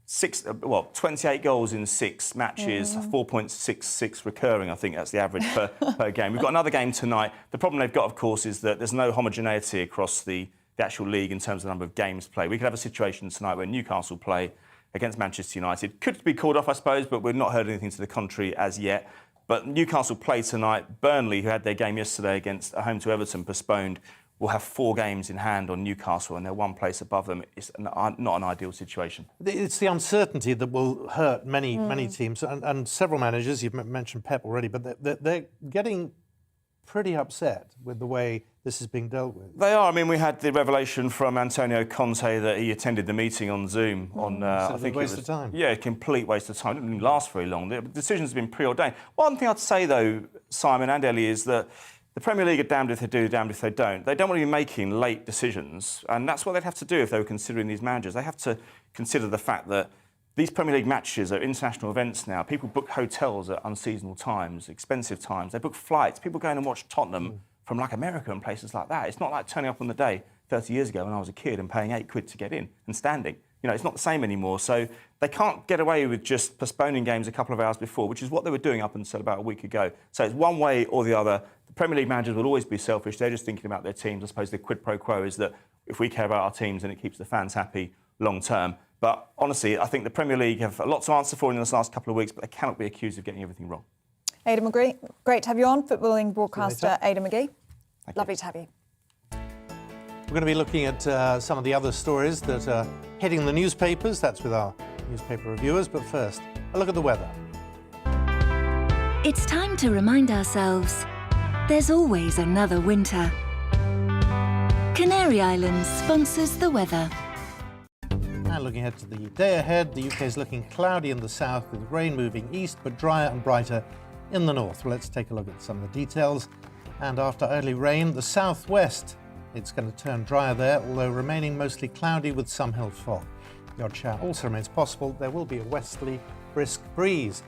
28 goals in 6 matches, 4.66 recurring, I think that's the average per game. We've got another game tonight. The problem they've got, of course, is that there's no homogeneity across the actual league in terms of the number of games played. We could have a situation tonight where Newcastle play against Manchester United. Could be called off, I suppose, but we've not heard anything to the contrary as yet. But Newcastle play tonight. Burnley, who had their game yesterday against home to Everton, postponed, will have 4 games in hand on Newcastle and they're 1 place above them. It's not an ideal situation. It's the uncertainty that will hurt many teams and several managers. You've mentioned Pep already, but they're getting pretty upset with the way this is being dealt with. They are. I mean, we had the revelation from Antonio Conte that he attended the meeting on Zoom I think waste of time. Yeah, a complete waste of time. It didn't last very long. The decision's been preordained. One thing I'd say, though, Simon and Ellie, is that the Premier League are damned if they do, damned if they don't. They don't want to be making late decisions, and that's what they'd have to do if they were considering these managers. They have to consider the fact that these Premier League matches are international events now. People book hotels at unseasonal times, expensive times. They book flights. People go in and watch Tottenham from like America and places like that. It's not like turning up on the day 30 years ago when I was a kid and paying £8 to get in and standing. You know, it's not the same anymore. So they can't get away with just postponing games a couple of hours before, which is what they were doing up until about a week ago. So it's one way or the other. The Premier League managers will always be selfish. They're just thinking about their teams. I suppose the quid pro quo is that if we care about our teams and it keeps the fans happy long term. But honestly, I think the Premier League have a lot to answer for in this last couple of weeks, but they cannot be accused of getting everything wrong. Aidan McGee, great to have you on. Footballing broadcaster Aidan McGee. Lovely to have you. We're going to be looking at some of the other stories that are hitting the newspapers. That's with our newspaper reviewers. But first, a look at the weather. It's time to remind ourselves there's always another winter. Canary Islands sponsors the weather. And looking ahead to the day ahead, the UK is looking cloudy in the south with rain moving east, but drier and brighter in the north. Well, let's take a look at some of the details. And after early rain, the southwest, it's going to turn drier there, although remaining mostly cloudy with some hill fog. The odd shower also remains possible. There will be a westerly brisk breeze.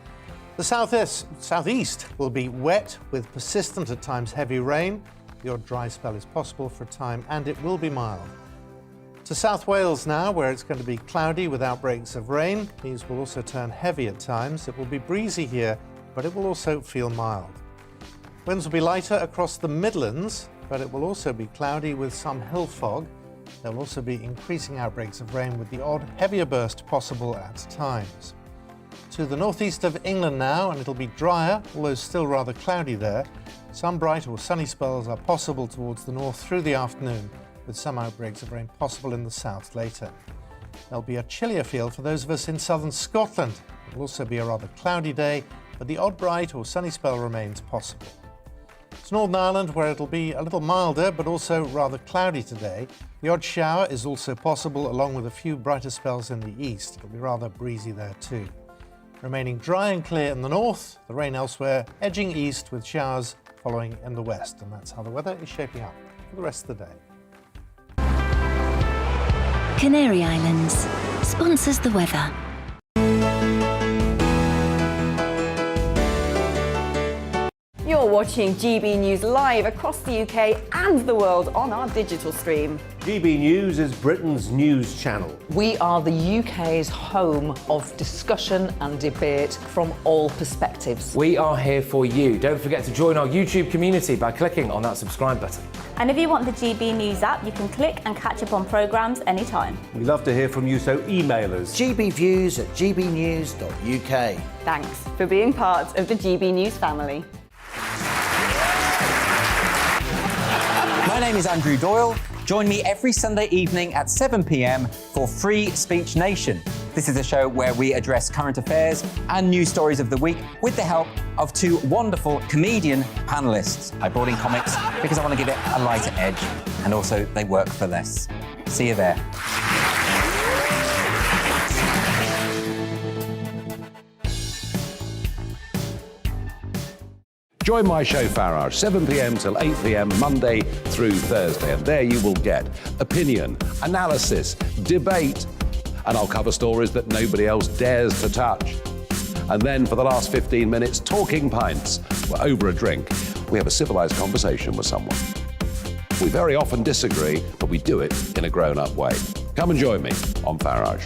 The southeast will be wet with persistent at times heavy rain. The odd dry spell is possible for a time, and it will be mild. To South Wales now, where it's going to be cloudy with outbreaks of rain. These will also turn heavy at times. It will be breezy here, but it will also feel mild. Winds will be lighter across the Midlands, but it will also be cloudy with some hill fog. There will also be increasing outbreaks of rain with the odd heavier burst possible at times. To the northeast of England now, and it'll be drier, although still rather cloudy there. Some bright or sunny spells are possible towards the north through the afternoon, with some outbreaks of rain possible in the south later. There'll be a chillier feel for those of us in southern Scotland. It will also be a rather cloudy day, but the odd bright or sunny spell remains possible. It's Northern Ireland, where it'll be a little milder, but also rather cloudy today. The odd shower is also possible, along with a few brighter spells in the east. It'll be rather breezy there too. Remaining dry and clear in the north, the rain elsewhere edging east with showers following in the west. And that's how the weather is shaping up for the rest of the day. Canary Islands sponsors the weather. You're watching GB News live across the UK and the world on our digital stream. GB News is Britain's news channel. We are the UK's home of discussion and debate from all perspectives. We are here for you. Don't forget to join our YouTube community by clicking on that subscribe button. And if you want the GB News app, you can click and catch up on programmes anytime. We love to hear from you, so email us. gbviews@gbnews.uk. Thanks for being part of the GB News family. My name is Andrew Doyle. Join me every Sunday evening at 7 p.m. for Free Speech Nation. This is a show where we address current affairs and news stories of the week with the help of two wonderful comedian panellists. I brought in comics because I want to give it a lighter edge, and also they work for less. See you there. Join my show Farage, 7 p.m. till 8 p.m. Monday through Thursday. And there you will get opinion, analysis, debate, and I'll cover stories that nobody else dares to touch. And then for the last 15 minutes, talking pints. We're over a drink. We have a civilised conversation with someone. We very often disagree, but we do it in a grown-up way. Come and join me on Farage.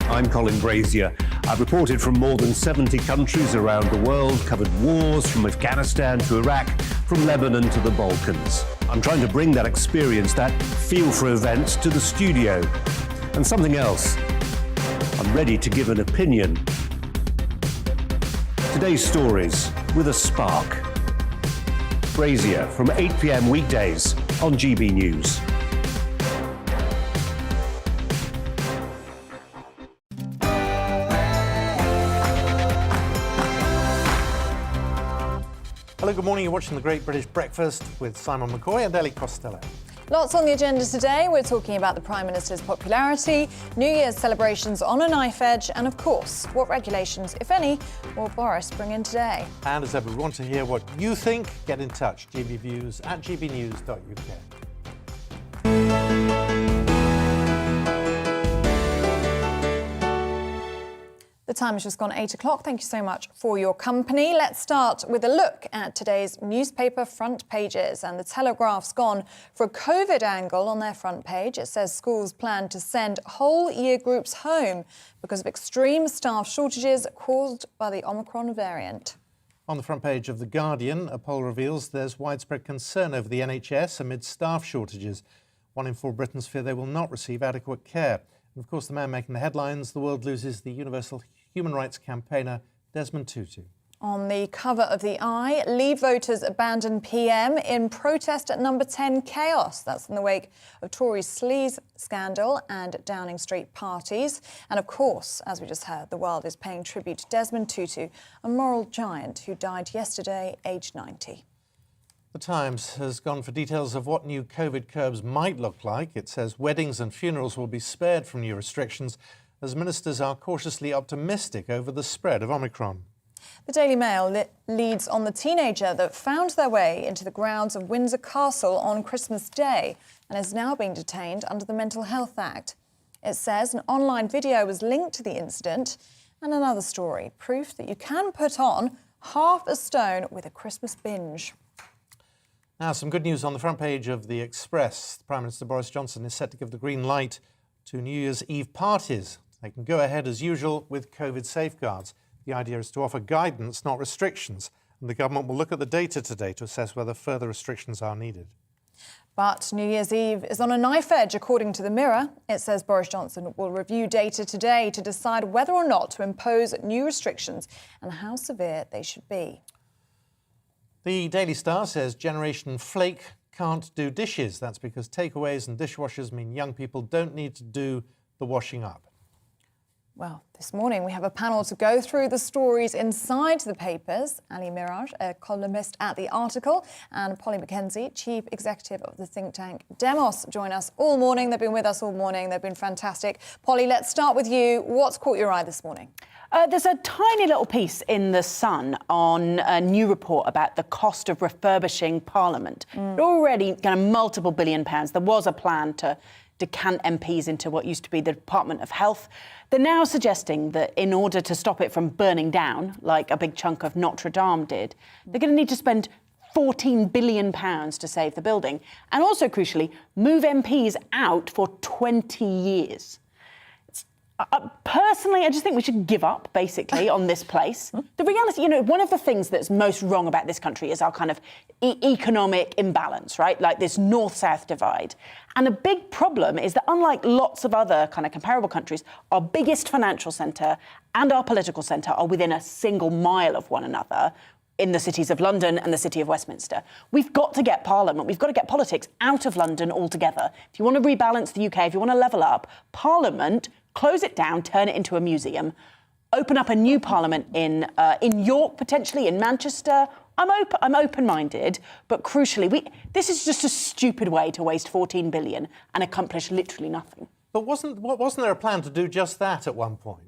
I'm Colin Brazier. I've reported from more than 70 countries around the world, covered wars from Afghanistan to Iraq, from Lebanon to the Balkans. I'm trying to bring that experience, that feel for events, to the studio. And something else. I'm ready to give an opinion. Today's stories with a spark. Brazier from 8 p.m. weekdays on GB News. Hello, good morning. You're watching The Great British Breakfast with Simon McCoy and Ellie Costello. Lots on the agenda today. We're talking about the Prime Minister's popularity, New Year's celebrations on a knife edge, and of course, what regulations, if any, will Boris bring in today? And as ever, we want to hear what you think. Get in touch, gbviews@gbnews.uk. The time has just gone 8 o'clock. Thank you so much for your company. Let's start with a look at today's newspaper front pages. And the Telegraph's gone for a COVID angle on their front page. It says schools plan to send whole year groups home because of extreme staff shortages caused by the Omicron variant. On the front page of The Guardian, a poll reveals there's widespread concern over the NHS amid staff shortages. 1 in 4 Britons fear they will not receive adequate care. And of course, the man making the headlines, the world loses the universal human rights campaigner Desmond Tutu. On the cover of The Eye, Leave voters abandon PM in protest at number 10 chaos. That's in the wake of Tory sleaze scandal and Downing Street parties. And of course, as we just heard, the world is paying tribute to Desmond Tutu, a moral giant who died yesterday, aged 90. The Times has gone for details of what new COVID curbs might look like. It says weddings and funerals will be spared from new restrictions as ministers are cautiously optimistic over the spread of Omicron. The Daily Mail leads on the teenager that found their way into the grounds of Windsor Castle on Christmas Day and is now being detained under the Mental Health Act. It says an online video was linked to the incident. And another story, proof that you can put on half a stone with a Christmas binge. Now, some good news on the front page of The Express. Prime Minister Boris Johnson is set to give the green light to New Year's Eve parties. They can go ahead as usual with COVID safeguards. The idea is to offer guidance, not restrictions, and the government will look at the data today to assess whether further restrictions are needed. But New Year's Eve is on a knife edge, according to the Mirror. It says Boris Johnson will review data today to decide whether or not to impose new restrictions and how severe they should be. The Daily Star says Generation Flake can't do dishes. That's because takeaways and dishwashers mean young people don't need to do the washing up. Well, this morning we have a panel to go through the stories inside the papers. Ali Miraj, a columnist at The Article, and Polly Mackenzie, Chief Executive of the think tank Demos, join us all morning. They've been with us all morning. They've been fantastic. Polly, let's start with you. What's caught your eye this morning? There's a tiny little piece in The Sun on a new report about the cost of refurbishing Parliament. Already kind of multiple £1 billion. There was a plan to decant MPs into what used to be the Department of Health. They're now suggesting that in order to stop it from burning down, like a big chunk of Notre Dame did, they're going to need to spend £14 billion to save the building. And also, crucially, move MPs out for 20 years. Personally, I just think we should give up, basically, on this place. The reality, one of the things that's most wrong about this country is our kind of economic imbalance, right? Like this north-south divide. And a big problem is that unlike lots of other kind of comparable countries, our biggest financial centre and our political centre are within a single mile of one another in the cities of London and the city of Westminster. We've got to get Parliament, we've got to get politics out of London altogether. If you want to rebalance the UK, if you want to level up, Parliament, close it down, turn it into a museum, open up a new Parliament in York, potentially, in Manchester. I'm open-minded, but crucially, this is just a stupid way to waste £14 billion and accomplish literally nothing. But wasn't there a plan to do just that at one point?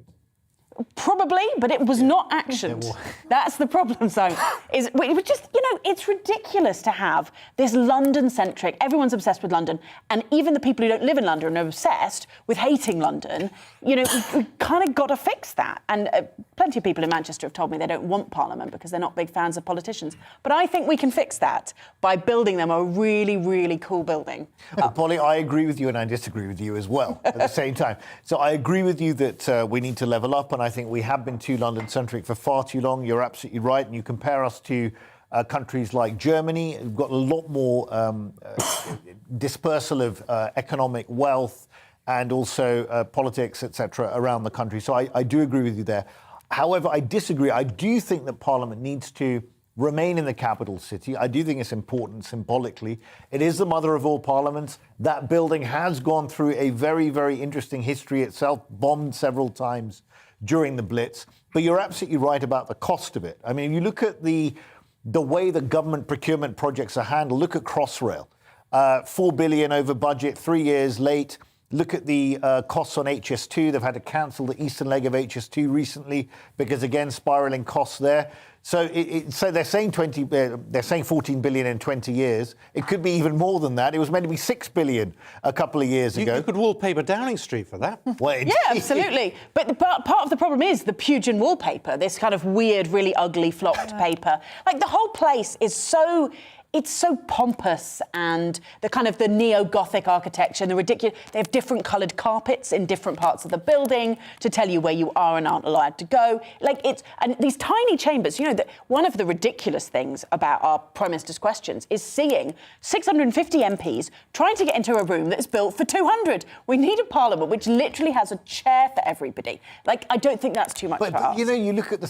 Probably, but it was not actioned. That's the problem, Simon. It was just, it's ridiculous to have this London-centric, everyone's obsessed with London, and even the people who don't live in London are obsessed with hating London. We've kind of got to fix that. And plenty of people in Manchester have told me they don't want Parliament because they're not big fans of politicians. But I think we can fix that by building them a really, really cool building. Polly, I agree with you and I disagree with you as well at the same time. So I agree with you that we need to level up, and I think we have been too London-centric for far too long. You're absolutely right. And you compare us to countries like Germany, we've got a lot more dispersal of economic wealth and also politics, etc., around the country. So I do agree with you there. However, I disagree. I do think that Parliament needs to remain in the capital city. I do think it's important symbolically. It is the mother of all parliaments. That building has gone through a very, very interesting history itself, bombed several times during the Blitz. But you're absolutely right about the cost of it. I mean, if you look at the way the government procurement projects are handled, look at Crossrail. $4 billion over budget, 3 years late. Look at the costs on HS2. They've had to cancel the eastern leg of HS2 recently because, again, spiralling costs there. So, so they're saying 14 billion in 20 years. It could be even more than that. It was meant to be 6 billion a couple of years ago. You could wallpaper Downing Street for that. Well, yeah, absolutely. But part of the problem is the Pugin wallpaper, this kind of weird, really ugly flocked paper. Like, the whole place is so it's so pompous, and the kind of the neo-Gothic architecture and the ridiculous. They have different coloured carpets in different parts of the building to tell you where you are and aren't allowed to go. And these tiny chambers. You know, that one of the ridiculous things about our Prime Minister's questions is seeing 650 MPs trying to get into a room that's built for 200. We need a Parliament which literally has a chair for everybody. I don't think that's too much for us. You know, you look at the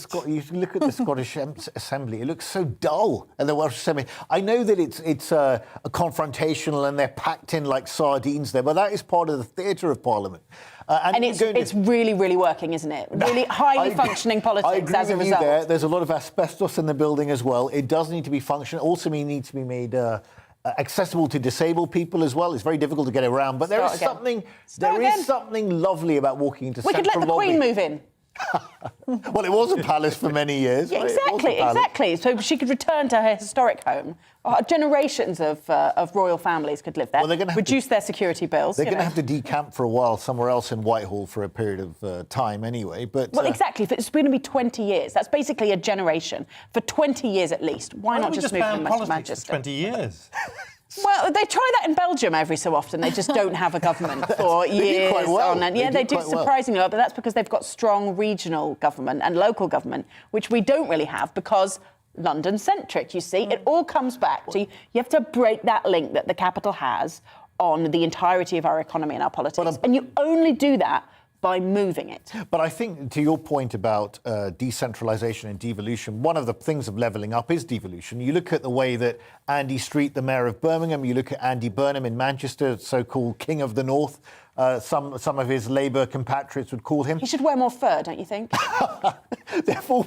Scottish Assembly. It looks so dull, and the Welsh Assembly. I know that it's a confrontational and they're packed in like sardines there, but that is part of the theatre of Parliament. And it's really, really working, isn't it? Really highly functioning politics as a result. There's a lot of asbestos in the building as well. It does need to be functional. Also, it needs to be made accessible to disabled people as well. It's very difficult to get around, but there is something lovely about walking into Central Lobby. We could let the Queen move in. Well, it was a palace for many years. Yeah, exactly. So she could return to her historic home. Generations of royal families could live there. Well, reduce their security bills. They're going to have to decamp for a while somewhere else in Whitehall for a period of time anyway. But exactly. If it's going to be 20 years, that's basically a generation. For 20 years at least. Why not just move them to Manchester? For 20 years. Well, they try that in Belgium every so often. They just don't have a government for years on end. Yeah, they do surprisingly well, but that's because they've got strong regional government and local government, which we don't really have because London-centric, you see. It all comes back to you have to break that link that the capital has on the entirety of our economy and our politics. And you only do that by moving it. But I think, to your point about decentralisation and devolution, one of the things of levelling up is devolution. You look at the way that Andy Street, the mayor of Birmingham, you look at Andy Burnham in Manchester, so-called King of the North, some of his Labour compatriots would call him. He should wear more fur, don't you think? They've all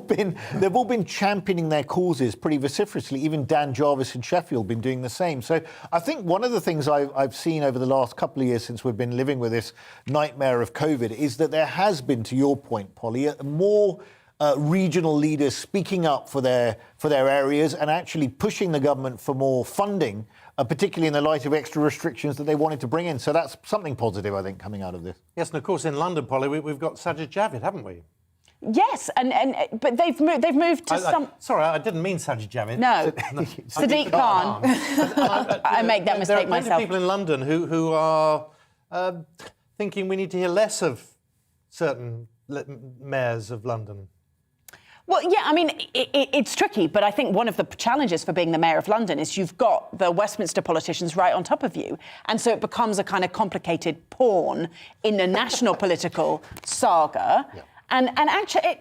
been championing their causes pretty vociferously. Even Dan Jarvis in Sheffield been doing the same. So I think one of the things I've seen over the last couple of years since we've been living with this nightmare of COVID is that there has been, to your point, Polly, more regional leaders speaking up for their areas and actually pushing the government for more funding, particularly in the light of extra restrictions that they wanted to bring in. So that's something positive, I think, coming out of this. Yes, and of course in London, Polly, we've got Sajid Javid, haven't we? Yes, but they've moved to some. Sorry, I didn't mean Sajid Javid. No, Sadiq Khan. I make that mistake myself. There are people in London who are thinking we need to hear less of certain mayors of London. Well, yeah, I mean, it's tricky, but I think one of the challenges for being the Mayor of London is you've got the Westminster politicians right on top of you. And so it becomes a kind of complicated pawn in the national political saga. Yeah. And actually,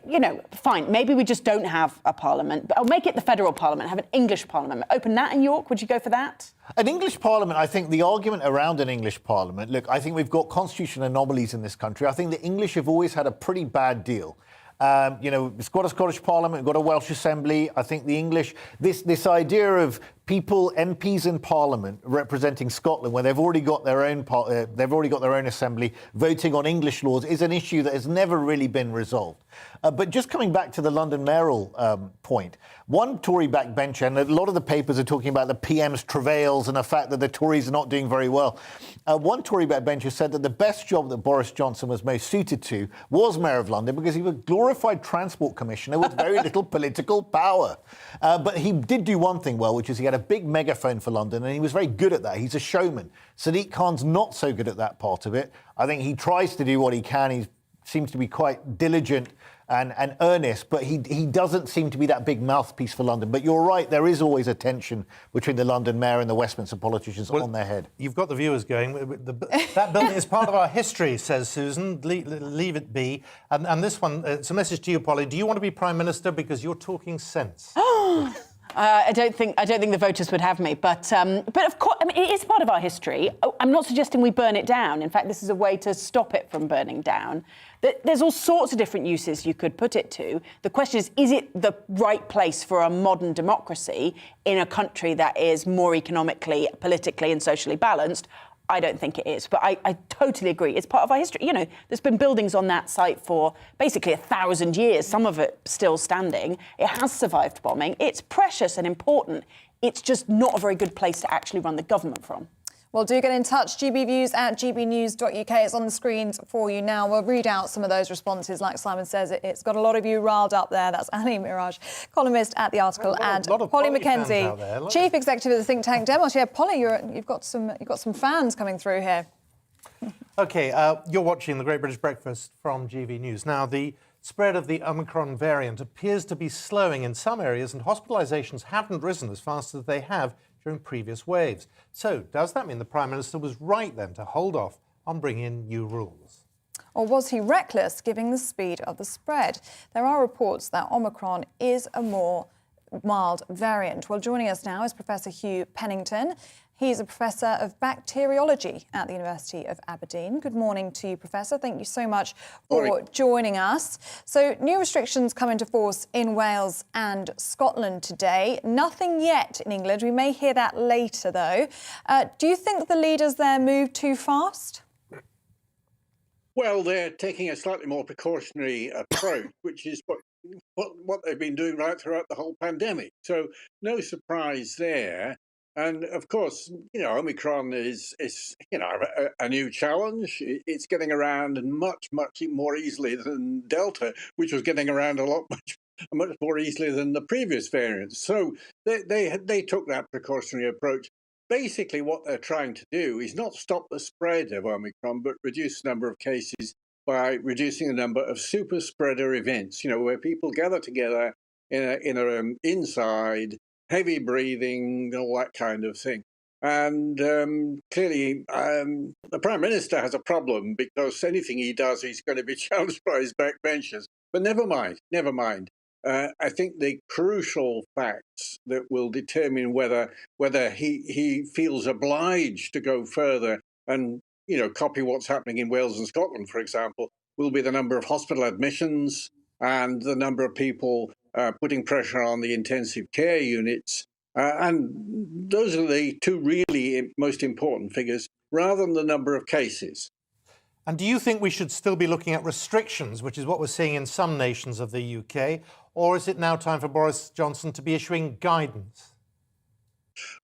fine, maybe we just don't have a parliament, but I'll make it the federal parliament, have an English parliament. Open that in York, would you go for that? An English parliament, I think the argument around an English parliament, look, I think we've got constitutional anomalies in this country. I think the English have always had a pretty bad deal. It's got a Scottish Parliament, got a Welsh Assembly. I think the English, this idea of people, MPs in Parliament representing Scotland, where they've already got their own assembly, voting on English laws, is an issue that has never really been resolved. But just coming back to the London mayoral point, one Tory backbencher, and a lot of the papers are talking about the PM's travails and the fact that the Tories are not doing very well. One Tory backbencher said that the best job that Boris Johnson was most suited to was Mayor of London because he was a glorified transport commissioner with very little political power. But he did do one thing well, which is he had a big megaphone for London, and he was very good at that. He's a showman. Sadiq Khan's not so good at that part of it. I think he tries to do what he can. He seems to be quite diligent and earnest, but he doesn't seem to be that big mouthpiece for London. But you're right, there is always a tension between the London mayor and the Westminster politicians on their head. You've got the viewers going. That building is part of our history, says Susan. Leave it be. And this one, it's a message to you, Polly. Do you want to be Prime Minister because you're talking sense? I don't think the voters would have me, but of course, I mean, it is part of our history. I'm not suggesting we burn it down. In fact, this is a way to stop it from burning down. There's all sorts of different uses you could put it to. The question is it the right place for a modern democracy in a country that is more economically, politically and socially balanced? I don't think it is, but I totally agree. It's part of our history. You know, there's been buildings on that site for basically 1,000 years, some of it still standing. It has survived bombing. It's precious and important. It's just not a very good place to actually run the government from. Well, do get in touch. GBViews at gbnews.uk. It's on the screens for you now. We'll read out some of those responses. Like Simon says, it's got a lot of you riled up there. That's Ali Miraj, columnist at The Article, and Polly Mackenzie, Chief Executive of the think tank Demos. Yeah, Polly, you've got some fans coming through here. OK, you're watching the Great British Breakfast from GB News. Now, the spread of the Omicron variant appears to be slowing in some areas, and hospitalisations haven't risen as fast as they have during previous waves. So does that mean the Prime Minister was right then to hold off on bringing in new rules? Or was he reckless, given the speed of the spread? There are reports that Omicron is a more mild variant. Well, joining us now is Professor Hugh Pennington. He's a Professor of Bacteriology at the University of Aberdeen. Good morning to you, Professor. Thank you so much for joining us. So, new restrictions come into force in Wales and Scotland today. Nothing yet in England. We may hear that later, though. Do you think the leaders there moved too fast? Well, they're taking a slightly more precautionary approach, which is what they've been doing right throughout the whole pandemic. So, no surprise there. And of course, Omicron is a new challenge. It's getting around much more easily than Delta, which was getting around much more easily than the previous variants. So they took that precautionary approach. Basically, what they're trying to do is not stop the spread of Omicron, but reduce the number of cases by reducing the number of super spreader events. Where people gather together inside. Heavy breathing, all that kind of thing. And clearly, the Prime Minister has a problem because anything he does, he's going to be challenged by his backbenchers. But never mind. I think the crucial facts that will determine whether he feels obliged to go further and copy what's happening in Wales and Scotland, for example, will be the number of hospital admissions and the number of people putting pressure on the intensive care units. And those are the two really most important figures, rather than the number of cases. And do you think we should still be looking at restrictions, which is what we're seeing in some nations of the UK, or is it now time for Boris Johnson to be issuing guidance?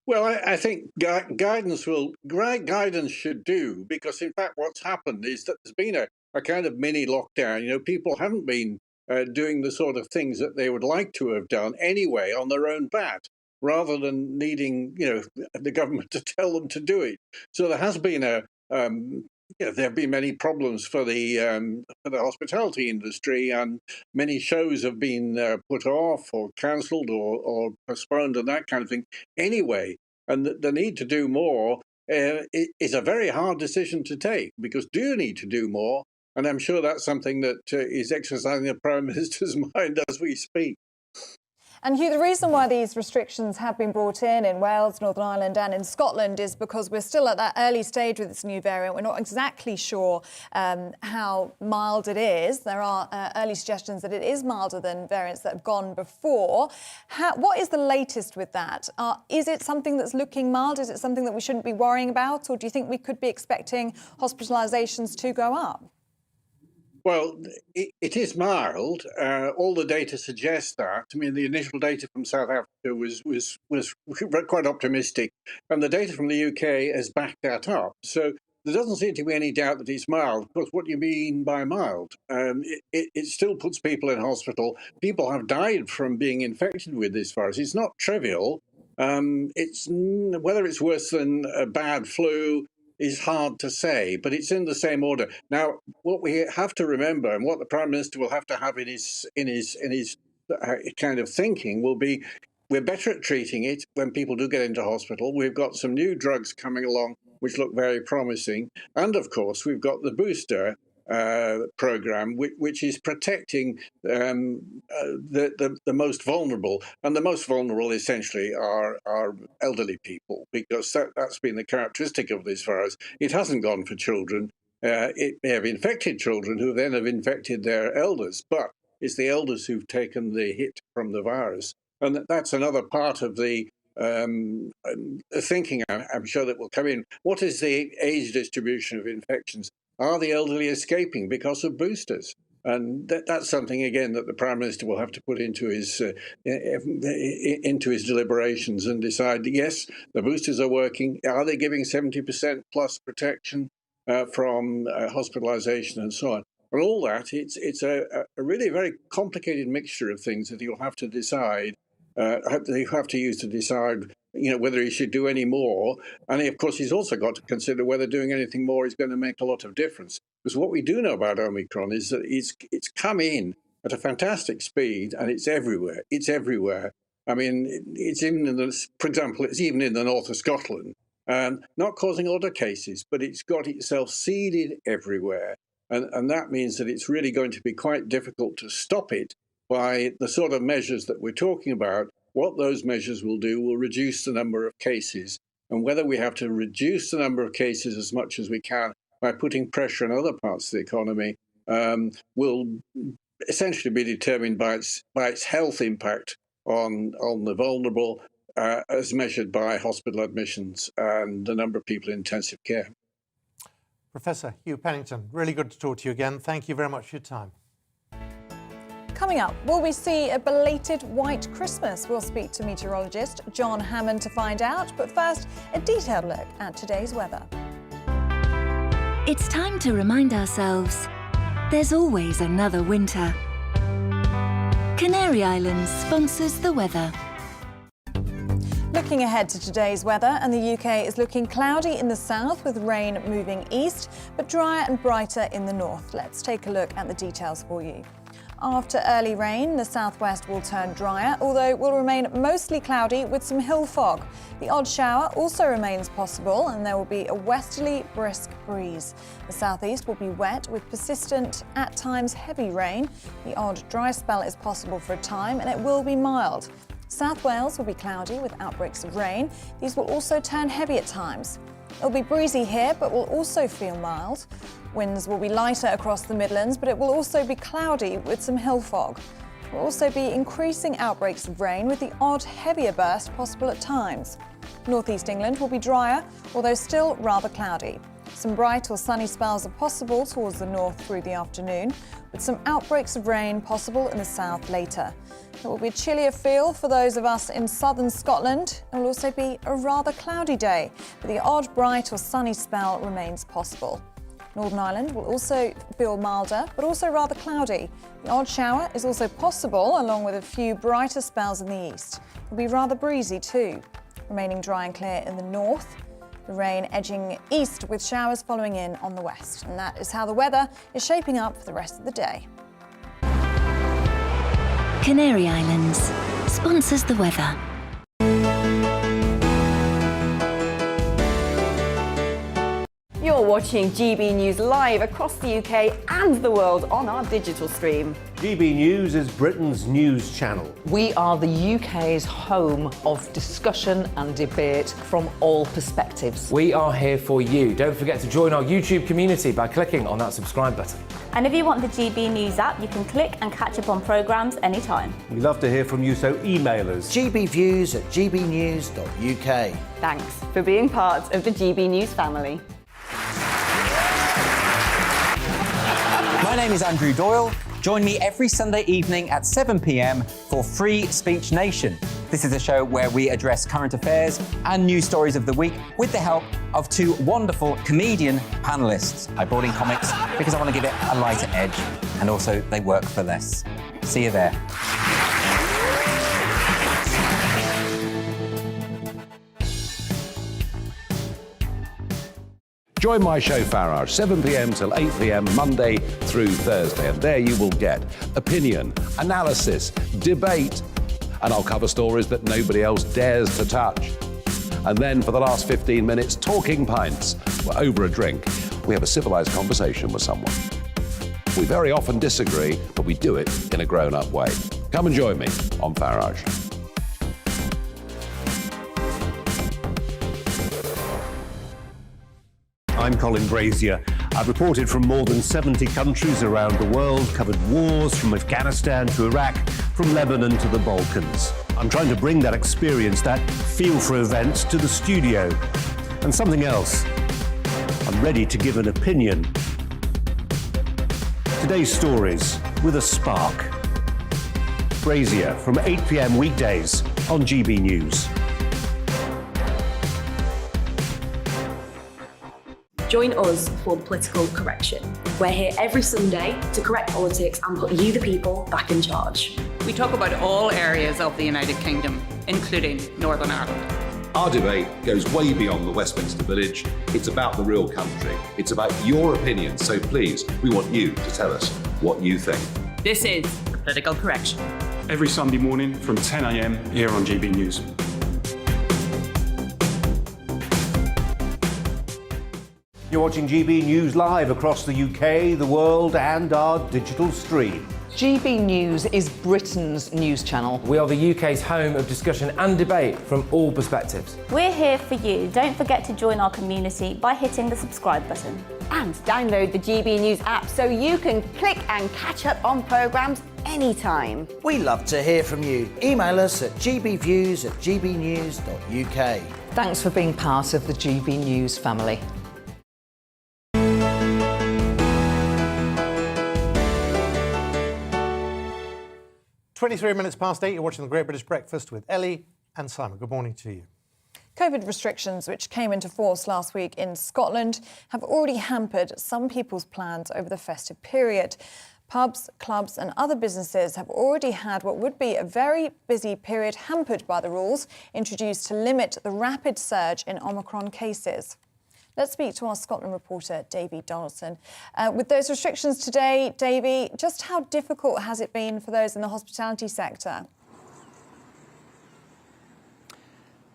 Well, I think guidance should do, because in fact what's happened is that there's been a kind of mini lockdown. People haven't been doing the sort of things that they would like to have done anyway on their own bat, rather than needing, the government to tell them to do it. So there has been there have been many problems for the hospitality industry, and many shows have been put off or cancelled or postponed and that kind of thing. Anyway, and the need to do more is a very hard decision to take, because do you need to do more? And I'm sure that's something that is exercising the Prime Minister's mind as we speak. And Hugh, the reason why these restrictions have been brought in Wales, Northern Ireland and in Scotland is because we're still at that early stage with this new variant. We're not exactly sure how mild it is. There are early suggestions that it is milder than variants that have gone before. What is the latest with that? Is it something that's looking mild? Is it something that we shouldn't be worrying about? Or do you think we could be expecting hospitalisations to go up? Well, it is mild. All the data suggests that. I mean, the initial data from South Africa was quite optimistic, and the data from the UK has backed that up. So there doesn't seem to be any doubt that it's mild. Of course, what do you mean by mild? It still puts people in hospital. People have died from being infected with this virus. It's not trivial. Whether it's worse than a bad flu is hard to say, but it's in the same order. Now, what we have to remember, and what the Prime Minister will have to have in his kind of thinking, will be we're better at treating it when people do get into hospital. We've got some new drugs coming along which look very promising, and of course we've got the booster program, which is protecting the most vulnerable, and the most vulnerable essentially are elderly people, because that's been the characteristic of this virus. It hasn't gone for children. It may have infected children who then have infected their elders, but it's the elders who've taken the hit from the virus, and that's another part of the thinking I'm sure that will come in. What is the age distribution of infections? Are the elderly escaping because of boosters? And that's something, again, that the Prime Minister will have to put into his deliberations and decide, yes, the boosters are working. Are they giving 70% plus protection from hospitalisation and so on? And all that, it's a really very complicated mixture of things that he'll have to decide, he'll have to use to decide, whether he should do any more. And of course, he's also got to consider whether doing anything more is going to make a lot of difference. Because what we do know about Omicron is that it's come in at a fantastic speed and it's everywhere. It's everywhere. I mean, it's even for example, it's even in the north of Scotland, not causing a lot of cases, but it's got itself seeded everywhere. And that means that it's really going to be quite difficult to stop it by the sort of measures that we're talking about. What those measures will do will reduce the number of cases. And whether we have to reduce the number of cases as much as we can by putting pressure on other parts of the economy will essentially be determined by its health impact on the vulnerable, as measured by hospital admissions and the number of people in intensive care. Professor Hugh Pennington, really good to talk to you again. Thank you very much for your time. Coming up, will we see a belated white Christmas? We'll speak to meteorologist John Hammond to find out. But first, a detailed look at today's weather. It's time to remind ourselves there's always another winter. Canary Islands sponsors the weather. Looking ahead to today's weather, and the UK is looking cloudy in the south with rain moving east, but drier and brighter in the north. Let's take a look at the details for you. After early rain, the southwest will turn drier, although it will remain mostly cloudy with some hill fog. The odd shower also remains possible, and there will be a westerly brisk breeze. The southeast will be wet with persistent, at times heavy rain. The odd dry spell is possible for a time, and it will be mild. South Wales will be cloudy with outbreaks of rain. These will also turn heavy at times. It'll be breezy here, but will also feel mild. Winds will be lighter across the Midlands, but it will also be cloudy with some hill fog. There will also be increasing outbreaks of rain with the odd heavier burst possible at times. North East England will be drier, although still rather cloudy. Some bright or sunny spells are possible towards the north through the afternoon, with some outbreaks of rain possible in the south later. It will be a chillier feel for those of us in southern Scotland. It will also be a rather cloudy day, but the odd bright or sunny spell remains possible. Northern Ireland will also feel milder, but also rather cloudy. The odd shower is also possible, along with a few brighter spells in the east. It will be rather breezy too, remaining dry and clear in the north. The rain edging east with showers following in on the west. And that is how the weather is shaping up for the rest of the day. Canary Islands sponsors the weather. You're watching GB News live across the UK and the world on our digital stream. GB News is Britain's news channel. We are the UK's home of discussion and debate from all perspectives. We are here for you. Don't forget to join our YouTube community by clicking on that subscribe button. And if you want the GB News app, you can click and catch up on programmes anytime. We love to hear from you, so email us. gbviews@gbnews.uk. Thanks for being part of the GB News family. My name is Andrew Doyle. Join me every Sunday evening at 7 p.m. for Free Speech Nation. This is a show where we address current affairs and news stories of the week with the help of two wonderful comedian panellists. I brought in comics because I want to give it a lighter edge, and also they work for less. See you there. Join my show Farage, 7 p.m. till 8 p.m. Monday through Thursday. And there you will get opinion, analysis, debate, and I'll cover stories that nobody else dares to touch. And then for the last 15 minutes, talking pints. We're over a drink. We have a civilised conversation with someone. We very often disagree, but we do it in a grown-up way. Come and join me on Farage. I'm Colin Brazier. I've reported from more than 70 countries around the world, covered wars from Afghanistan to Iraq, from Lebanon to the Balkans. I'm trying to bring that experience, that feel for events, to the studio. And something else. I'm ready to give an opinion. Today's stories with a spark. Brazier from 8 p.m. weekdays on GB News. Join us for the political correction. We're here every Sunday to correct politics and put you, the people, back in charge. We talk about all areas of the United Kingdom, including Northern Ireland. Our debate goes way beyond the Westminster Village. It's about the real country. It's about your opinion. So please, we want you to tell us what you think. This is Political Correction. Every Sunday morning from 10 a.m. here on GB News. You're watching GB News live across the UK, the world, and our digital stream. GB News is Britain's news channel. We are the UK's home of discussion and debate from all perspectives. We're here for you. Don't forget to join our community by hitting the subscribe button. And download the GB News app so you can click and catch up on programmes anytime. We love to hear from you. Email us at gbviews@gbnews.uk. Thanks for being part of the GB News family. 23 minutes past 8, you're watching the Great British Breakfast with Ellie and Simon. Good morning to you. COVID restrictions, which came into force last week in Scotland, have already hampered some people's plans over the festive period. Pubs, clubs and other businesses have already had what would be a very busy period hampered by the rules introduced to limit the rapid surge in Omicron cases. Let's speak to our Scotland reporter, Davy Donaldson. With those restrictions today, Davy, just how difficult has it been for those in the hospitality sector?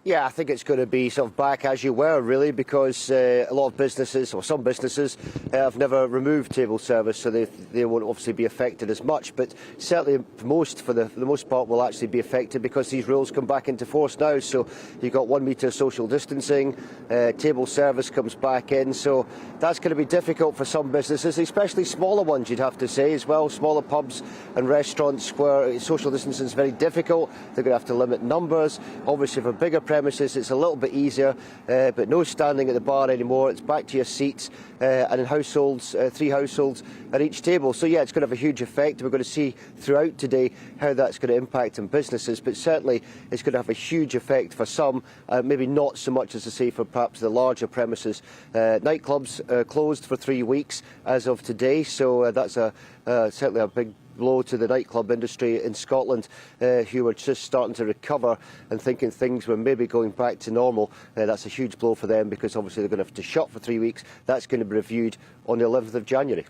Yeah, I think it's going to be sort of back as you were, really, because a lot of businesses, or some businesses, have never removed table service, so they won't obviously be affected as much. But certainly most, for the most part, will actually be affected because these rules come back into force now. So you've got 1 metre social distancing, table service comes back in. So that's going to be difficult for some businesses, especially smaller ones, you'd have to say, as well. Smaller pubs and restaurants where social distancing is very difficult. They're going to have to limit numbers. Obviously, for bigger premises, it's a little bit easier, but no standing at the bar anymore. It's back to your seats, and in households, 3 households at each table. So yeah, it's going to have a huge effect. We're going to see throughout today how that's going to impact on businesses, but certainly it's going to have a huge effect for some, maybe not so much as I say for perhaps the larger premises. Nightclubs closed for 3 weeks as of today, so that's certainly a big blow to the nightclub industry in Scotland, who were just starting to recover and thinking things were maybe going back to normal. That's a huge blow for them because obviously they're going to have to shut for 3 weeks. That's going to be reviewed on the 11th of January.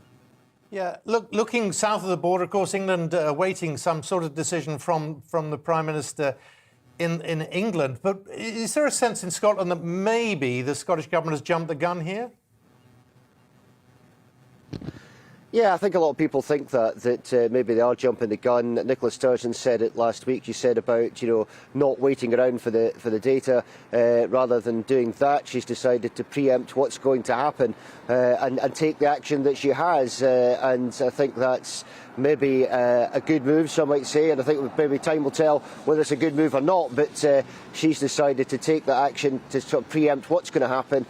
Yeah, looking south of the border, of course, England awaiting some sort of decision from the Prime Minister in England. But is there a sense in Scotland that maybe the Scottish Government has jumped the gun here? Yeah, I think a lot of people think that maybe they are jumping the gun. Nicola Sturgeon said it last week. She said about, not waiting around for the data. Rather than doing that, she's decided to preempt what's going to happen and take the action that she has. And I think that's maybe a good move, some might say, and I think maybe time will tell whether it's a good move or not, but she's decided to take that action to sort of preempt what's going to happen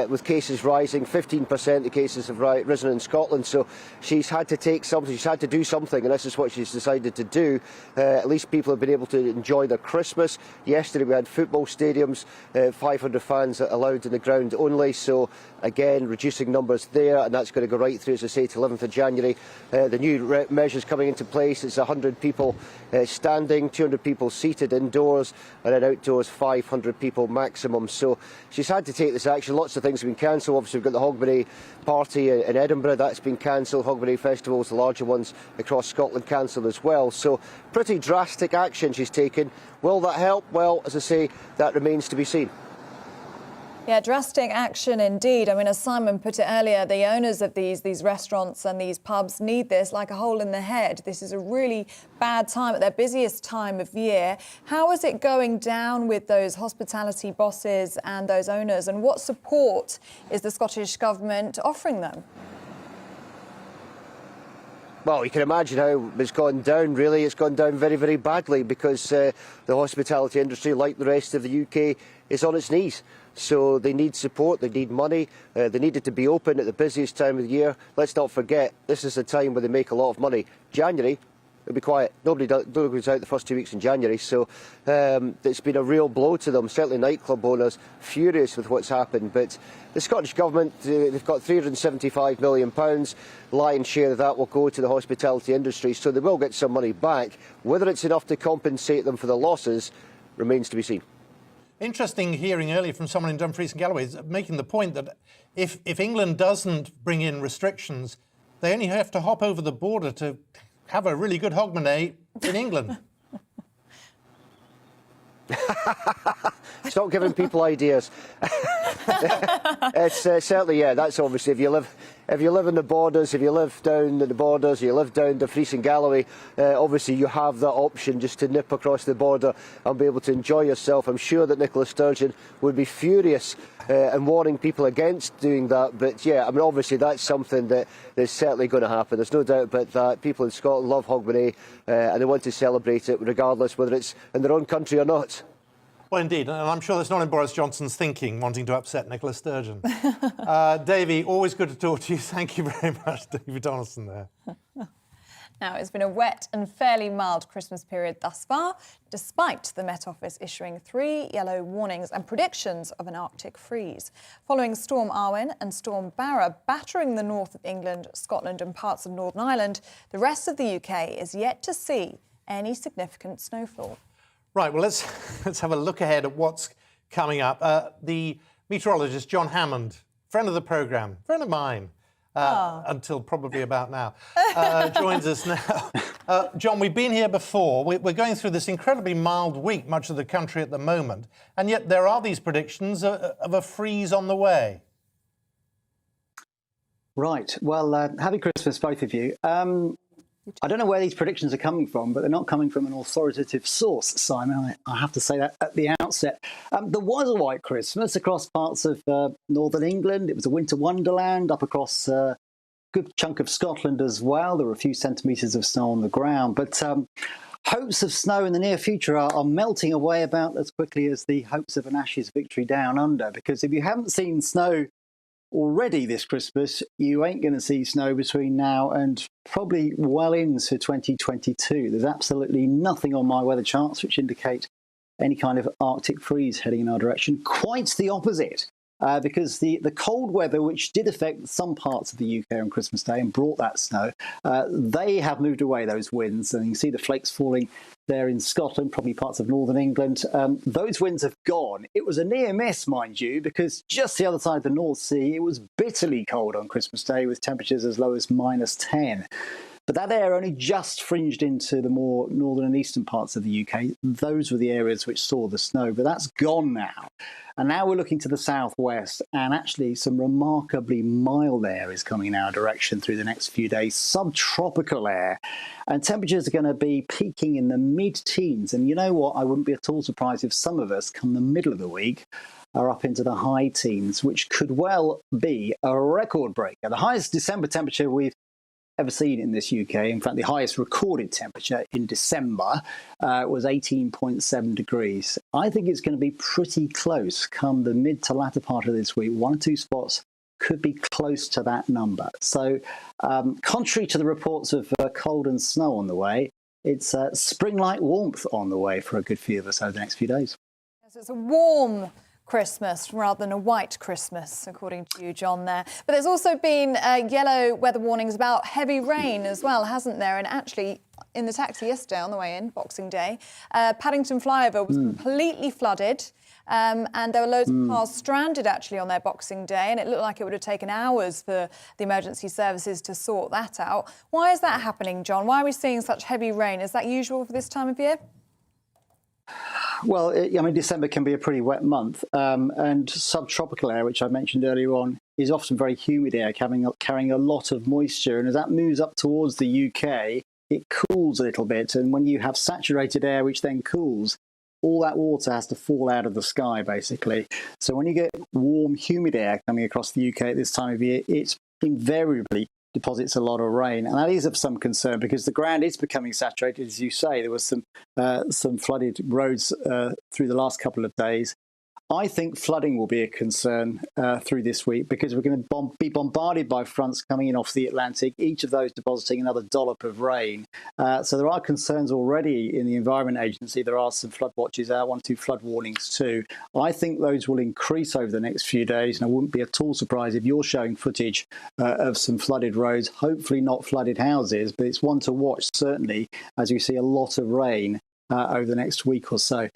with cases rising. 15% the cases have risen in Scotland, so she's had to take something, she's had to do something, and this is what she's decided to do. At least people have been able to enjoy their Christmas. Yesterday we had football stadiums, 500 fans allowed in the ground only, so again reducing numbers there, and that's going to go right through, as I say, to 11th of January. The new measures coming into place, it's 100 people standing, 200 people seated indoors, and then outdoors 500 people maximum. So she's had to take this action. Lots of things have been cancelled. Obviously we've got the Hogmanay party in Edinburgh, that's been cancelled. Hogmanay festivals, the larger ones across Scotland, cancelled as well. So pretty drastic action she's taken. Will that help? Well, as I say, that remains to be seen. Yeah, drastic action indeed. I mean, as Simon put it earlier, the owners of these restaurants and these pubs need this like a hole in the head. This is a really bad time at their busiest time of year. How is it going down with those hospitality bosses and those owners, and what support is the Scottish Government offering them? Well, you can imagine how it's gone down, really. It's gone down very, very badly because the hospitality industry, like the rest of the UK, is on its knees. So they need support, they need money, they needed to be open at the busiest time of the year. Let's not forget, this is a time where they make a lot of money. January, it'll be quiet. Nobody goes out the first 2 weeks in January, so it's been a real blow to them. Certainly nightclub owners furious with what's happened. But the Scottish Government, they've got £375 million. Lion's share of that will go to the hospitality industry, so they will get some money back. Whether it's enough to compensate them for the losses remains to be seen. Interesting hearing earlier from someone in Dumfries and Galloway making the point that if England doesn't bring in restrictions, they only have to hop over the border to have a really good hogmanay in England. Stop giving people ideas. It's certainly, yeah, that's obviously if you live in the borders, if you live down the borders, you live down Dumfries and Galloway, obviously you have that option just to nip across the border and be able to enjoy yourself. I'm sure that Nicola Sturgeon would be furious and warning people against doing that. But yeah, I mean, obviously that's something that is certainly going to happen. There's no doubt about that. People in Scotland love hogmanay and they want to celebrate it regardless whether it's in their own country or not. Well, indeed, and I'm sure that's not in Boris Johnson's thinking, wanting to upset Nicola Sturgeon. Davey, always good to talk to you. Thank you very much, David Donaldson there. Now, it's been a wet and fairly mild Christmas period thus far, despite the Met Office issuing 3 yellow warnings and predictions of an Arctic freeze. Following Storm Arwen and Storm Barra battering the north of England, Scotland and parts of Northern Ireland, the rest of the UK is yet to see any significant snowfall. Right, well, let's have a look ahead at what's coming up. The meteorologist, John Hammond, friend of the programme, friend of mine, until probably about now, joins us now. John, we've been here before. We're going through this incredibly mild week, much of the country at the moment, and yet there are these predictions of a freeze on the way. Right, well, happy Christmas, both of you. I don't know where these predictions are coming from, but they're not coming from an authoritative source, Simon. I have to say that at the outset. There was a white Christmas across parts of northern England. It was a winter wonderland up across a good chunk of Scotland as well. There were a few centimetres of snow on the ground. But hopes of snow in the near future are melting away about as quickly as the hopes of an Ashes victory down under. Because if you haven't seen snow already this Christmas, you ain't going to see snow between now and probably well into 2022. There's absolutely nothing on my weather charts which indicate any kind of Arctic freeze heading in our direction. Quite the opposite, because the cold weather, which did affect some parts of the UK on Christmas Day and brought that snow, they have moved away, those winds, and you can see the flakes falling there in Scotland, probably parts of northern England. Those winds have gone. It was a near miss, mind you, because just the other side of the North Sea, it was bitterly cold on Christmas Day with temperatures as low as -10. But that air only just fringed into the more northern and eastern parts of the UK. Those were the areas which saw the snow, but that's gone now. And now we're looking to the southwest, and actually some remarkably mild air is coming in our direction through the next few days, subtropical air. And temperatures are going to be peaking in the mid-teens. And you know what? I wouldn't be at all surprised if some of us, come the middle of the week, are up into the high teens, which could well be a record breaker. The highest December temperature we've ever seen in this UK. In fact, the highest recorded temperature in December was 18.7 degrees. I think it's going to be pretty close come the mid to latter part of this week. 1 or 2 spots could be close to that number. So contrary to the reports of cold and snow on the way, it's spring-like warmth on the way for a good few of us over the next few days. So it's a warm Christmas rather than a white Christmas, according to you, John, there. But there's also been yellow weather warnings about heavy rain as well, hasn't there? And actually, in the taxi yesterday on the way in, Boxing Day, Paddington flyover was completely flooded. And there were loads of cars stranded, actually, on their Boxing Day, and it looked like it would have taken hours for the emergency services to sort that out. Why is that happening, John? Why are we seeing such heavy rain? Is that usual for this time of year? Well, I mean, December can be a pretty wet month, and subtropical air, which I mentioned earlier on, is often very humid air, carrying a lot of moisture. And as that moves up towards the UK, it cools a little bit. And when you have saturated air, which then cools, all that water has to fall out of the sky, basically. So when you get warm, humid air coming across the UK at this time of year, it's invariably deposits a lot of rain, and that is of some concern because the ground is becoming saturated, as you say. There was some flooded roads through the last couple of days. I think flooding will be a concern through this week because we're going to be bombarded by fronts coming in off the Atlantic, each of those depositing another dollop of rain. So there are concerns already in the Environment Agency. There are some flood watches out, 1 or 2 flood warnings too. I think those will increase over the next few days, and I wouldn't be at all surprised if you're showing footage of some flooded roads, hopefully not flooded houses, but it's one to watch certainly as you see a lot of rain over the next week or so.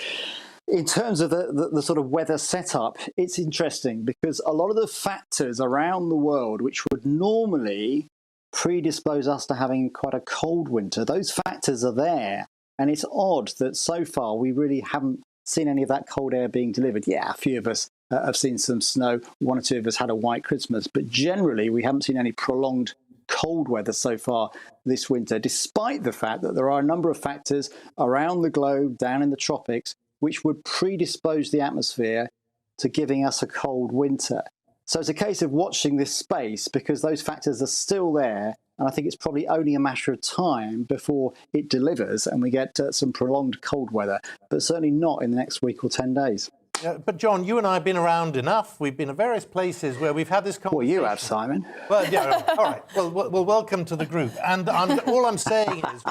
In terms of the sort of weather setup, it's interesting because a lot of the factors around the world which would normally predispose us to having quite a cold winter, those factors are there. And it's odd that so far we really haven't seen any of that cold air being delivered. Yeah, a few of us have seen some snow. 1 or 2 of us had a white Christmas. But generally, we haven't seen any prolonged cold weather so far this winter, despite the fact that there are a number of factors around the globe, down in the tropics, which would predispose the atmosphere to giving us a cold winter. So it's a case of watching this space because those factors are still there, and I think it's probably only a matter of time before it delivers and we get some prolonged cold weather, but certainly not in the next week or 10 days. But John, you and I have been around enough. We've been at various places where we've had this conversation. Well, you have, Simon. Well, yeah, all right. Well, welcome to the group. And all I'm saying is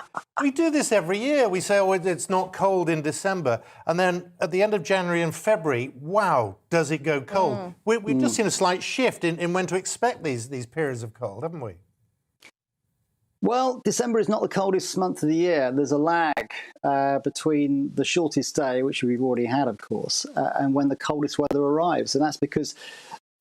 we do this every year. We say, oh, it's not cold in December. And then at the end of January and February, wow, does it go cold? We've just seen a slight shift in when to expect these periods of cold, haven't we? Well, December is not the coldest month of the year. There's a lag between the shortest day, which we've already had, of course, and when the coldest weather arrives. And that's because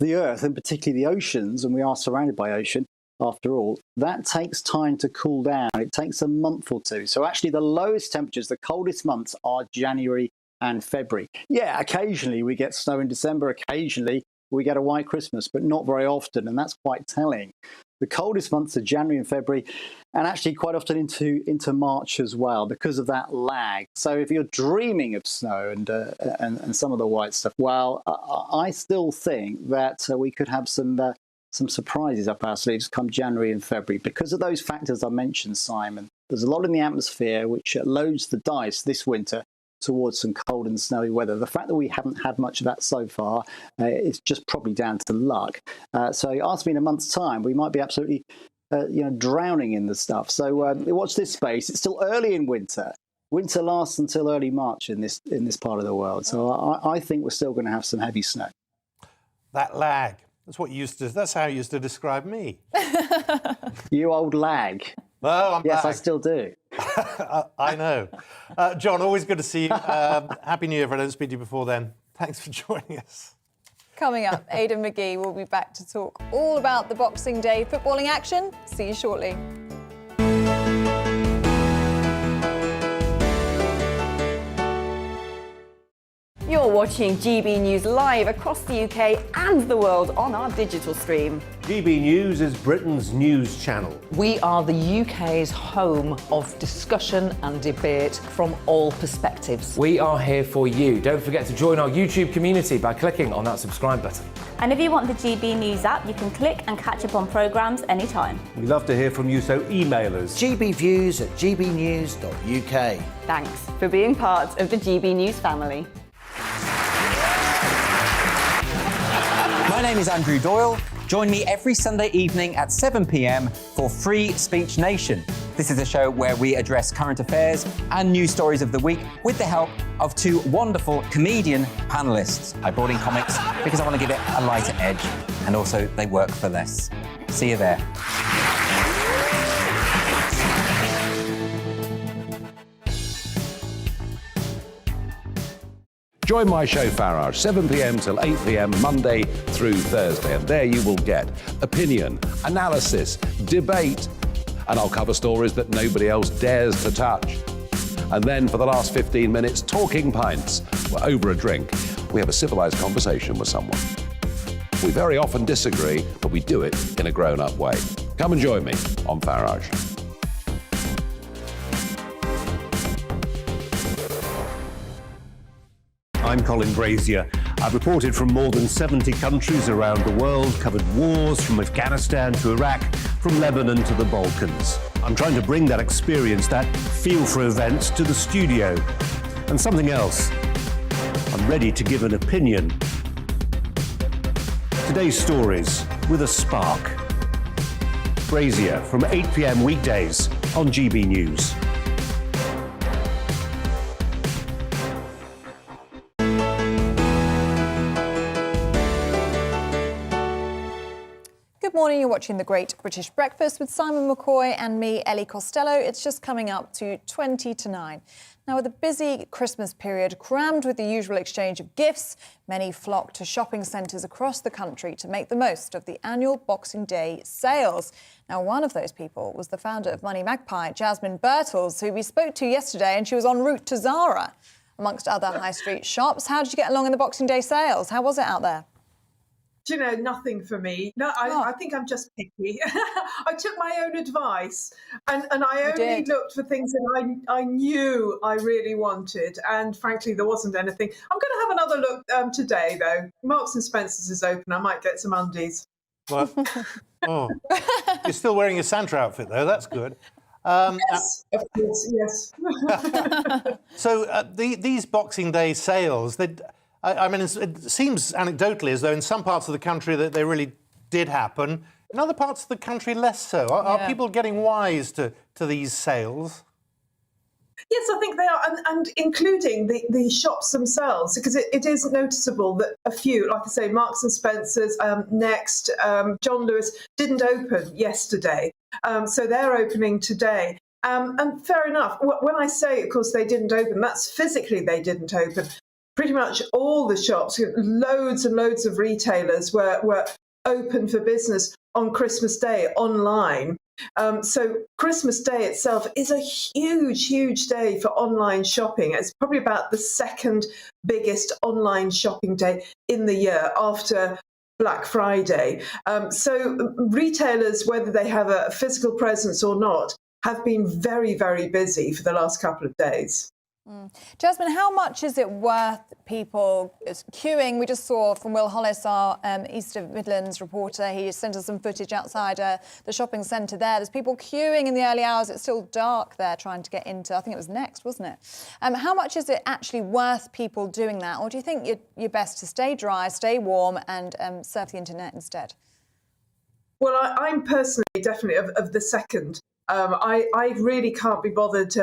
the Earth, and particularly the oceans, and we are surrounded by ocean, after all, that takes time to cool down. It takes a month or two. So actually the lowest temperatures, the coldest months are January and February. Yeah, occasionally we get snow in December. Occasionally we get a white Christmas, but not very often. And that's quite telling. The coldest months are January and February, and actually quite often into March as well because of that lag. So if you're dreaming of snow and some of the white stuff, well, I still think that we could have some surprises up our sleeves come January and February because of those factors I mentioned, Simon. There's a lot in the atmosphere which loads the dice this winter towards some cold and snowy weather. The fact that we haven't had much of that so far is just probably down to luck. So ask me in a month's time, we might be absolutely drowning in the stuff. So watch this space. It's still early in winter. Winter lasts until early March in this part of the world. So I think we're still going to have some heavy snow. That lag. That's how you used to describe me. You old lag. Oh, I'm yes, back. I still do. I know. John, always good to see you. Happy New Year if I don't speak to you before then. Thanks for joining us. Coming up, Aidan McGee will be back to talk all about the Boxing Day footballing action. See you shortly. You're watching GB News live across the UK and the world on our digital stream. GB News is Britain's news channel. We are the UK's home of discussion and debate from all perspectives. We are here for you. Don't forget to join our YouTube community by clicking on that subscribe button. And if you want the GB News app, you can click and catch up on programmes anytime. We love to hear from you, so email us. gbviews@gbnews.uk. Thanks for being part of the GB News family. My name is Andrew Doyle. Join me every Sunday evening at 7 p.m. for Free Speech Nation. This is a show where we address current affairs and news stories of the week with the help of 2 wonderful comedian panellists. I brought in comics because I want to give it a lighter edge, and also they work for less. See you there. Join my show Farage, 7 p.m. till 8 p.m. Monday through Thursday. And there you will get opinion, analysis, debate, and I'll cover stories that nobody else dares to touch. And then for the last 15 minutes, talking pints. We're over a drink. We have a civilized conversation with someone. We very often disagree, but we do it in a grown-up way. Come and join me on Farage. I'm Colin Brazier. I've reported from more than 70 countries around the world, covered wars from Afghanistan to Iraq, from Lebanon to the Balkans. I'm trying to bring that experience, that feel for events, to the studio. And something else, I'm ready to give an opinion. Today's stories with a spark. Brazier from 8 p.m. weekdays on GB News. Good morning, you're watching The Great British Breakfast with Simon McCoy and me, Ellie Costello. It's just coming up to 20 to 9. Now, with a busy Christmas period crammed with the usual exchange of gifts, many flock to shopping centres across the country to make the most of the annual Boxing Day sales. Now, one of those people was the founder of Money Magpie, Jasmine Birtles, who we spoke to yesterday, and she was en route to Zara, amongst other high street shops. How did you get along in the Boxing Day sales? How was it out there? Do you know, nothing for me. No, I think I'm just picky. I took my own advice and I only looked for things that I knew I really wanted. And frankly, there wasn't anything. I'm going to have another look today, though. Marks and Spencer's is open. I might get some undies. Well, you're still wearing your Santa outfit, though. That's good. Yes, of course, yes. So these Boxing Day sales, I mean, it seems anecdotally as though in some parts of the country that they really did happen. In other parts of the country, less so. Are people getting wise to these sales? Yes, I think they are, and including the shops themselves, because it is noticeable that a few, like I say, Marks and Spencer's, Next, John Lewis, didn't open yesterday. So they're opening today. And fair enough. When I say, of course, they didn't open, that's physically they didn't open. Pretty much all the shops, loads and loads of retailers were open for business on Christmas Day online. So Christmas Day itself is a huge, huge day for online shopping. It's probably about the second biggest online shopping day in the year after Black Friday. So retailers, whether they have a physical presence or not, have been very, very busy for the last couple of days. Jasmine, how much is it worth people queuing? We just saw from Will Hollis, our East of Midlands reporter. He sent us some footage outside the shopping centre there. There's people queuing in the early hours. It's still dark there trying to get into, I think it was Next, wasn't it? How much is it actually worth people doing that? Or do you think you're best to stay dry, stay warm and surf the internet instead? Well, I'm personally definitely of the second. I really can't be bothered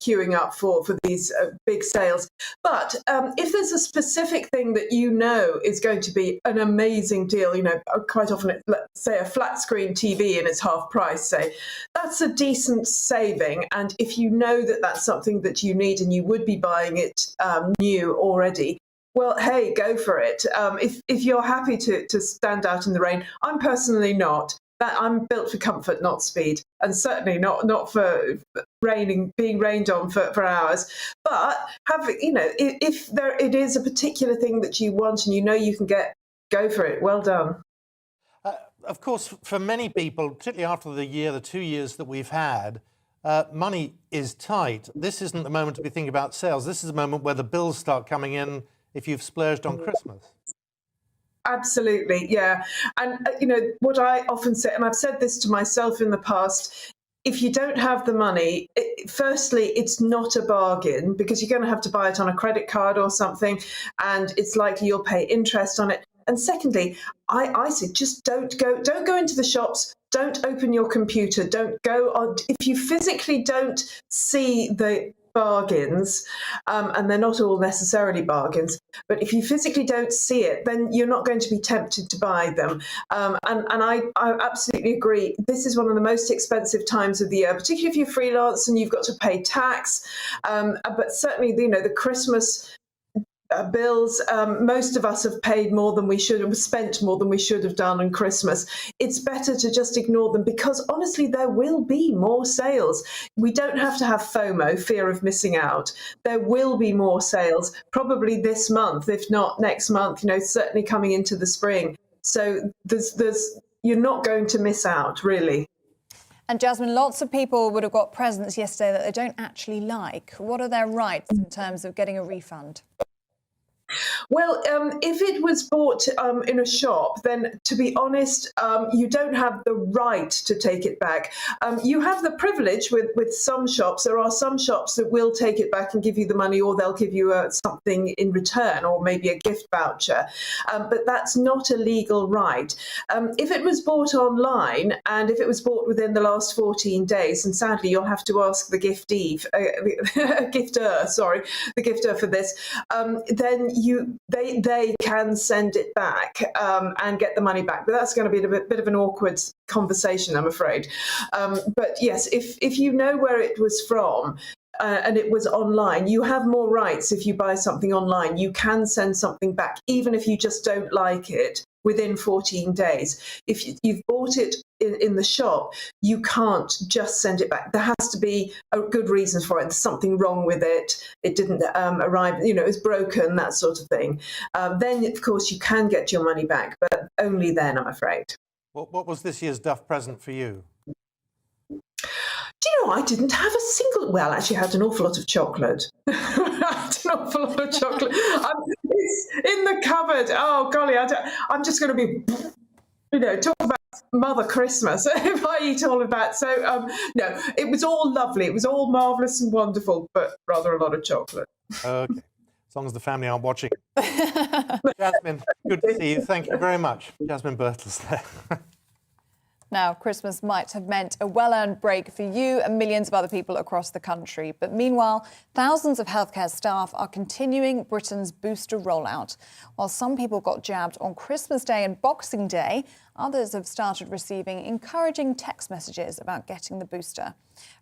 queuing up for these big sales. But if there's a specific thing that you know is going to be an amazing deal, you know, quite often, let's say a flat screen TV and it's half price, say, that's a decent saving. And if you know that that's something that you need and you would be buying it new already, well, hey, go for it. If you're happy to stand out in the rain, I'm personally not. I'm built for comfort, not speed, and certainly not for being rained on for hours. But if it is a particular thing that you want and you know you can get, go for it. Well done. Of course, for many people, particularly after the 2 years that we've had, money is tight. This isn't the moment to be thinking about sales. This is the moment where the bills start coming in if you've splurged on Christmas. Absolutely, yeah. And, what I often say, and I've said this to myself in the past, if you don't have the money, firstly, it's not a bargain because you're going to have to buy it on a credit card or something, and it's likely you'll pay interest on it. And secondly, I say just don't go into the shops, don't open your computer, don't go on. If you physically don't see the bargains, and they're not all necessarily bargains, but if you physically don't see it, then you're not going to be tempted to buy them. And I absolutely agree. This is one of the most expensive times of the year, particularly if you're freelance and you've got to pay tax. But certainly, the Christmas bills, most of us have paid more than we should have, spent more than we should have done on Christmas. It's better to just ignore them because honestly, there will be more sales. We don't have to have FOMO, fear of missing out. There will be more sales, probably this month, if not next month, certainly coming into the spring. So you're not going to miss out, really. And Jasmine, lots of people would have got presents yesterday that they don't actually like. What are their rights in terms of getting a refund? Well, if it was bought in a shop, then to be honest, you don't have the right to take it back. You have the privilege with some shops. There are some shops that will take it back and give you the money, or they'll give you something in return, or maybe a gift voucher. But that's not a legal right. If it was bought online, and if it was bought within the last 14 days, and sadly you'll have to ask the gifter for this, then they can send it back and get the money back. But that's going to be a bit of an awkward conversation, I'm afraid. But yes, if you know where it was from, and it was online, you have more rights. If you buy something online, you can send something back, even if you just don't like it, within 14 days. If you've bought it in the shop, you can't just send it back. There has to be a good reason for it. There's something wrong with it. It didn't arrive, it's broken, that sort of thing. Then, of course, you can get your money back, but only then, I'm afraid. What was this year's Duff present for you? Do you know, I didn't have a single... Well, actually, I had an awful lot of chocolate. I had an awful lot of chocolate. It's in the cupboard. Oh, golly, I'm just going to be, talk about Mother Christmas if I eat all of that. So, no, it was all lovely. It was all marvellous and wonderful, but rather a lot of chocolate. Okay. As long as the family aren't watching. Jasmine, good to see you. Thank you very much. Jasmine Birtles there. Now, Christmas might have meant a well-earned break for you and millions of other people across the country. But meanwhile, thousands of healthcare staff are continuing Britain's booster rollout. While some people got jabbed on Christmas Day and Boxing Day, others have started receiving encouraging text messages about getting the booster.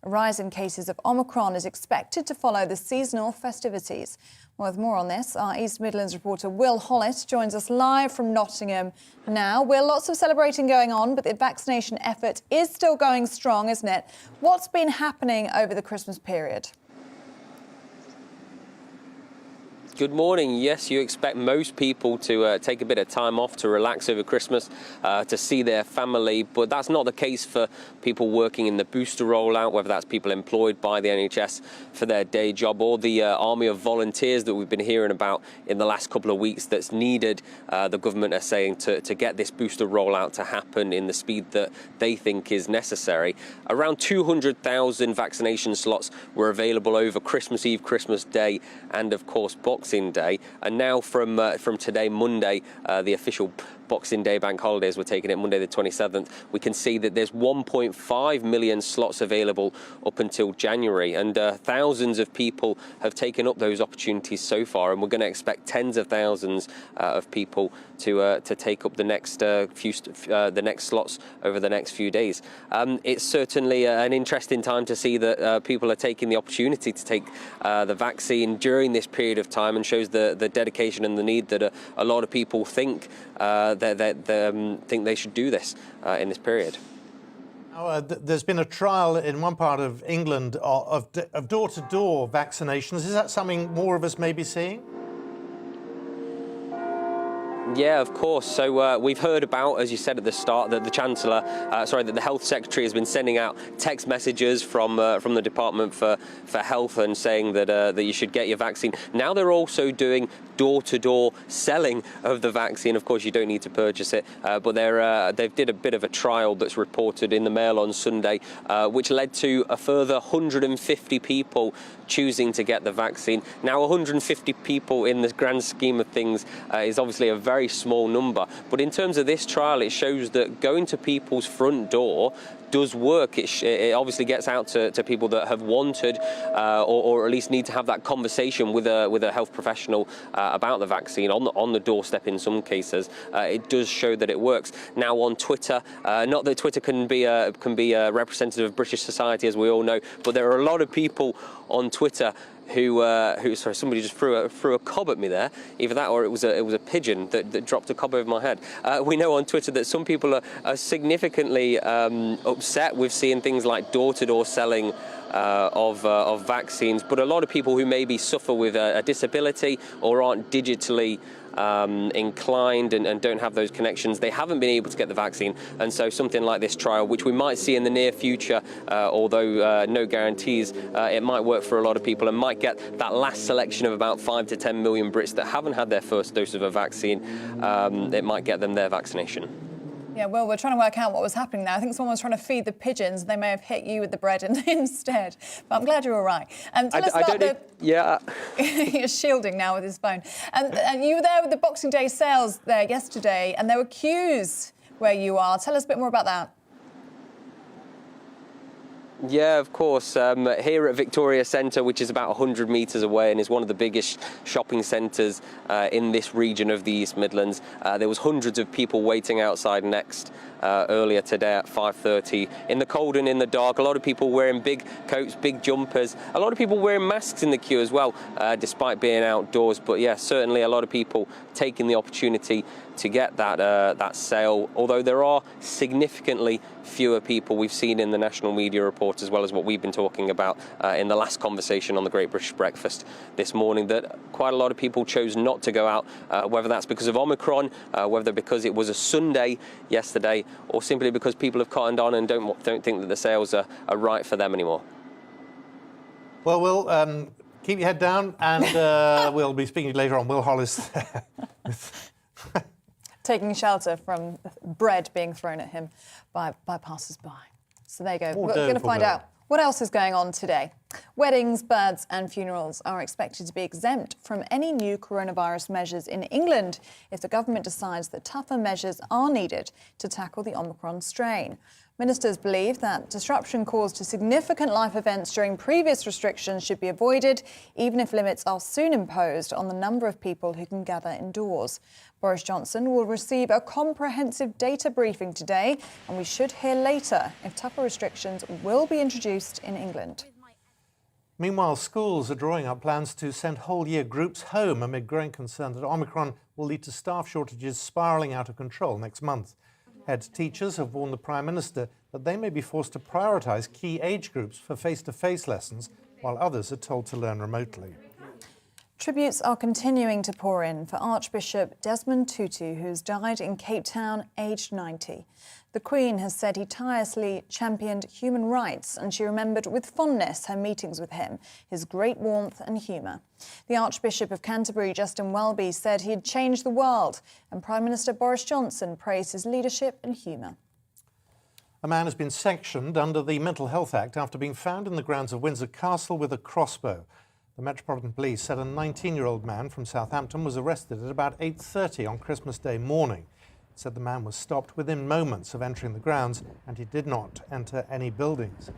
A rise in cases of Omicron is expected to follow the seasonal festivities. Well, with more on this, our East Midlands reporter Will Hollett joins us live from Nottingham now. Will, lots of celebrating going on, but the vaccination effort is still going strong, isn't it? What's been happening over the Christmas period? Good morning. Yes, you expect most people to take a bit of time off to relax over Christmas, to see their family, but that's not the case for people working in the booster rollout, whether that's people employed by the NHS for their day job or the army of volunteers that we've been hearing about in the last couple of weeks that's needed, the government are saying, to get this booster rollout to happen in the speed that they think is necessary. Around 200,000 vaccination slots were available over Christmas Eve, Christmas Day, and of course Boxing Day, and now from today, Monday, the official Boxing Day bank holidays, we're taking it Monday the 27th, we can see that there's 1.5 million slots available up until January, and thousands of people have taken up those opportunities so far, and we're going to expect tens of thousands of people to take up the next the next slots over the next few days. It's certainly an interesting time to see that people are taking the opportunity to take the vaccine during this period of time, and shows the dedication and the need that a lot of people think think they should do this in this period. There's been a trial in one part of England of door-to-door vaccinations. Is that something more of us may be seeing? Yeah, of course. So we've heard about, as you said at the start, that the Chancellor, that the Health Secretary has been sending out text messages from the Department for Health and saying that you should get your vaccine. Now they're also doing door-to-door selling of the vaccine. Of course, you don't need to purchase it, but they've did a bit of a trial that's reported in the Mail on Sunday, which led to a further 150 people choosing to get the vaccine. Now, 150 people in the grand scheme of things is obviously a very small number, but in terms of this trial, it shows that going to people's front door does work. It obviously gets out to people that have wanted or at least need to have that conversation with a health professional about the vaccine on the doorstep in some cases. It does show that it works. Now on Twitter, not that Twitter can be a representative of British society, as we all know, but there are a lot of people on Twitter who sorry, somebody just threw a cob at me there. Either that or it was a pigeon that dropped a cob over my head. We know on Twitter that some people are significantly upset with seeing things like door-to-door selling of vaccines, but a lot of people who maybe suffer with a disability or aren't digitally inclined and don't have those connections, they haven't been able to get the vaccine. And so something like this trial, which we might see in the near future, although no guarantees, it might work for a lot of people and might get that last selection of about 5 to 10 million Brits that haven't had their first dose of a vaccine. It might get them their vaccination. Yeah, well, we're trying to work out what was happening now. I think someone was trying to feed the pigeons. They may have hit you with the bread instead. But I'm glad you're all right. Tell us about the... Yeah. You're shielding now with his phone. And you were there with the Boxing Day sales there yesterday, and there were queues where you are. Tell us a bit more about that. Yeah, of course. Here at Victoria Centre, which is about 100 metres away and is one of the biggest shopping centres in this region of the East Midlands, there was hundreds of people waiting outside Next earlier today at 5:30 in the cold and in the dark. A lot of people wearing big coats, big jumpers. A lot of people wearing masks in the queue as well, despite being outdoors. But yeah, certainly a lot of people taking the opportunity to get that sale, although there are significantly fewer people we've seen in the national media report, as well as what we've been talking about in the last conversation on the Great British Breakfast this morning, that quite a lot of people chose not to go out, whether that's because of Omicron, whether because it was a Sunday yesterday, or simply because people have cottoned on and don't think that the sales are right for them anymore. Well, we'll keep your head down, and we'll be speaking later on. Will Hollis taking shelter from bread being thrown at him by passers-by. So there you go. We're going to find out what else is going on today. Weddings, births and funerals are expected to be exempt from any new coronavirus measures in England if the government decides that tougher measures are needed to tackle the Omicron strain. Ministers believe that disruption caused to significant life events during previous restrictions should be avoided, even if limits are soon imposed on the number of people who can gather indoors. Boris Johnson will receive a comprehensive data briefing today, and we should hear later if tougher restrictions will be introduced in England. Meanwhile, schools are drawing up plans to send whole-year groups home amid growing concern that Omicron will lead to staff shortages spiralling out of control next month. Head teachers have warned the Prime Minister that they may be forced to prioritise key age groups for face-to-face lessons, while others are told to learn remotely. Tributes are continuing to pour in for Archbishop Desmond Tutu, who's died in Cape Town, aged 90. The Queen has said he tirelessly championed human rights, and she remembered with fondness her meetings with him, his great warmth and humour. The Archbishop of Canterbury, Justin Welby, said he had changed the world, and Prime Minister Boris Johnson praised his leadership and humour. A man has been sanctioned under the Mental Health Act after being found in the grounds of Windsor Castle with a crossbow. The Metropolitan Police said a 19-year-old man from Southampton was arrested at about 8:30 on Christmas Day morning. It said the man was stopped within moments of entering the grounds and he did not enter any buildings.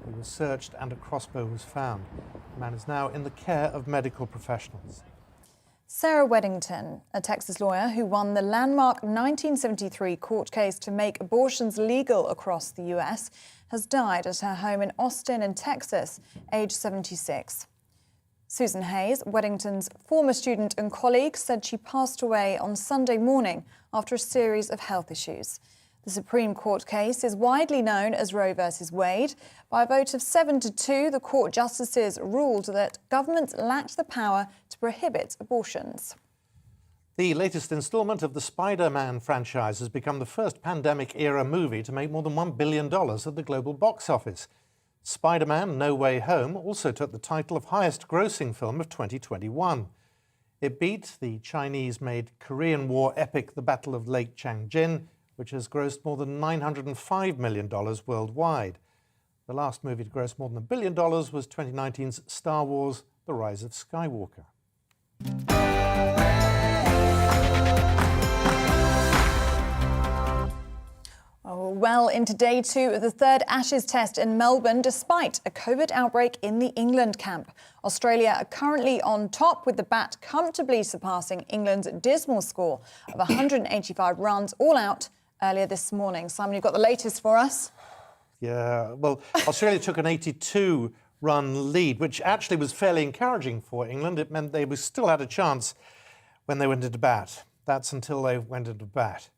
He was searched and a crossbow was found. The man is now in the care of medical professionals. Sarah Weddington, a Texas lawyer who won the landmark 1973 court case to make abortions legal across the US, has died at her home in Austin in Texas, aged 76. Susan Hayes, Weddington's former student and colleague, said she passed away on Sunday morning after a series of health issues. The Supreme Court case is widely known as Roe v. Wade. By a vote of 7-2, the court justices ruled that governments lacked the power to prohibit abortions. The latest instalment of the Spider-Man franchise has become the first pandemic-era movie to make more than $1 billion at the global box office. Spider-Man: No Way Home also took the title of highest-grossing film of 2021. It beat the Chinese-made Korean War epic The Battle of Lake Changjin, which has grossed more than $905 million worldwide. The last movie to gross more than $1 billion was 2019's Star Wars: The Rise of Skywalker. Oh, well into day 2 of the third Ashes test in Melbourne, despite a COVID outbreak in the England camp. Australia are currently on top, with the bat comfortably surpassing England's dismal score of 185 runs all out earlier this morning. Simon, you've got the latest for us. Yeah, well, Australia took an 82-run lead, which actually was fairly encouraging for England. It meant they still had a chance when they went into bat. That's until they went into bat.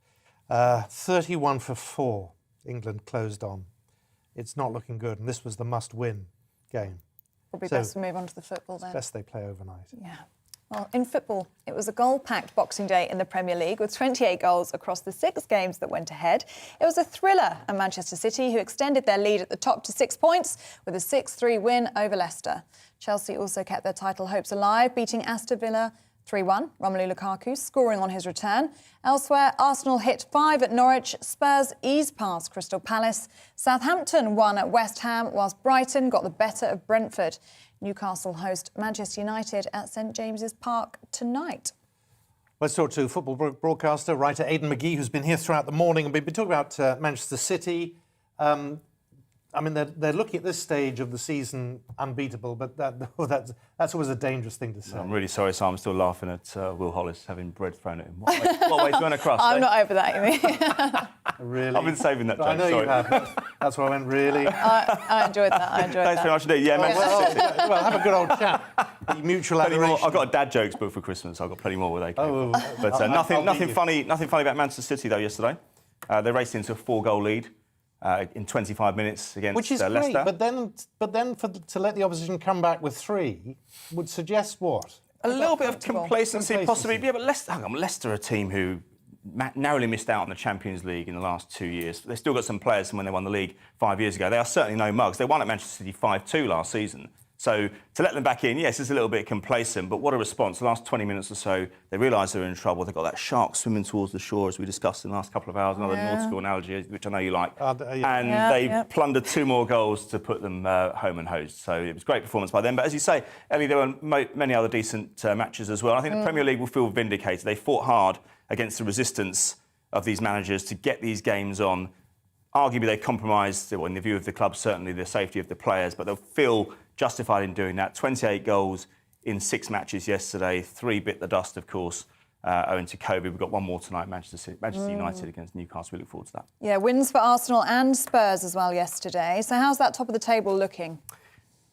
31 for 4, England closed on. It's not looking good, and this was the must-win game. Probably So best to move on to the football then. Best they play overnight. Yeah. Well, in football, it was a goal-packed Boxing Day in the Premier League with 28 goals across the 6 games that went ahead. It was a thriller, and Manchester City, who extended their lead at the top to 6 points with a 6-3 win over Leicester. Chelsea also kept their title hopes alive, beating Aston Villa 3-1, Romelu Lukaku scoring on his return. Elsewhere, Arsenal hit 5 at Norwich, Spurs eased past Crystal Palace, Southampton won at West Ham, whilst Brighton got the better of Brentford. Newcastle host Manchester United at St James's Park tonight. Let's talk to football broadcaster, writer Aidan McGee, who's been here throughout the morning. And we've been talking about Manchester City. I mean, they're looking at this stage of the season unbeatable, but that's always a dangerous thing to say. I'm really sorry, so I'm still laughing at Will Hollis having bread thrown at him. What way to run across? I'm not over that, you mean? Really? I've been saving that joke. I know sorry. you have. That's why I went, really? I enjoyed that. Thanks very much indeed. Yeah, Manchester City. Well, have a good old chat. Mutual adoration. I've got a dad jokes booked for Christmas. I've got plenty more where they came from. But I'll nothing funny about Manchester City though yesterday. They raced into a 4-goal lead in 25 minutes against Which is Leicester. great, but then to let the opposition come back with 3 would suggest what? A little bit of complacency, possibly. Yeah, but Leicester are a team who narrowly missed out on the Champions League in the last 2 years. They've still got some players from when they won the league 5 years ago. They are certainly no mugs. They won at Manchester City 5-2 last season. So to let them back in, yes, it's a little bit complacent, but what a response. The last 20 minutes or so, they realised they were in trouble. They've got that shark swimming towards the shore, as we discussed in the last couple of hours, another nautical analogy, which I know you like. And they plundered 2 more goals to put them home and hosed. So it was a great performance by them. But as you say, Ellie, there were many other decent matches as well. I think the Premier League will feel vindicated. They fought hard against the resistance of these managers to get these games on. Arguably, they compromised, well, in the view of the club, certainly the safety of the players, but they'll feel justified in doing that. 28 goals in 6 matches yesterday. 3 bit the dust, of course, owing to COVID. We've got 1 more tonight, Manchester United against Newcastle. We look forward to that. Yeah, wins for Arsenal and Spurs as well yesterday. So how's that top of the table looking?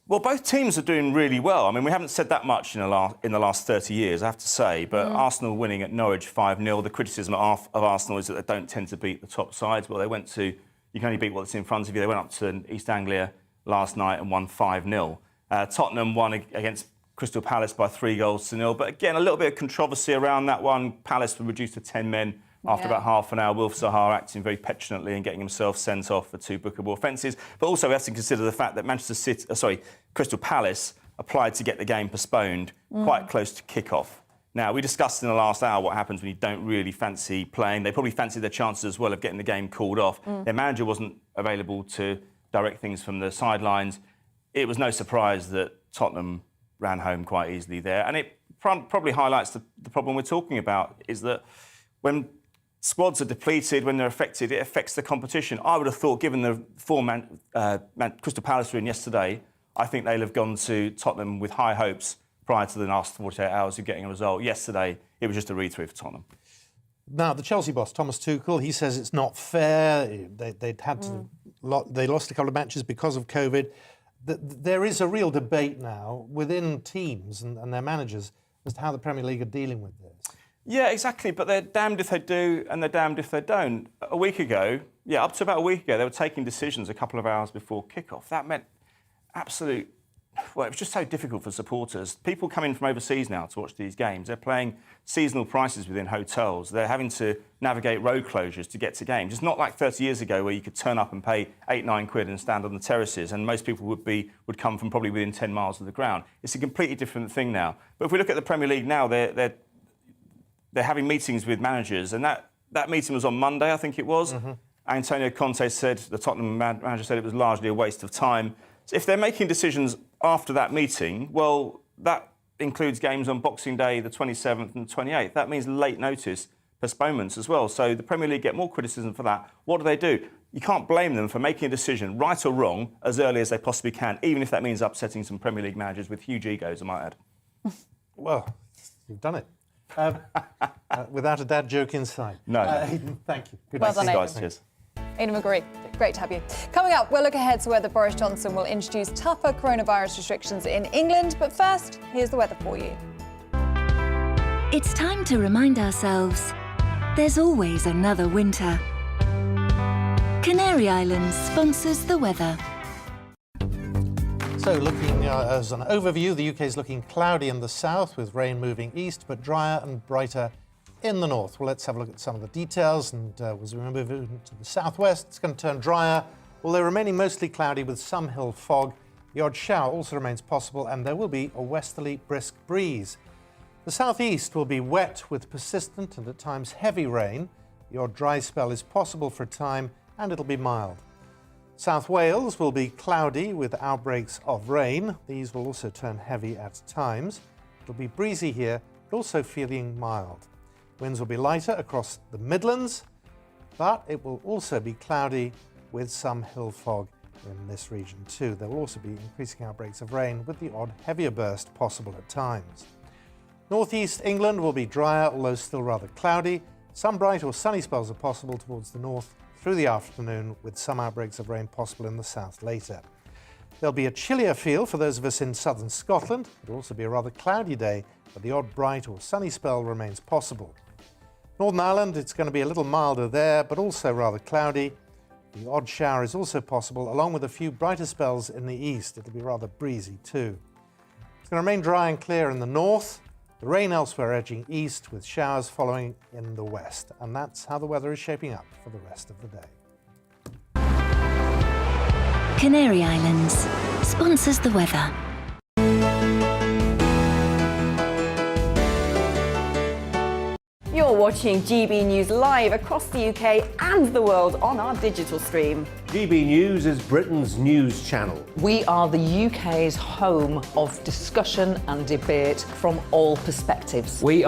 Well, both teams are doing really well. I mean, we haven't said that much in the last 30 years, I have to say. But Arsenal winning at Norwich 5-0. The criticism of Arsenal is that they don't tend to beat the top sides. Well, they went to... You can only beat what's in front of you. They went up to East Anglia last night and won 5-0. Tottenham won against Crystal Palace by 3-0. But again, a little bit of controversy around that one. Palace were reduced to 10 men after about half an hour. Wilf Zaha acting very petulantly and getting himself sent off for 2 bookable offences. But also we have to consider the fact that Crystal Palace applied to get the game postponed quite close to kick-off. Now, we discussed in the last hour what happens when you don't really fancy playing. They probably fancied their chances as well of getting the game called off. Their manager wasn't available to direct things from the sidelines. It was no surprise that Tottenham ran home quite easily there. And it probably highlights the problem we're talking about, is that when squads are depleted, when they're affected, it affects the competition. I would have thought, given the form Crystal Palace were in yesterday, I think they'll have gone to Tottenham with high hopes prior to the last 48 hours of getting a result. Yesterday, it was just a read-through for Tottenham. Now, the Chelsea boss, Thomas Tuchel, he says it's not fair. They lost a couple of matches because of COVID. There is a real debate now within teams and their managers as to how the Premier League are dealing with this. Yeah, exactly. But they're damned if they do and they're damned if they don't. Up to about a week ago, they were taking decisions a couple of hours before kick-off. That meant it was just so difficult for supporters. People come in from overseas now to watch these games. They're paying seasonal prices within hotels. They're having to navigate road closures to get to games. It's not like 30 years ago where you could turn up and pay 8-9 quid and stand on the terraces, and most people would come from probably within 10 miles of the ground. It's a completely different thing now. But if we look at the Premier League now, they're having meetings with managers, and that meeting was on Monday, I think it was. Antonio Conte said, the Tottenham manager said, it was largely a waste of time. So if they're making decisions after that meeting, well, that includes games on Boxing Day, the 27th and 28th. That means late notice postponements as well. So the Premier League get more criticism for that. What do? You can't blame them for making a decision, right or wrong, as early as they possibly can, even if that means upsetting some Premier League managers with huge egos, I might add. Well, you've done it. Without a dad joke inside. No. Thank you. Good well done, guys. Cheers. Aidan McGree, great to have you. Coming up, we'll look ahead to whether Boris Johnson will introduce tougher coronavirus restrictions in England. But first, here's the weather for you. It's time to remind ourselves there's always another winter. Canary Islands sponsors the weather. So So looking as an overview, the UK is looking cloudy in the south with rain moving east, but drier and brighter in the north. Well, let's have a look at some of the details. And as we move into the southwest, it's going to turn drier, although remaining mostly cloudy with some hill fog. The odd shower also remains possible, and there will be a westerly brisk breeze. The southeast will be wet with persistent and at times heavy rain. The odd dry spell is possible for a time, and it'll be mild. South Wales will be cloudy with outbreaks of rain. These will also turn heavy at times. It'll be breezy here, but also feeling mild. Winds will be lighter across the Midlands, but it will also be cloudy with some hill fog in this region too. There will also be increasing outbreaks of rain with the odd heavier burst possible at times. Northeast England will be drier, although still rather cloudy. Some bright or sunny spells are possible towards the north through the afternoon, with some outbreaks of rain possible in the south later. There'll be a chillier feel for those of us in southern Scotland. It'll also be a rather cloudy day, but the odd bright or sunny spell remains possible. Northern Ireland, it's going to be a little milder there, but also rather cloudy. The odd shower is also possible, along with a few brighter spells in the east. It'll be rather breezy too. It's going to remain dry and clear in the north. The rain elsewhere edging east, with showers following in the west. And that's how the weather is shaping up for the rest of the day. Canary Islands sponsors the weather. You're watching GB News live across the UK and the world on our digital stream. GB News is Britain's news channel. We are the UK's home of discussion and debate from all perspectives. We